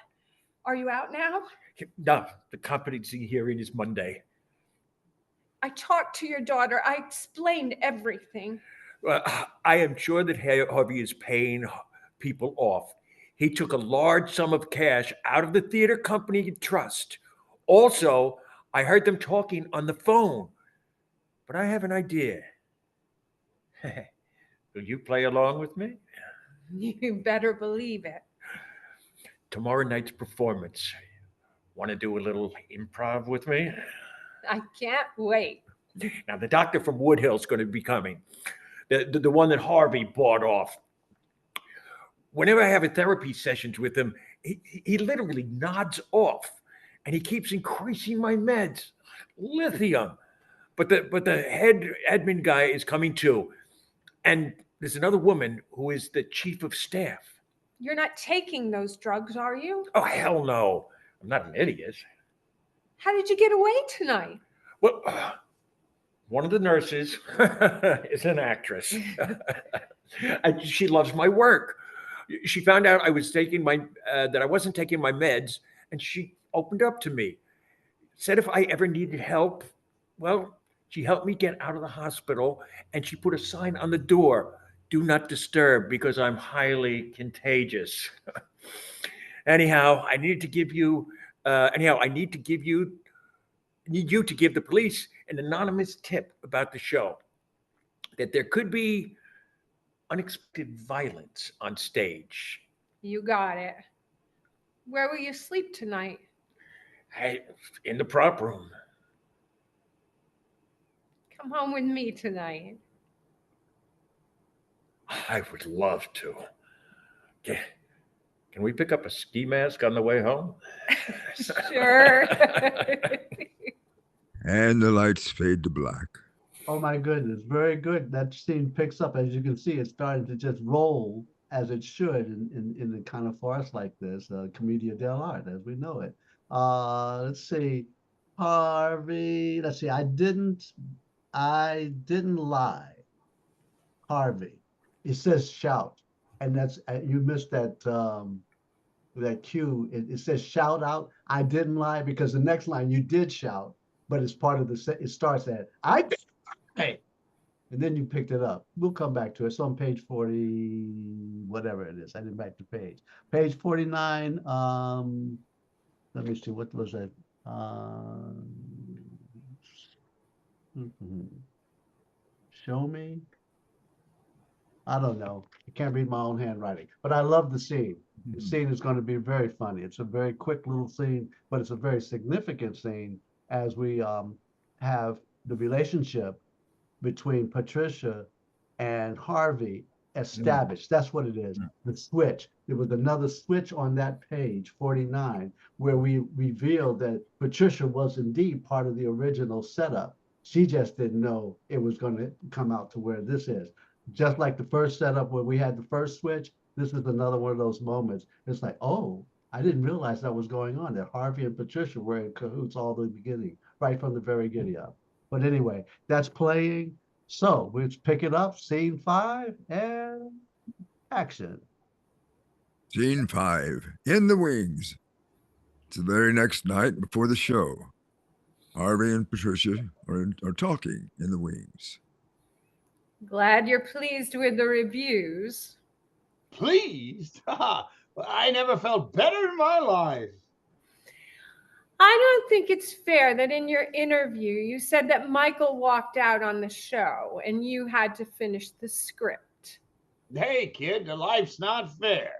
Are you out now? No, the competency hearing is Monday. I talked to your daughter. I explained everything. I am sure that Harvey is paying people off. He took a large sum of cash out of the theater company trust. Also, I heard them talking on the phone. But I have an idea. Will you play along with me? You better believe it. Tomorrow night's performance. Want to do a little improv with me? I can't wait. Now, the doctor from Woodhill's going to be coming. The one that Harvey bought off. Whenever I have a therapy sessions with him, he literally nods off, and he keeps increasing my meds. Lithium. But the head admin guy is coming too. And there's another woman who is the chief of staff. You're not taking those drugs, are you? Oh, hell no. I'm not an idiot. How did you get away tonight? Well, one of the nurses is an actress. And she loves my work. She found out I was taking that I wasn't taking my meds, and she opened up to me. Said if I ever needed help, well, she helped me get out of the hospital, and she put a sign on the door, "Do not disturb, because I'm highly contagious." Anyhow, I need you to give the police an anonymous tip about the show, that there could be unexpected violence on stage. You got it. Where will you sleep tonight? Hey, in the prop room. Come home with me tonight. I would love to. Can we pick up a ski mask on the way home? Sure. And the lights fade to black. Oh my goodness, very good. That scene picks up. As you can see, it's starting to just roll as it should in the kind of farce like this, commedia dell'arte as we know it. Let's see, Harvey. Let's see. I didn't lie. Harvey. It says shout, and that's you missed that that cue. It says shout out. I didn't lie, because the next line you did shout, but it's part of the. It starts at I did lie, and then you picked it up. We'll come back to it. It's on page 40, whatever it is. I didn't write the page. Page 49. Let me see. What was that? Show me. I don't know. I can't read my own handwriting, but I love the scene. The scene is going to be very funny. It's a very quick little scene, but it's a very significant scene as we have the relationship between Patricia and Harvey established. That's what it is. The switch. There was another switch on that page 49 where we revealed that Patricia was indeed part of the original setup. She just didn't know it was going to come out to where this is. Just like the first setup where we had the first switch, this is another one of those moments. It's like, oh, I didn't realize that was going on, that Harvey and Patricia were in cahoots all the beginning, right from the very giddy up. But anyway, that's playing. So let's pick it up, scene 5, and action. Scene 5, in the wings. It's the very next night before the show. Harvey and Patricia are talking in the wings. Glad you're pleased with the reviews. Pleased? I never felt better in my life. I don't think it's fair that in your interview you said that Michael walked out on the show and you had to finish the script. Hey, kid, life's not fair.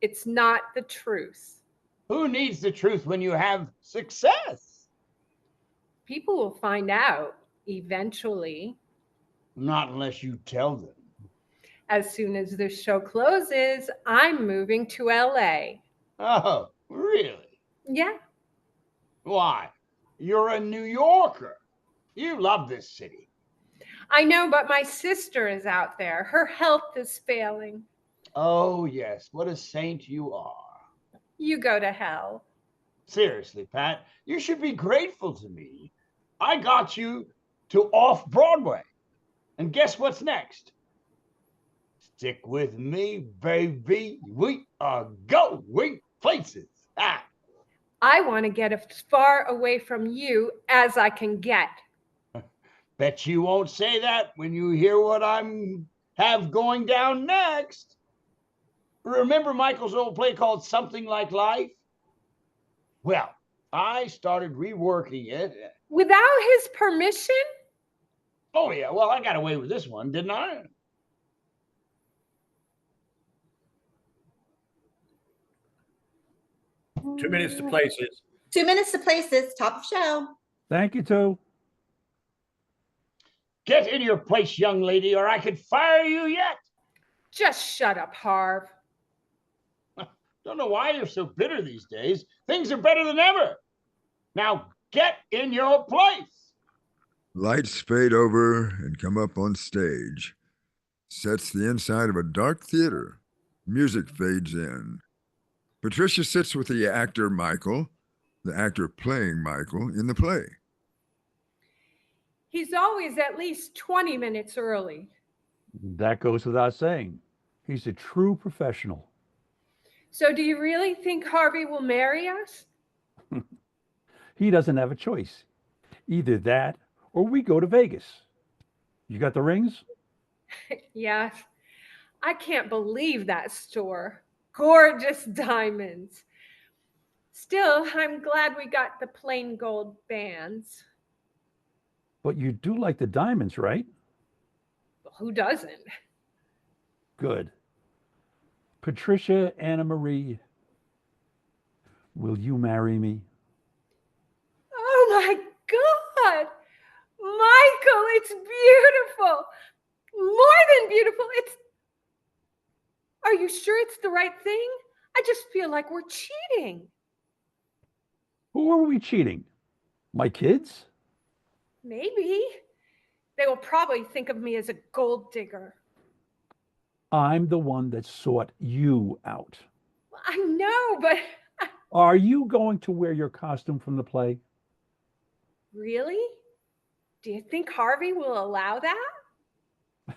It's not the truth. Who needs the truth when you have success? People will find out eventually. Not unless you tell them. As soon as the show closes, I'm moving to LA. Oh, really? Yeah. Why? You're a New Yorker. You love this city. I know, but my sister is out there. Her health is failing. Oh, yes. What a saint you are. You go to hell. Seriously, Pat, you should be grateful to me. I got you to Off-Broadway. And guess what's next? Stick with me, baby. We are going places. Ah. I want to get as far away from you as I can get. Bet you won't say that when you hear what I'm have going down next. Remember Michael's old play called Something Like Life? Well, I started reworking it. Without his permission? Oh, yeah. Well, I got away with this one, didn't I? Two minutes to places. 2 minutes to places, top of show. Thank you, too. Get in your place, young lady, or I could fire you yet. Just shut up, Harv. Don't know why you're so bitter these days. Things are better than ever. Now get in your place. Lights fade over and come up on stage. Sets the inside of a dark theater. Music fades in. Patricia sits with the actor Michael, the actor playing Michael in the play. He's always at least 20 minutes early. That goes without saying. He's a true professional. So do you really think Harvey will marry us? He doesn't have a choice. Either that or we go to Vegas. You got the rings? Yes. I can't believe that store. Gorgeous diamonds. Still, I'm glad we got the plain gold bands. But you do like the diamonds, right? Who doesn't? Good. Patricia Anna Marie, will you marry me? Oh my God! Michael, it's beautiful. More than beautiful. Are you sure it's the right thing? I just feel like we're cheating. Who are we cheating? My kids? Maybe. They will probably think of me as a gold digger. I'm the one that sought you out. I know, but Are you going to wear your costume from the play? really? Do you think Harvey will allow that?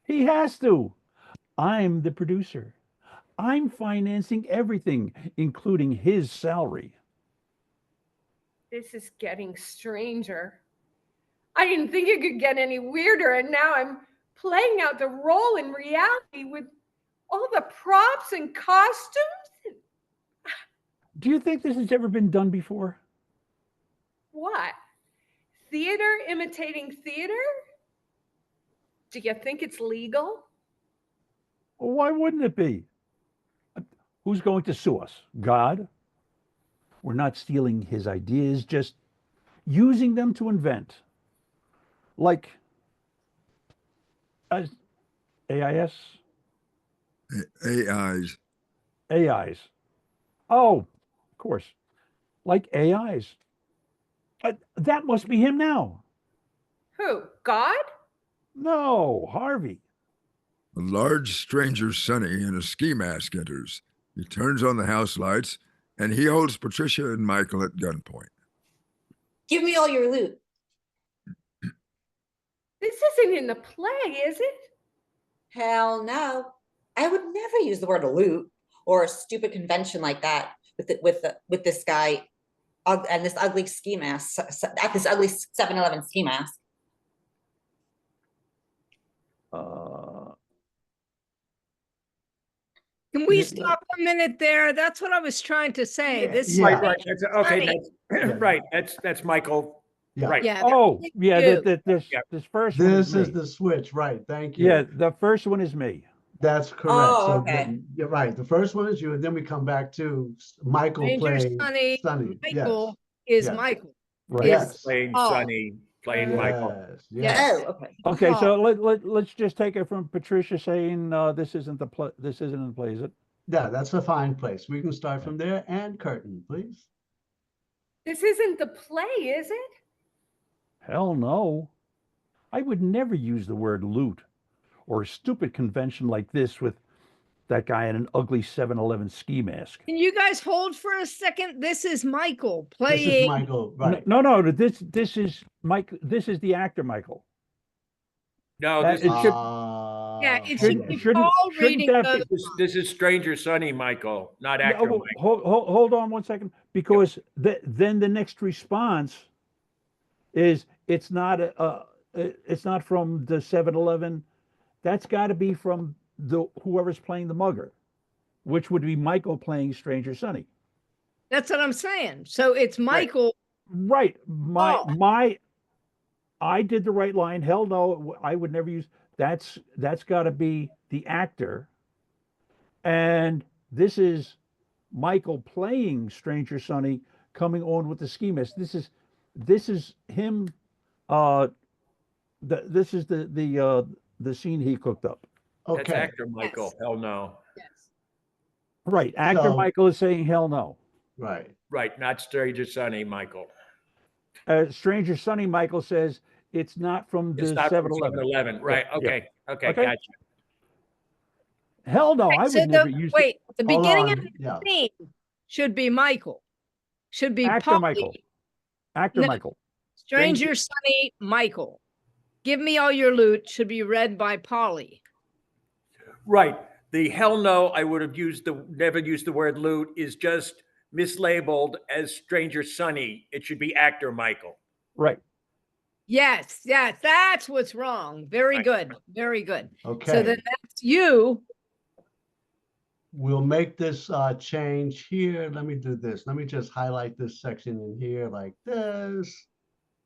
He has to. I'm the producer. I'm financing everything, including his salary. This is getting stranger. I didn't think it could get any weirder, and now I'm playing out the role in reality with all the props and costumes. Do you think this has ever been done before? What? Theater imitating theater? Do you think it's legal? Why wouldn't it be? Who's going to sue us? God? We're not stealing his ideas, just using them to invent. Like AIS? AIs. AIs. Oh, of course. Like AIs. That must be him now. Who? God? No, Harvey. A large stranger, Sonny, in a ski mask enters. He turns on the house lights, and he holds Patricia and Michael at gunpoint. Give me all your loot. This isn't in the play, is it? Hell no. I would never use the word loot or a stupid convention like that with this guy and this ugly ski mask at this ugly 7-Eleven ski mask. Can we stop a minute there? That's what I was trying to say. This Yeah. Right. That's okay. funny. That's, right. That's Michael. Yeah. Right. Yeah. Oh, that's yeah, you. this first one This is is me. the switch, right? Thank you. Yeah, the first one is me. That's correct. Oh, So okay. then, you're right. The first one is you, and then we come back to Michael Ranger playing Sonny, Sonny. Michael is Yes. Michael. Right. Yes. Playing Oh. Sonny, playing Michael. Yes. Yes. Yes. Oh, okay. Okay, so Oh. let's just take it from Patricia saying this isn't the play, is it? Yeah, that's a fine place. We can start from there. And curtain, please. This isn't the play, is it? Hell no. I would never use the word loot or a stupid convention like this with that guy in an ugly 7-Eleven ski mask. Can you guys hold for a second? This is Michael This is playing. Michael, right? No, this is Mike. This is the actor Michael. No, That- this it is should- Yeah, it okay. should be shouldn't- Paul shouldn't reading that the. this is Stranger Sonny, Michael, not actor No, Michael. hold on 1 second, because then the next response is it's not from the 7-Eleven. That's got to be from whoever's playing the mugger. which would be Michael playing Stranger Sonny. That's what I'm saying. So it's Michael. Right. Oh. I did the right line. Hell no, I would never use that's got to be the actor. And this is Michael playing Stranger Sonny coming on with the ski mask. This is him. This is the scene he cooked up. That's Okay, actor Michael. Yes. Hell no. Yes. Right. Actor So- Michael is saying hell no. right. Right, not Stranger Sonny Michael. Stranger Sonny Michael says it's not from It's the not from 7-Eleven. 7-Eleven. Right. Yeah. Okay. Okay. Okay. Gotcha. Hell no, I So would never use wait, the Hold beginning on, of the yeah. scene should be Michael. Should be actor Polly. Michael. Actor No. Michael. Stranger Sonny Michael. Give me all your loot should be read by Polly. Right. The hell no, I would have never used the word loot is just mislabeled as Stranger Sonny. It should be actor Michael. Right. Yes, that's what's wrong. Very Right. good. Very good. Okay. So then that's you. We'll make this change here. Let me do this. Let me just highlight this section in here like this,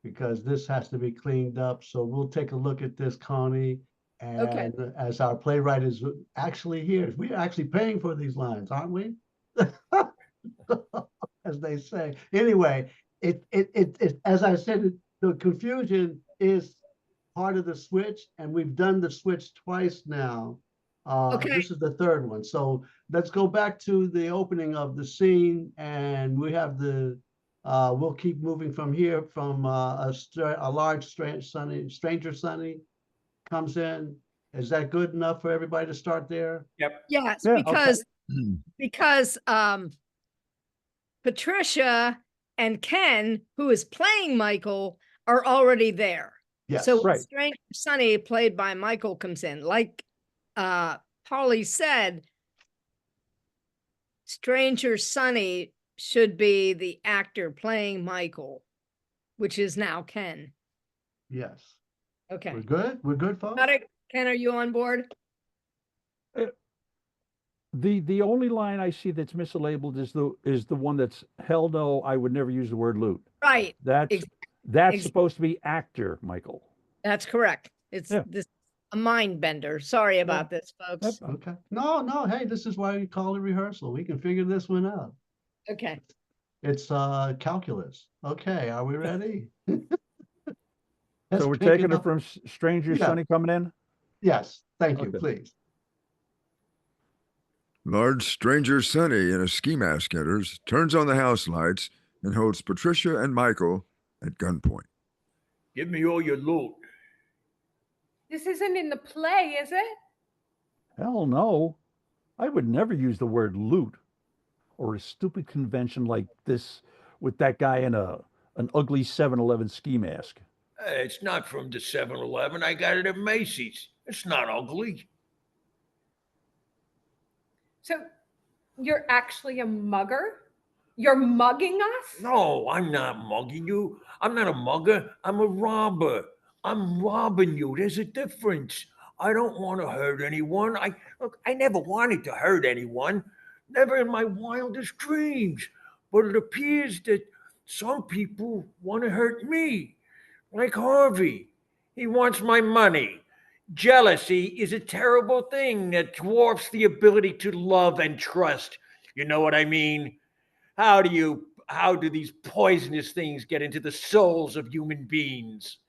because this has to be cleaned up. So we'll take a look at this, Connie. And Okay. as our playwright is actually here, we're actually paying for these lines, aren't we? As they say. Anyway, it as I said, the confusion is part of the switch, and we've done the switch twice now. Okay. This is the third one. So let's go back to the opening of the scene, and we have the we'll keep moving from here from a large Stranger Sonny comes in. Is that good enough for everybody to start there? Yep. Yes, Yeah, because Patricia and Ken, who is playing Michael, are already there. Yes. So Right. Stranger Sonny, played by Michael, comes in. Like Polly said, Stranger Sonny should be the actor playing Michael, which is now Ken. Yes. Okay. We're good? We're good, folks? Got it. Ken, are you on board? The only line I see that's mislabeled is the one that's hell no, I would never use the word loot. Right. That's Ex- supposed to be actor Michael. That's correct. It's Yeah. this a mind bender. Sorry about this, folks. Yep. Okay. No, hey, this is why we call it rehearsal. We can figure this one out. Okay. It's calculus. Okay, are we ready? Let's So we're pick taking it up. from Stranger Yeah. Sonny coming in? Yes, thank you, Okay. please. Large Stranger Sonny in a ski mask enters, turns on the house lights, and holds Patricia and Michael at gunpoint. Give me all your loot. This isn't in the play, is it? Hell no. I would never use the word loot or a stupid convention like this with that guy in an ugly 7-Eleven ski mask. Hey, it's not from the 7-Eleven. I got it at Macy's. It's not ugly. So you're actually a mugger? You're mugging us? No, I'm not mugging you. I'm not a mugger. I'm a robber. I'm robbing you. There's a difference. I don't want to hurt anyone. I never wanted to hurt anyone. Never in my wildest dreams. But it appears that some people want to hurt me. Like Harvey. He wants my money. Jealousy is a terrible thing that dwarfs the ability to love and trust. You know what I mean? How do these poisonous things get into the souls of human beings?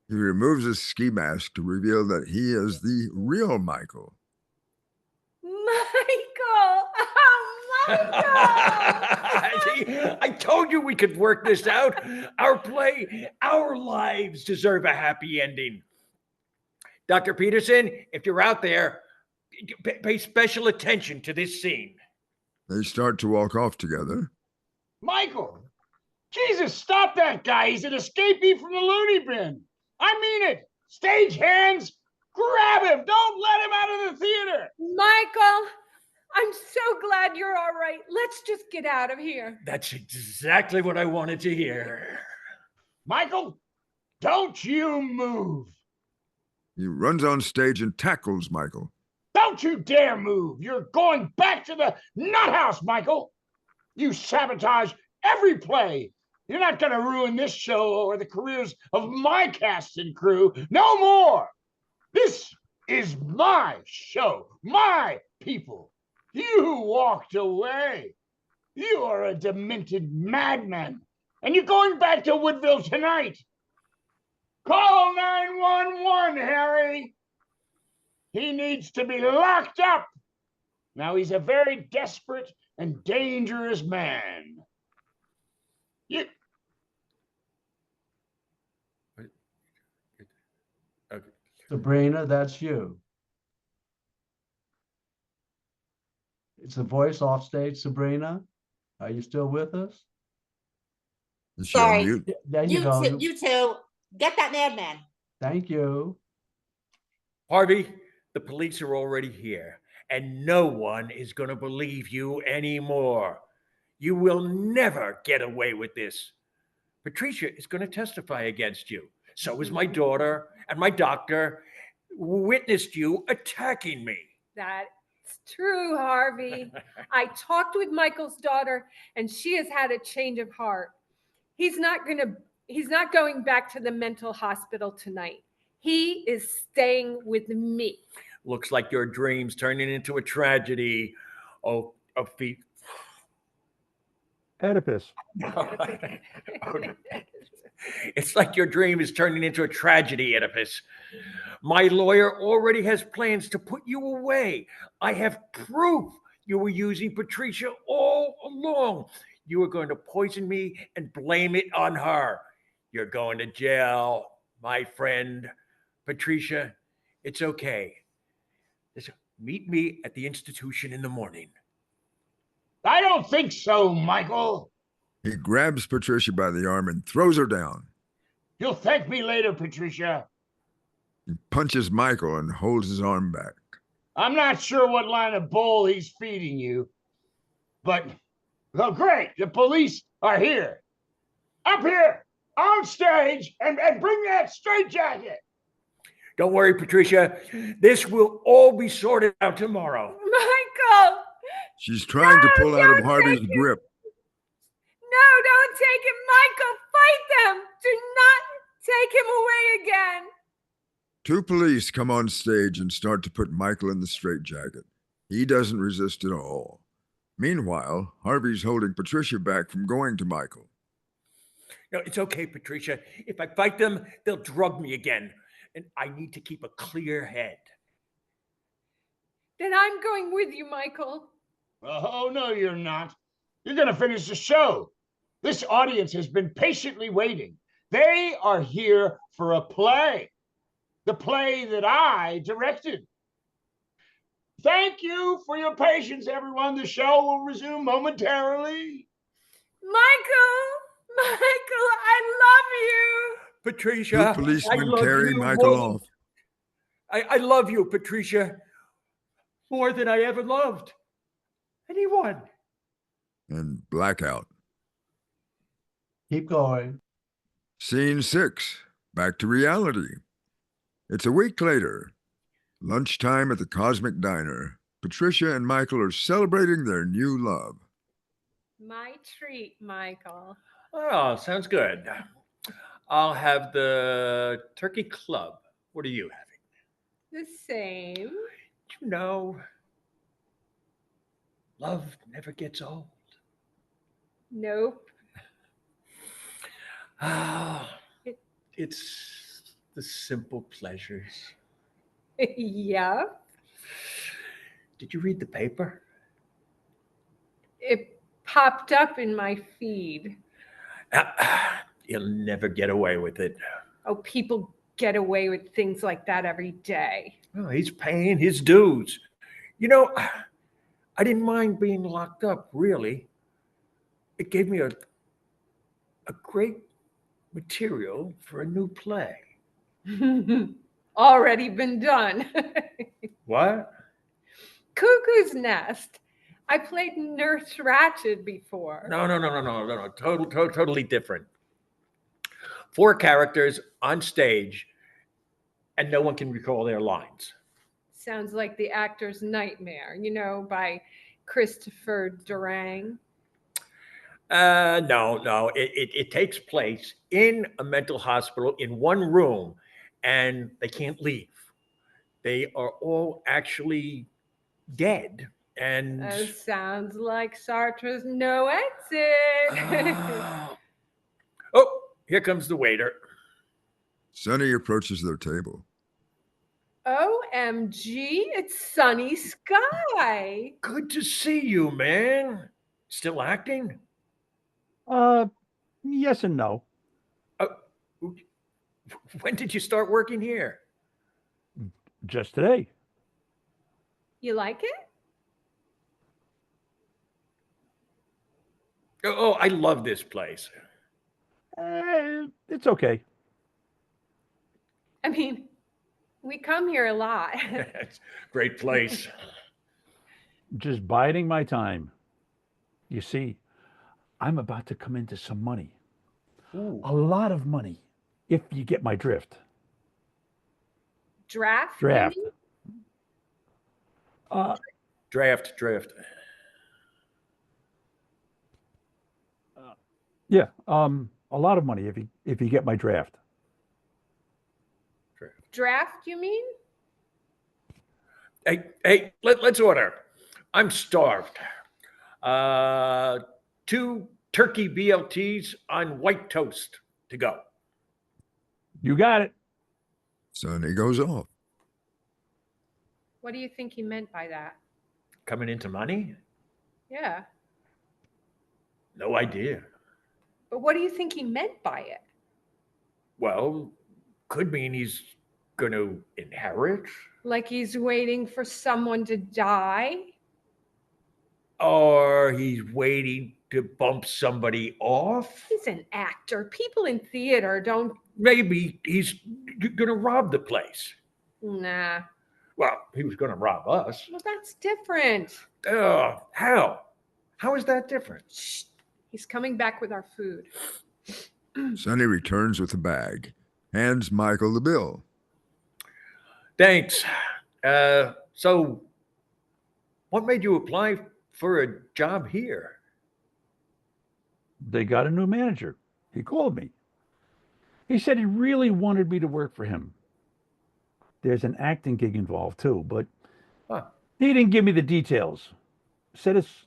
He removes his ski mask to reveal that he is the real Michael. Michael! Oh, Michael! See, I told you we could work this out. Our play, our lives deserve a happy ending. Dr. Peterson, if you're out there, pay special attention to this scene. They start to walk off together. Michael, Jesus, stop that guy. He's an escapee from the loony bin. I mean it. Stage hands, grab him. Don't let him out of the theater. Michael, I'm so glad you're all right. Let's just get out of here. That's exactly what I wanted to hear. Michael, don't you move. He runs on stage and tackles Michael. Don't you dare move. You're going back to the nut house, Michael. You sabotage every play. You're not going to ruin this show or the careers of my cast and crew. No more. This is my show, my people. You walked away. You are a demented madman, and you're going back to Woodville tonight. Call 911, Harry. He needs to be locked up. Now he's a very desperate and dangerous man. You... Okay. Sabrina, that's you. It's a voice off stage, Sabrina. Are you still with us? Is she on Sorry. mute? There you go. You two, get that madman. Thank you. Harvey, the police are already here, and no one is going to believe you anymore. You will never get away with this. Patricia is going to testify against you. So is my daughter, and my doctor witnessed you attacking me. That's true, Harvey. I talked with Michael's daughter, and she has had a change of heart. He's not going back to the mental hospital tonight. He is staying with me. Looks like your dream's turning into a tragedy. Oh, Oedipus. It's like your dream is turning into a tragedy, Oedipus. My lawyer already has plans to put you away. I have proof you were using Patricia all along. You were going to poison me and blame it on her. You're going to jail, my friend. Patricia, it's okay. Listen, meet me at the institution in the morning. I don't think so, Michael. He grabs Patricia by the arm and throws her down. You'll thank me later, Patricia. He punches Michael and holds his arm back. I'm not sure what line of bull he's feeding you, but, oh, great, the police are here. Up here, on stage, and bring that straitjacket. Don't worry, Patricia. This will all be sorted out tomorrow. Michael! She's trying to pull out of don't Harvey's take it. grip. No, don't take him, Michael. Fight them. Do not take him away again. Two police come on stage and start to put Michael in the straitjacket. He doesn't resist at all. Meanwhile, Harvey's holding Patricia back from going to Michael. No, it's okay, Patricia. If I fight them, they'll drug me again. And I need to keep a clear head. Then I'm going with you, Michael. Oh, no, you're not. You're going to finish the show. This audience has been patiently waiting. They are here for a play. The play that I directed. Thank you for your patience, everyone. The show will resume momentarily. Michael, I love you. Patricia, Two policemen I love carry you Michael more- off. I love you, Patricia, more than I ever loved anyone. And blackout. Keep going. Scene 6. Back to reality. It's a week later. Lunchtime at the Cosmic Diner. Patricia and Michael are celebrating their new love. My treat, Michael. Oh, sounds good. I'll have the turkey club. What are you having? The same. You know, love never gets old. Nope. Ah, it's the simple pleasures. Yeah. Did you read the paper? It popped up in my feed. You'll never get away with it. Oh, people get away with things like that every day. Oh, he's paying his dues. You know, I didn't mind being locked up, really. It gave me a great material for a new play. Already been done. What? Cuckoo's Nest. I played Nurse Ratched before. No. Totally different. 4 characters on stage, and no one can recall their lines. Sounds like The Actor's Nightmare, by Christopher Durang. No. It takes place in a mental hospital in one room, and they can't leave. They are all actually dead. And Sounds like Sartre's No Exit. oh, here comes the waiter. Sonny approaches their table. OMG, it's Sunny Sky. Good to see you, man. Still acting? Yes and no. When did you start working here? Just today. You like it? Oh, I love this place. It's okay. I mean, we come here a lot. Great place. Just biding my time. You see, I'm about to come into some money. Ooh. A lot of money, if you get my drift. Draft? Draft. you Draft. Yeah, a lot of money if you get my draft. mean? Draft, you mean? Hey, let's order. I'm starved. 2 turkey BLTs on white toast to go. You got it. Sonny goes off. What do you think he meant by that? Coming into money? Yeah. No idea. But what do you think he meant by it? Well, could mean he's going to inherit, Like he's waiting for someone to die? or he's waiting to bump somebody off. He's an actor. People in theater don't. Maybe he's going to rob the place. Nah. Well, he was going to rob us. Well, that's different. How? How is that different? Shh. He's coming back with our food. Sonny returns with a bag, hands Michael the bill. Thanks. So, what made you apply for a job here? They got a new manager. He called me. He said he really wanted me to work for him. There's an acting gig involved too, but he didn't give me the details. Said it's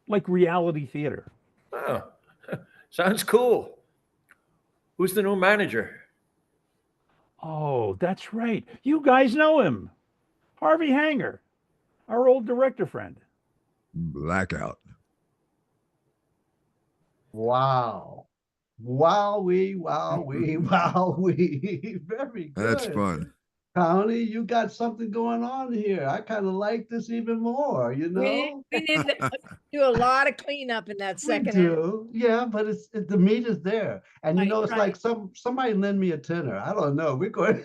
like reality theater. Oh, sounds cool. Who's the new manager? Oh, that's right. You guys know him. Harvey Hanger, our old director friend. Blackout. Wow. Wowee, wowee, wowee. Very good. That's fun. Coni, you got something going on here. I kind of like this even more, you know? We need to do a lot of cleanup in that We second half. do, yeah, but the meat is there, and you Right, know it's right. like somebody lend me a tenner. I don't know. We're going.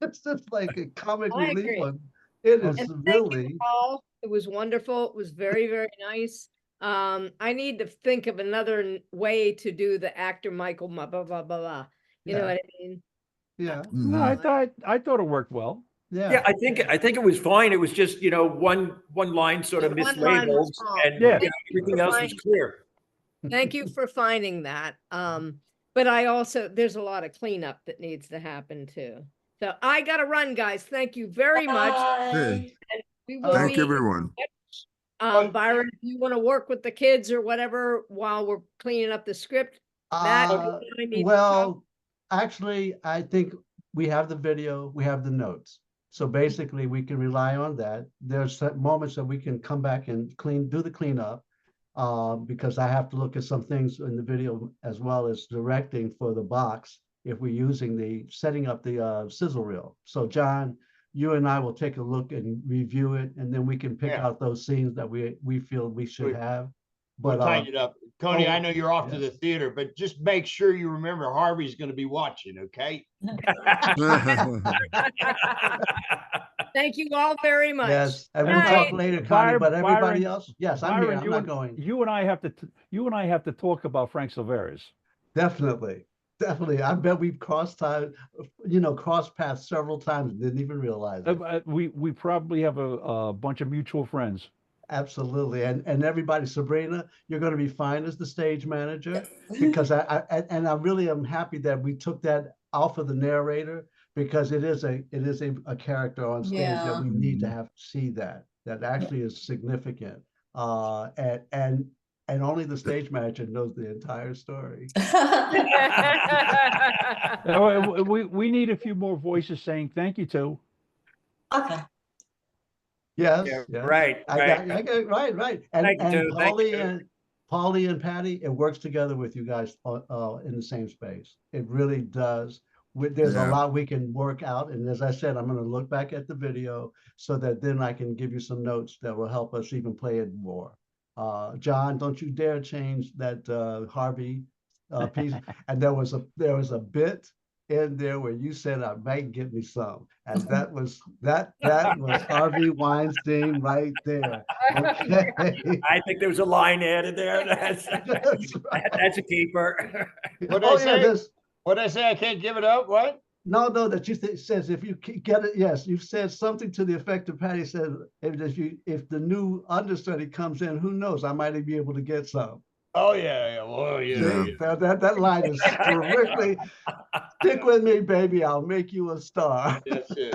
It's just like a comic I relief agree. one. It is And thank really. you all. It was wonderful. It was very, very nice. I need to think of another way to do the actor Michael blah blah blah blah blah. You know Yeah. what I mean? Yeah, No, I thought it worked well. yeah. Yeah, I think it was fine. It was just one line sort of One line was mislabeled, wrong. and Yeah. everything else was clear. Thank you for finding that. But I also there's a lot of cleanup that needs to happen too. So I gotta run, guys. Thank you very much. Hey, We will thank be- everyone. Byron, if you want to work with the kids or whatever while we're cleaning up the script, Matt, Uh, I need to well, actually, I think we have the video, we have the notes. So basically, we can rely on that. There's moments that we can come back and do the cleanup. Because I have to look at some things in the video as well as directing for the box if we're using setting up the sizzle reel. So John, you and I will take a look and review it, and then we can pick Yeah. out those scenes that we feel we should have. We'll But tighten it up. Coney, I know you're off to yeah. the theater, but just make sure you remember Harvey's going to be watching, okay? Thank you all very much. yes, and we'll Right. talk later, Connie. But everybody Byron- else, yes, I'm here. Byron, I'm not going. You and I have to talk about Frank Silveris. Definitely. Definitely. I bet we've crossed time, crossed paths several times and didn't even realize it. We probably have a bunch of mutual friends. Absolutely. And everybody, Sabrina, you're going to be fine as the stage manager because I really am happy that we took that off of the narrator because it is a character on stage that we need to have see that actually is significant. And only the stage manager knows the entire story. We need a few more voices saying thank you to. Okay. Yes, Yeah, yes. right, I got right. And Thank you, thank Paulie and Patty, it works together with you guys in the same space. It really does. There's a Yeah. lot we can work out. And as I said, I'm going to look back at the video so that then I can give you some notes that will help us even play it more. John, don't you dare change that Harvey piece. And there was a bit in there where you said I might get me some, and that was Harvey Weinstein right there. Okay. I think there was a line added there. That's Right. that's a keeper. What Oh, I yeah, say? What I say? I can't give it up. What? No, that you says if you get it, yes, you said something to the effect of Patty said if the new understudy comes in, who knows? I might be able to get some. Oh yeah. Well, yeah. See, that line is strictly stick with me, baby. I'll make you a star. That's it.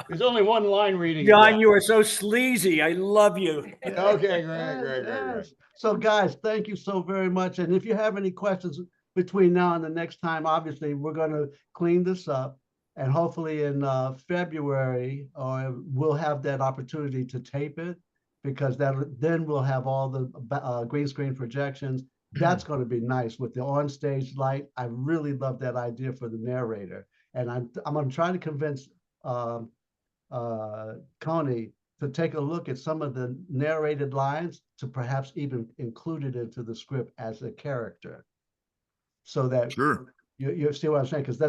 There's only one line reading. John, you are so sleazy. I love you. Okay, Yes, great. yes. So guys, thank you so very much. And if you have any questions between now and the next time, obviously we're going to clean this up, and hopefully in February we'll have that opportunity to tape it, because then we'll have all the green screen projections. That's going to be nice with the on-stage light. I really love that idea for the narrator, and I'm going to try to convince Coni to take a look at some of the narrated lines to perhaps even include it into the script as a character, so that Sure. you see what I'm saying? Because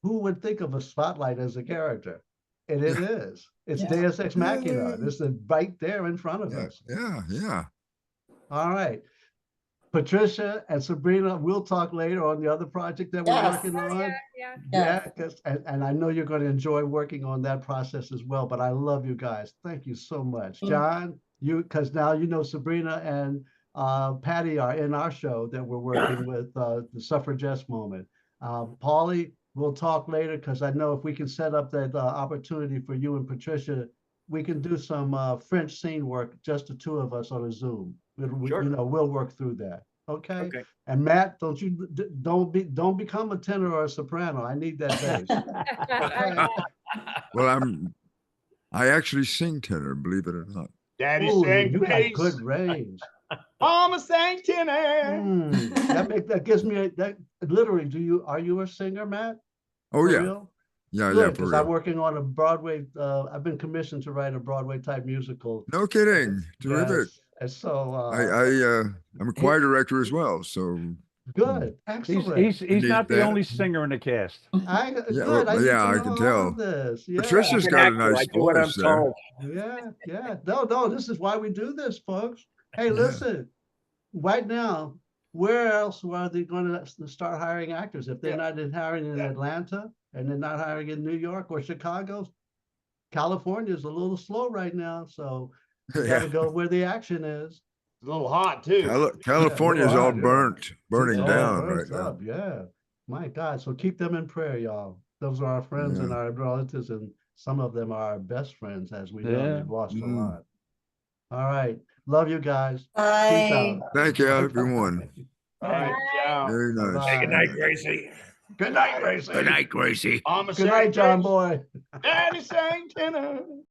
who would think of a spotlight as a character? And it is. It's Deus Ex Machina. This is right there in front of us. Yeah. All right. Patricia and Sabrina, we'll talk later on the other project that we're working on. Yeah. And I know you're going to enjoy working on that process as well, but I love you guys. Thank you so much. John, because now you know Sabrina and Patty are in our show that we're working with, the Suffragette Moment. Paulie, we'll talk later, because I know if we can set up that opportunity for you and Patricia, we can do some French scene work, just the two of us on a Zoom. Sure. We'll work through that. Okay. And Matt, don't become a tenor or a soprano. I need that bass. Well, I actually sing tenor, believe it or not. Daddy Ooh, sang you bass. have good range. Mama sang tenor. That gives me literally. Are you a singer, Matt? Oh For yeah. real? Yeah, Good, for because real. I'm working on a Broadway. I've been commissioned to write a Broadway type musical. No kidding. Terrific. Yes. And so I'm a choir director as well, so good, excellent. He's not the only singer in the cast. Good. I need to can know tell. all this. Yeah. Patricia's got a nice I do what I'm voice there. told. Yeah. No, this is why we do this, folks. Hey, listen, right now, where else are they going to start hiring actors if they're not hiring in Atlanta and they're not hiring in New York or Chicago? California is a little slow right now, so you got to go where the action is. It's a little hot too. California's all burning It's all down burnt right now. up, yeah. My God, so keep them in prayer, y'all. Those are our friends and our relatives, and some of them are our best friends, as we know. We've lost a lot. All right. Love you guys. Peace out. Thank you, everyone. All right, ciao. Very nice. Bye-bye. Good night, Gracie. Good night, Gracie. Good night, Gracie. Mama Good night, sang John bass. Boy. Daddy sang tenor.